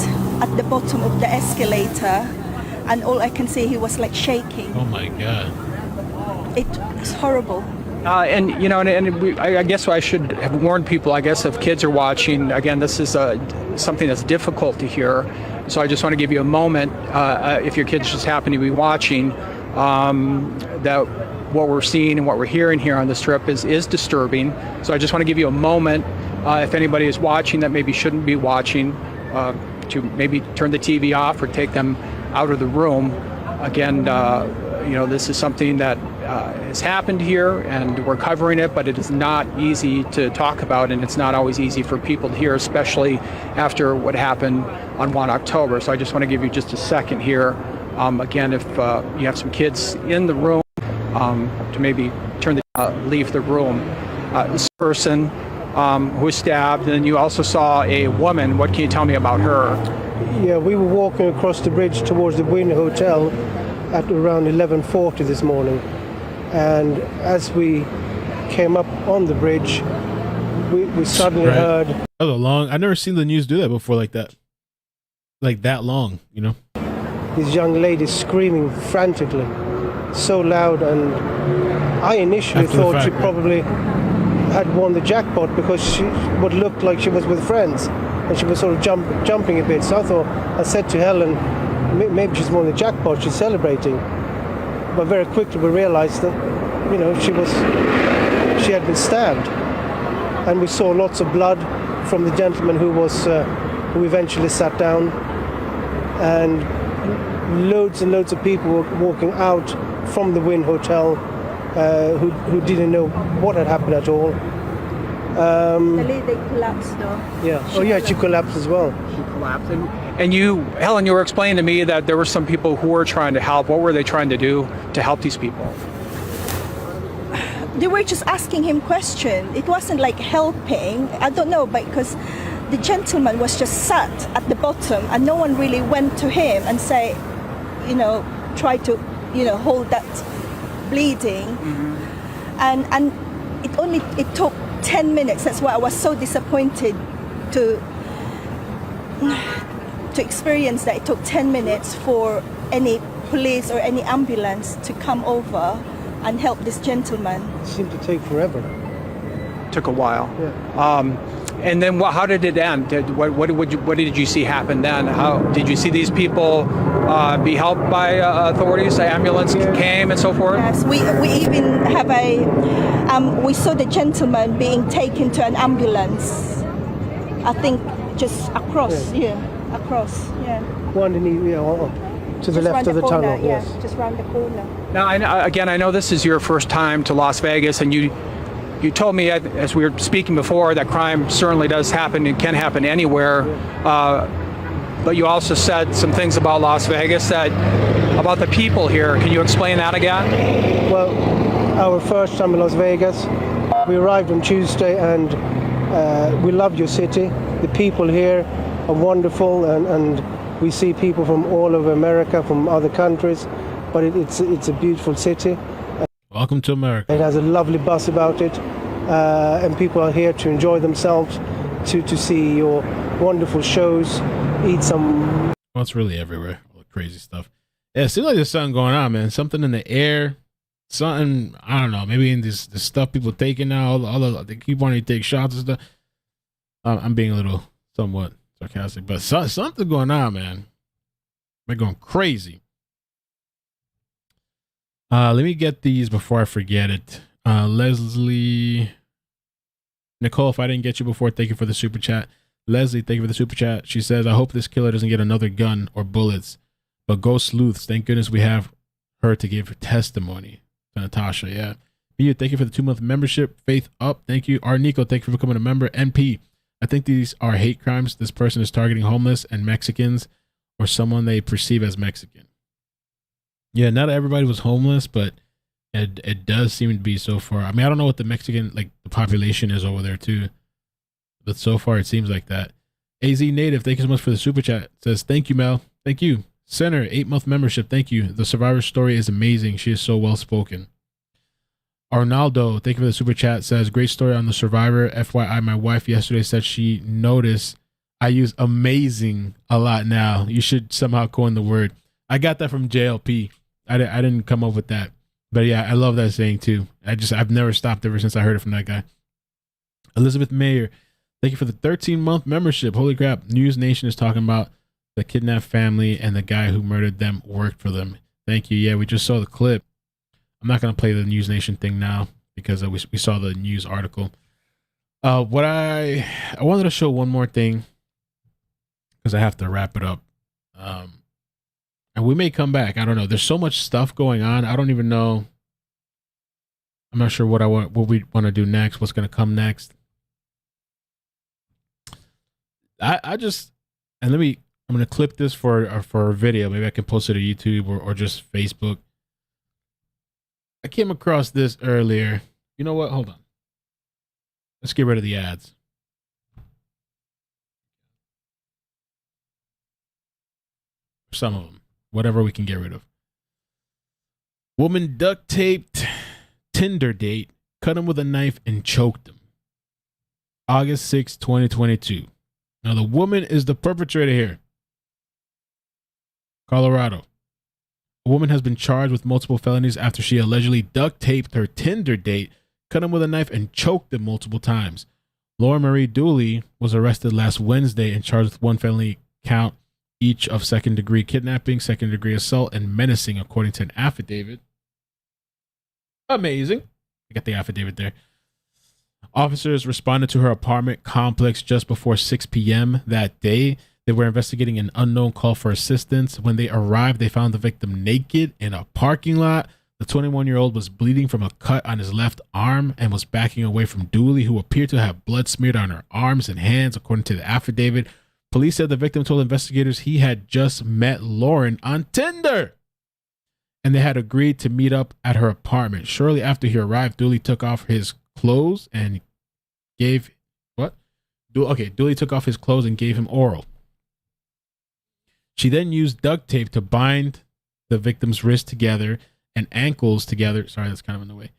at the bottom of the escalator, and all I can see, he was like shaking. Oh my God. It was horrible. And you know, I guess I should have warned people. I guess if kids are watching, again, this is something that's difficult to hear. So I just want to give you a moment, if your kids just happen to be watching, that what we're seeing and what we're hearing here on the Strip is disturbing. So I just want to give you a moment, if anybody is watching that maybe shouldn't be watching, to maybe turn the TV off or take them out of the room. Again, you know, this is something that has happened here and we're covering it, but it is not easy to talk about, and it's not always easy for people to hear, especially after what happened on 1 October. So I just want to give you just a second here. Again, if you have some kids in the room, to maybe leave the room. This person who was stabbed, and then you also saw a woman. What can you tell me about her? Yeah, we were walking across the bridge towards the Wynn Hotel at around 11:40 this morning, and as we came up on the bridge, we suddenly heard. Oh, long. I've never seen the news do that before, like that long. You know, this young lady screaming frantically, so loud, and I initially thought she probably had won the jackpot because she would look like she was with friends, and she was sort of jumping a bit. So I said to Helen, maybe she's won the jackpot, she's celebrating. But very quickly we realized that, you know, she had been stabbed. And we saw lots of blood from the gentleman who eventually sat down. And loads and loads of people were walking out from the Wynn Hotel who didn't know what had happened at all. The lady collapsed though. Yeah. She collapsed as well. She collapsed. And you, Helen, you were explaining to me that there were some people who were trying to help. What were they trying to do to help these people? They were just asking him questions. It wasn't like helping. I don't know, because the gentleman was just sat at the bottom and no one really went to him and say, you know, try to, you know, hold that bleeding. Mm-hmm. And it took 10 minutes. That's why I was so disappointed to experience that. It took 10 minutes for any police or any ambulance to come over and help this gentleman. It seemed to take forever. Took a while. Yeah. And then how did it end? What did you see happen then? How did you see these people be helped by authorities? The ambulance came and so forth? Yes, we even have we saw the gentleman being taken to an ambulance. I think just across, across. One in To the Just left round of the corner, tunnel, yeah, yes. just round the corner. Now, I know this is your first time to Las Vegas, and you told me, as we were speaking before, that crime certainly does happen and can happen anywhere. But you also said some things about Las Vegas, about the people here. Can you explain that again? Well, our first time in Las Vegas, we arrived on Tuesday, and we loved your city. The people here are wonderful, and we see people from all over America, from other countries, but it's a beautiful city. Welcome to America. It has a lovely buzz about it, and people are here to enjoy themselves, to see your wonderful shows, eat some... Well, it's really everywhere, all the crazy stuff. Yeah, it seems like there's something going on, man. Something in the air, something, I don't know, maybe in this stuff people taking now, they keep wanting to take shots and stuff. I'm being a little somewhat sarcastic, but something going on, man. They're going crazy. Let me get these before I forget it. Leslie, Nicole, if I didn't get you before, thank you for the super chat. Leslie, thank you for the super chat. She says, I hope this killer doesn't get another gun or bullets, but go sleuths. Thank goodness we have her to give her testimony. Natasha, yeah. You, thank you for the 2-month membership. Faith up, thank you. R. Nico, thank you for becoming a member. NP, I think these are hate crimes. This person is targeting homeless and Mexicans or someone they perceive as Mexican. Yeah, not everybody was homeless, but it does seem to be so far. I mean, I don't know what the Mexican, like the population is over there too, but so far it seems like that. AZ Native, thank you so much for the super chat. Says, thank you, Mel. Thank you. Center, 8-month membership. Thank you. The survivor story is amazing. She is so well spoken. Arnaldo, thank you for the super chat. Says, great story on the survivor. FYI, my wife yesterday said she noticed I use amazing a lot now. You should somehow coin the word. I got that from JLP. I didn't come up with that. But yeah, I love that saying too. I've never stopped ever since I heard it from that guy. Elizabeth Mayer, thank you for the 13-month membership. Holy crap. News Nation is talking about the kidnapped family and the guy who murdered them worked for them. Thank you. Yeah, we just saw the clip. I'm not going to play the News Nation thing now because we saw the news article. What I wanted to show one more thing because I have to wrap it up. And we may come back. I don't know. There's so much stuff going on. I don't even know. I'm not sure what we want to do next. What's going to come next. I'm going to clip this for a video. Maybe I can post it to YouTube or just Facebook. I came across this earlier. You know what? Hold on. Let's get rid of the ads. Some of them. Whatever we can get rid of. Woman duct taped Tinder date, cut him with a knife, and choked him. August 6, 2022. Now, the woman is the perpetrator here. Colorado. A woman has been charged with multiple felonies after she allegedly duct taped her Tinder date, cut him with a knife, and choked him multiple times. Laura Marie Dooley was arrested last Wednesday and charged with 1 felony count each of second-degree kidnapping, second-degree assault, and menacing, according to an affidavit. Amazing. I got the affidavit there. Officers responded to her apartment complex just before 6 p.m. that day. They were investigating an unknown call for assistance. When they arrived, they found the victim naked in a parking lot. The 21-year-old was bleeding from a cut on his left arm and was backing away from Dooley, who appeared to have blood smeared on her arms and hands, according to the affidavit. Police said the victim told investigators he had just met Lauren on Tinder and they had agreed to meet up at her apartment. Shortly after he arrived, Dooley took off his clothes and gave Dooley took off his clothes and gave him oral. She then used duct tape to bind the victim's wrists together and ankles together. Sorry, that's kind of in the way.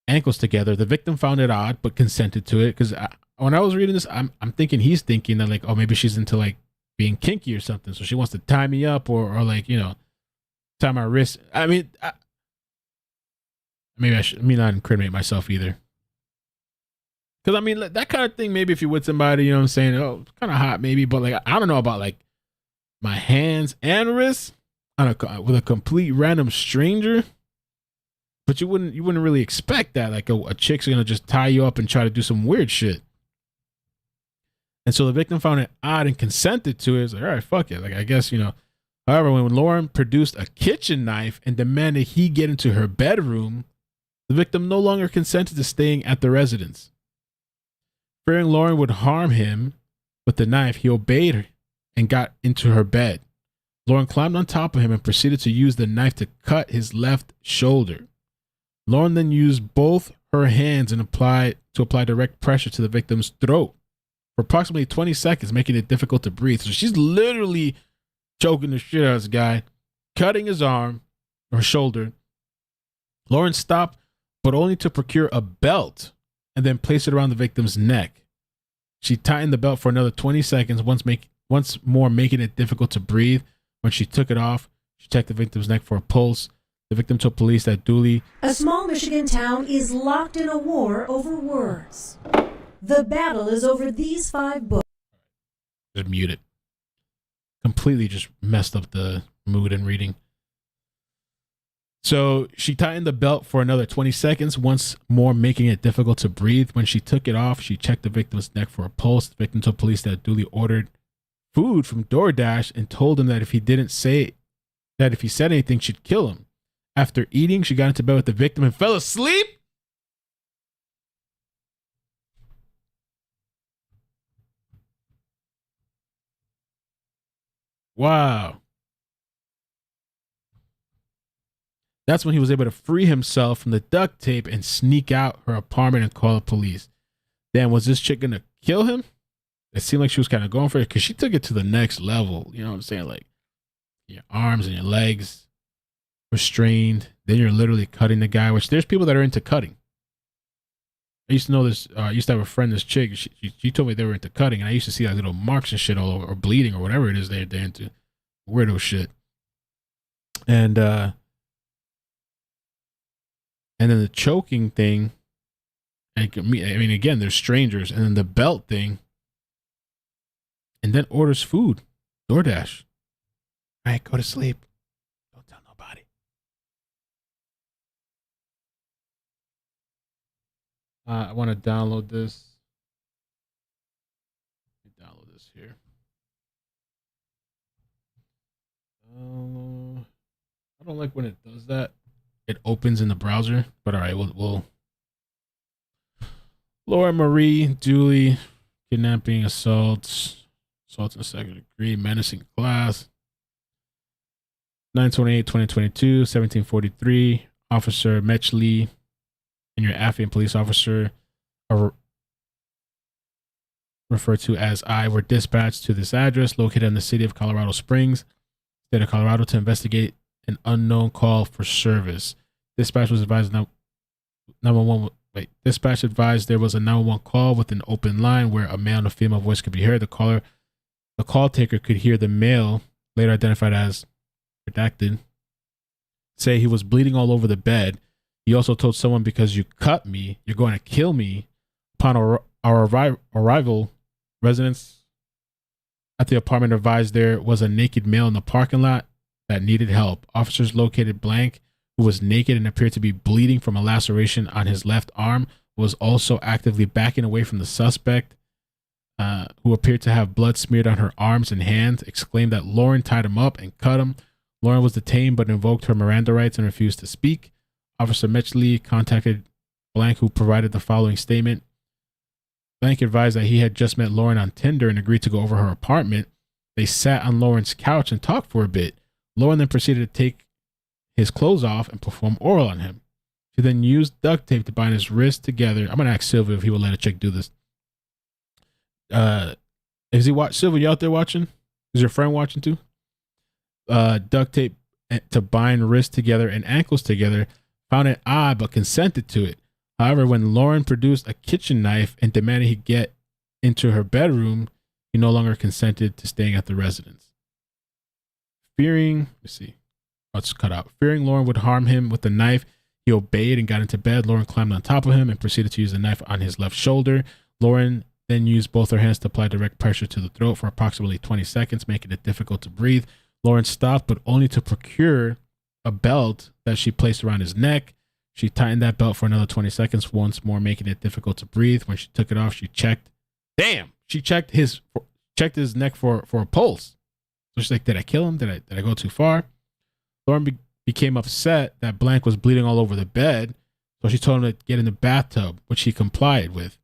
Ankles together. The victim found it odd, but consented to it because when I was reading this, I'm thinking he's thinking that like, oh, maybe she's into like being kinky or something, so she wants to tie me up or like, you know, tie my wrist. I mean, maybe I should not incriminate myself either. Because I mean, that kind of thing. Maybe if you're with somebody, you know what I'm saying? Oh, it's kind of hot, maybe, but like I don't know about like my hands and wrists with a complete random stranger. But you wouldn't really expect that. Like a chick's gonna just tie you up and try to do some weird shit. And so the victim found it odd and consented to it. It's like, all right, fuck it. Like, I guess, you know, However, when Lauren produced a kitchen knife and demanded he get into her bedroom, the victim no longer consented to staying at the residence. Fearing Lauren would harm him with the knife, he obeyed her and got into her bed. Lauren climbed on top of him and proceeded to use the knife to cut his left shoulder. Lauren then used both her hands and applied direct pressure to the victim's throat for approximately 20 seconds, making it difficult to breathe. So she's literally choking the shit out of this guy, cutting his arm or shoulder. Lauren stopped, but only to procure a belt and then place it around the victim's neck. She tightened the belt for another 20 seconds, once more making it difficult to breathe. When she took it off, she checked the victim's neck for a pulse. The victim told police that Dooley, a small Michigan town, is locked in a war over words. The battle is over these 5 books. Just mute it. Completely just messed up the mood and reading. So she tightened the belt for another 20 seconds, once more making it difficult to breathe. When she took it off, she checked the victim's neck for a pulse. The victim told police that Dooley ordered food from DoorDash and told him that if he said anything, she'd kill him. After eating, she got into bed with the victim and fell asleep. Wow. That's when he was able to free himself from the duct tape and sneak out her apartment and call the police. Damn, was this chick gonna kill him? It seemed like she was kind of going for it because she took it to the next level. You know what I'm saying? Like your arms and your legs restrained. Then you're literally cutting the guy, which there's people that are into cutting. I used to know this. I used to have a friend, this chick. She told me they were into cutting, and I used to see like little marks and shit all over, or bleeding, or whatever it is they're into. Weirdo shit. And then the choking thing. I mean, again, they're strangers, and then the belt thing. And then orders food, DoorDash. All right, go to sleep. Don't tell nobody. I want to download this. Let me download this here. I don't like when it does that. It opens in the browser, but all right, we'll. Laura Marie Dooley, kidnapping, assault in the second degree, menacing class. 9/28/2022, 1743. Officer Metchley and your Afghan police officer are referred to as I were dispatched to this address located in the city of Colorado Springs, state of Colorado, to investigate an unknown call for service. Dispatch was advised Dispatch advised there was a 911 call with an open line where a male and a female voice could be heard. The call taker could hear the male, later identified as redacted, say he was bleeding all over the bed. He also told someone, because you cut me, you're going to kill me. Upon our arrival, residents at the apartment advised there was a naked male in the parking lot that needed help. Officers located blank, who was naked and appeared to be bleeding from a laceration on his left arm, was also actively backing away from the suspect, who appeared to have blood smeared on her arms and hands, exclaimed that Lauren tied him up and cut him. Lauren was detained but invoked her Miranda rights and refused to speak. Officer Metchley contacted blank, who provided the following statement. Blank advised that he had just met Lauren on Tinder and agreed to go over her apartment. They sat on Lauren's couch and talked for a bit. Lauren then proceeded to take his clothes off and perform oral on him. She then used duct tape to bind his wrists together. I'm going to ask Sylvia if he will let a chick do this. Is he watch? Sylvia, you out there watching? Is your friend watching too? Duct tape to bind wrists together and ankles together. Found it odd, but consented to it. However, when Lauren produced a kitchen knife and demanded he get into her bedroom, he no longer consented to staying at the residence. Fearing Lauren would harm him with the knife, he obeyed and got into bed. Lauren climbed on top of him and proceeded to use the knife on his left shoulder. Lauren then used both her hands to apply direct pressure to the throat for approximately 20 seconds, making it difficult to breathe. Lauren stopped, but only to procure a belt that she placed around his neck. She tightened that belt for another 20 seconds, once more making it difficult to breathe. When she took it off, she checked his neck for a pulse. So she's like, did I kill him? Did I go too far? Lauren became upset that Blank was bleeding all over the bed. So she told him to get in the bathtub, which he complied with.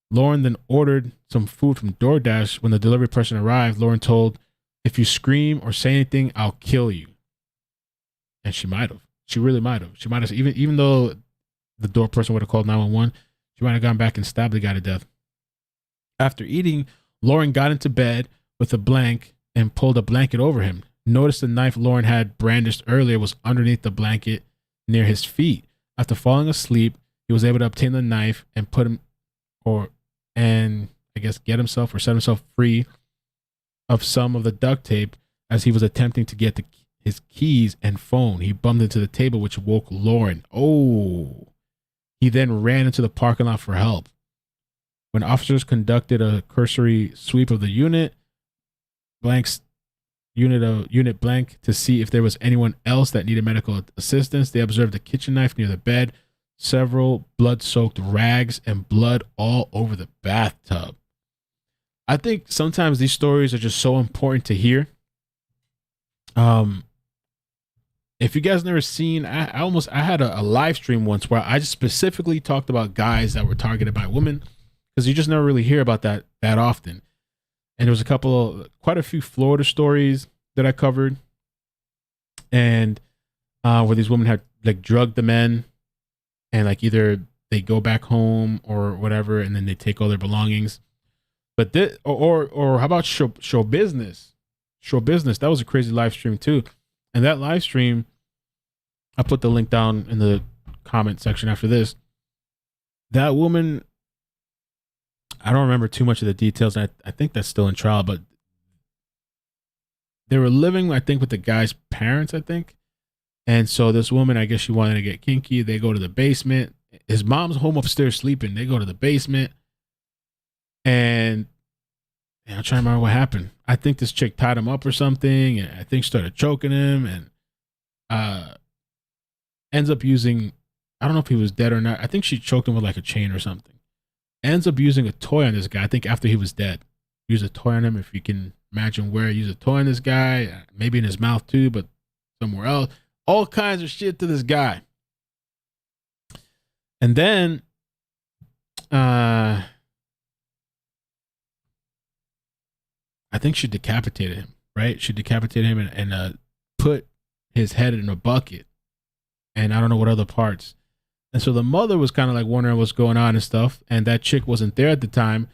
Lauren then ordered some food from DoorDash. When the delivery person arrived, Lauren told, if you scream or say anything, I'll kill you. And she might have. She really might have. She might have, even though the door person would have called 911, she might have gone back and stabbed the guy to death. After eating, Lauren got into bed with a blank and pulled a blanket over him. Noticed the knife Lauren had brandished earlier was underneath the blanket near his feet. After falling asleep, he was able to obtain the knife and get himself or set himself free of some of the duct tape as he was attempting to get his keys and phone. He bumped into the table, which woke Lauren. Oh, he then ran into the parking lot for help. When officers conducted a cursory sweep of the unit blank to see if there was anyone else that needed medical assistance, they observed a kitchen knife near the bed, several blood-soaked rags, and blood all over the bathtub. I think sometimes these stories are just so important to hear. If you guys never seen, I had a live stream once where I just specifically talked about guys that were targeted by women, because you just never really hear about that often. And there was quite a few Florida stories that I covered, and where these women had like drugged the men, and like either they go back home or whatever, and then they take all their belongings. But or how about show business? Show business. That was a crazy live stream too, and that live stream, I put the link down in the comment section after this. That woman, I don't remember too much of the details. I think that's still in trial, but they were living, I think, with the guy's parents, I think. And so this woman, I guess she wanted to get kinky. They go to the basement. His mom's home upstairs sleeping. They go to the basement. And I'm trying to remember what happened. I think this chick tied him up or something. And I think started choking him, and ends up using, I don't know if he was dead or not. I think she choked him with like a chain or something. Ends up using a toy on this guy. I think after he was dead, use a toy on him. If you can imagine where, use a toy on this guy, maybe in his mouth too, but somewhere else. All kinds of shit to this guy. And then, I think she decapitated him, right? She decapitated him and put his head in a bucket. And I don't know what other parts. And so the mother was kind of like wondering what's going on and stuff. And that chick wasn't there at the time.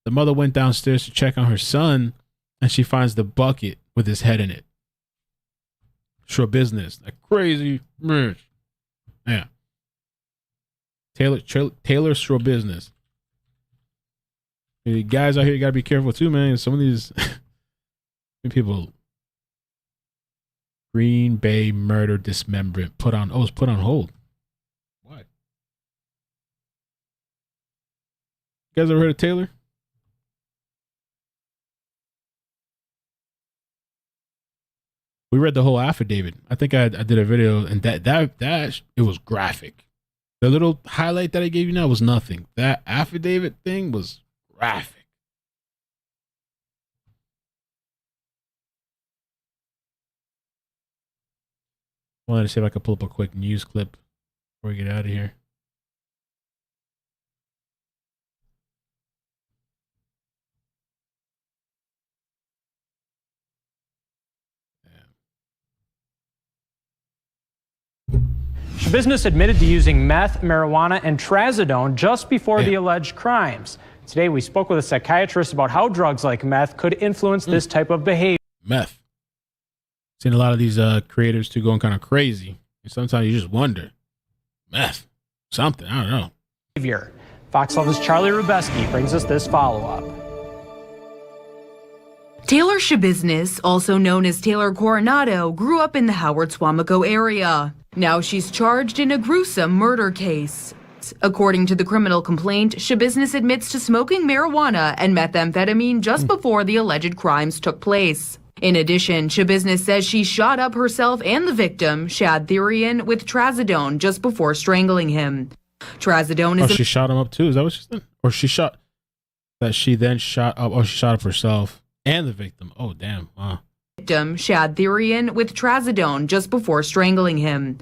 The mother went downstairs to check on her son, and she finds the bucket with his head in it. Sure business. Like crazy. Yeah. Taylor sure business. The guys out here, you gotta be careful too, man. Some of these people. Green Bay murder dismemberment put on hold. What? You guys ever heard of Taylor? We read the whole affidavit. I think I did a video, and that it was graphic. The little highlight that I gave you now was nothing. That affidavit thing was graphic. I wanted to see if I could pull up a quick news clip before we get out of here. Business admitted to using meth, marijuana, and trazodone just before the alleged crimes. Today, we spoke with a psychiatrist about how drugs like meth could influence this type of behavior. Meth. Seen a lot of these creators too going kind of crazy. And sometimes you just wonder, meth, something, I don't know. Behavior. Fox 11's Charlie Rubeski brings us this follow-up. Taylor Shabiznis, also known as Taylor Coronado, grew up in the Howard Suamico area. Now she's charged in a gruesome murder case. According to the criminal complaint, Shabiznis admits to smoking marijuana and methamphetamine just before the alleged crimes took place. In addition, Shabiznis says she shot up herself and the victim, Shad Therian, with trazodone just before strangling him. Trazodone is... she shot him up too? Is that what she said? Or she shot... That she then shot up... Oh, she shot up herself and the victim. Oh, damn. Wow. victim, Shad Therian, with trazodone just before strangling him.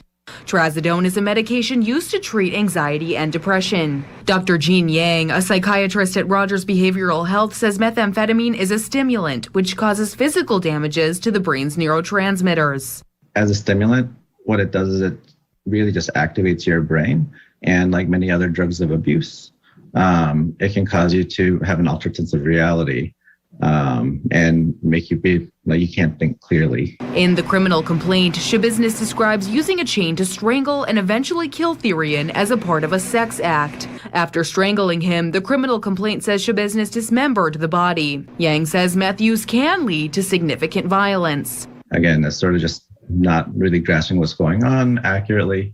Trazodone is a medication used to treat anxiety and depression. Dr. Jean Yang, a psychiatrist at Rogers Behavioral Health, says methamphetamine is a stimulant which causes physical damages to the brain's neurotransmitters. As a stimulant, what it does is it really just activates your brain. And like many other drugs of abuse, it can cause you to have an altered sense of reality and make you be like you can't think clearly. In the criminal complaint, Shabiznes describes using a chain to strangle and eventually kill Therian as a part of a sex act. After strangling him, the criminal complaint says Shabiznes dismembered the body. Yang says meth use can lead to significant violence. Again, that's sort of just not really grasping what's going on accurately.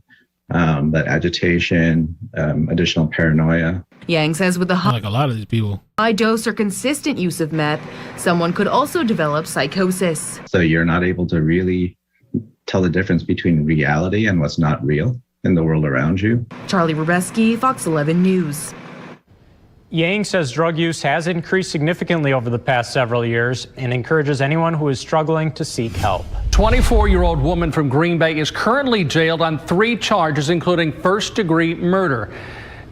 That agitation, additional paranoia. Yang says with the like a lot of these people, high dose or consistent use of meth, someone could also develop psychosis. So you're not able to really tell the difference between reality and what's not real in the world around you. Charlie Rubeski, Fox 11 News. Yang says drug use has increased significantly over the past several years and encourages anyone who is struggling to seek help. 24-year-old woman from Green Bay is currently jailed on 3 charges, including first-degree murder.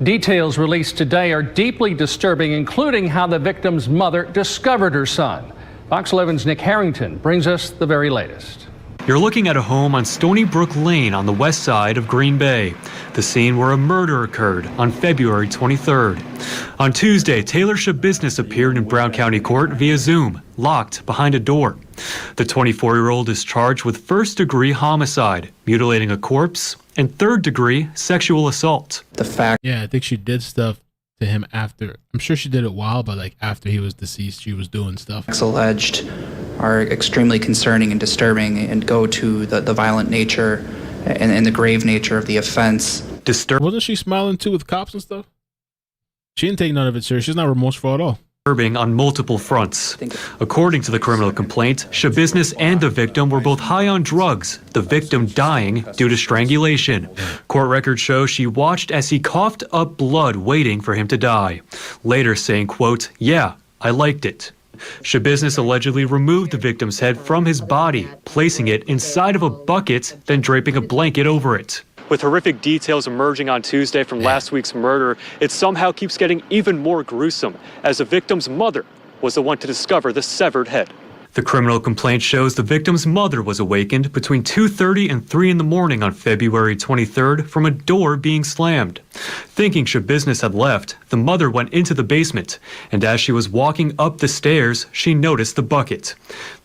Details released today are deeply disturbing, including how the victim's mother discovered her son. Fox 11's Nick Harrington brings us the very latest. You're looking at a home on Stony Brook Lane on the west side of Green Bay, the scene where a murder occurred on February 23rd. On Tuesday, Taylor Shabiznes appeared in Brown County Court via Zoom, locked behind a door. The 24-year-old is charged with first-degree homicide, mutilating a corpse, and third-degree sexual assault. Yeah, I think she did stuff to him after. I'm sure she did it while, but like after he was deceased, she was doing stuff. Alleged are extremely concerning and disturbing and go to the violent nature and the grave nature of the offense. Wasn't she smiling too with cops and stuff? She didn't take none of it serious. She's not remorseful at all. Disturbing on multiple fronts. According to the criminal complaint, Shabiznes and the victim were both high on drugs, the victim dying due to strangulation. Court records show she watched as he coughed up blood waiting for him to die, later saying, quote, "Yeah, I liked it." Shabiznes allegedly removed the victim's head from his body, placing it inside of a bucket, then draping a blanket over it. With horrific details emerging on Tuesday from last week's murder, it somehow keeps getting even more gruesome, as the victim's mother was the one to discover the severed head. The criminal complaint shows the victim's mother was awakened between 2:30 and 3 in the morning on February 23rd from a door being slammed. Thinking Shabiznes had left, the mother went into the basement, and as she was walking up the stairs, she noticed the bucket.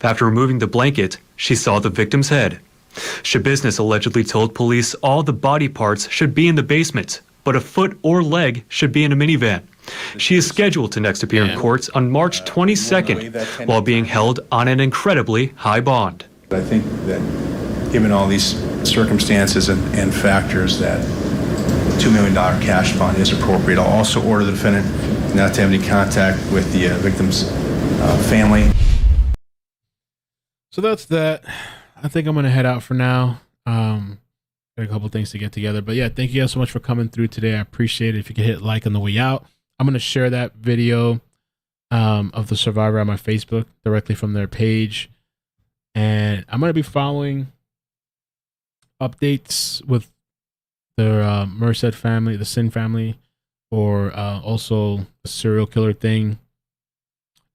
After removing the blanket, she saw the victim's head. Shabiznes allegedly told police all the body parts should be in the basement, but a foot or leg should be in a minivan. She is scheduled to next appear in court on March 22nd while being held on an incredibly high bond. I think that given all these circumstances and factors, that $2 million cash bond is appropriate. I'll also order the defendant not to have any contact with the victim's family. So that's that. I think I'm going to head out for now. Got a couple things to get together. But yeah, thank you guys so much for coming through today. I appreciate it. If you could hit like on the way out. I'm going to share that video of the survivor on my Facebook directly from their page. And I'm going to be following updates with the Merced family, the Singh family, or also the serial killer thing.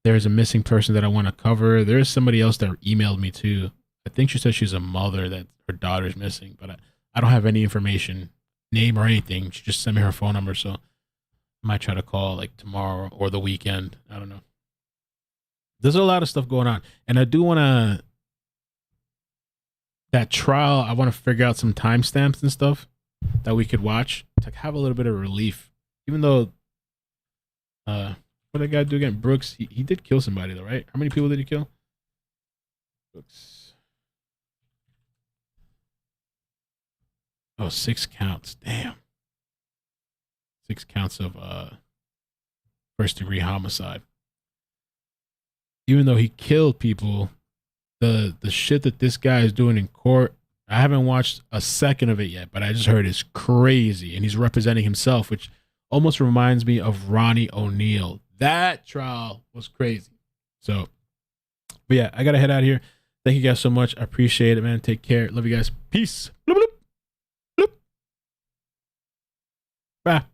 There's a missing person that I want to cover. There's somebody else that emailed me too. I think she said she's a mother that her daughter's missing, but I don't have any information, name or anything. She just sent me her phone number, so I might try to call like tomorrow or the weekend. I don't know. There's a lot of stuff going on, and I do want to, that trial, I want to figure out some timestamps and stuff that we could watch to have a little bit of relief, even though what did that guy do again? Brooks, he did kill somebody though, right? How many people did he kill? Brooks. Oh, 6 counts. Damn. 6 counts of first-degree homicide. Even though he killed people, the shit that this guy is doing in court, I haven't watched a second of it yet, but I just heard it's crazy. And he's representing himself, which almost reminds me of Ronnie O'Neal. That trial was crazy. So, but yeah, I got to head out of here. Thank you guys so much. I appreciate it, man. Take care. Love you guys. Peace. Bloop, bloop, bloop. Bye.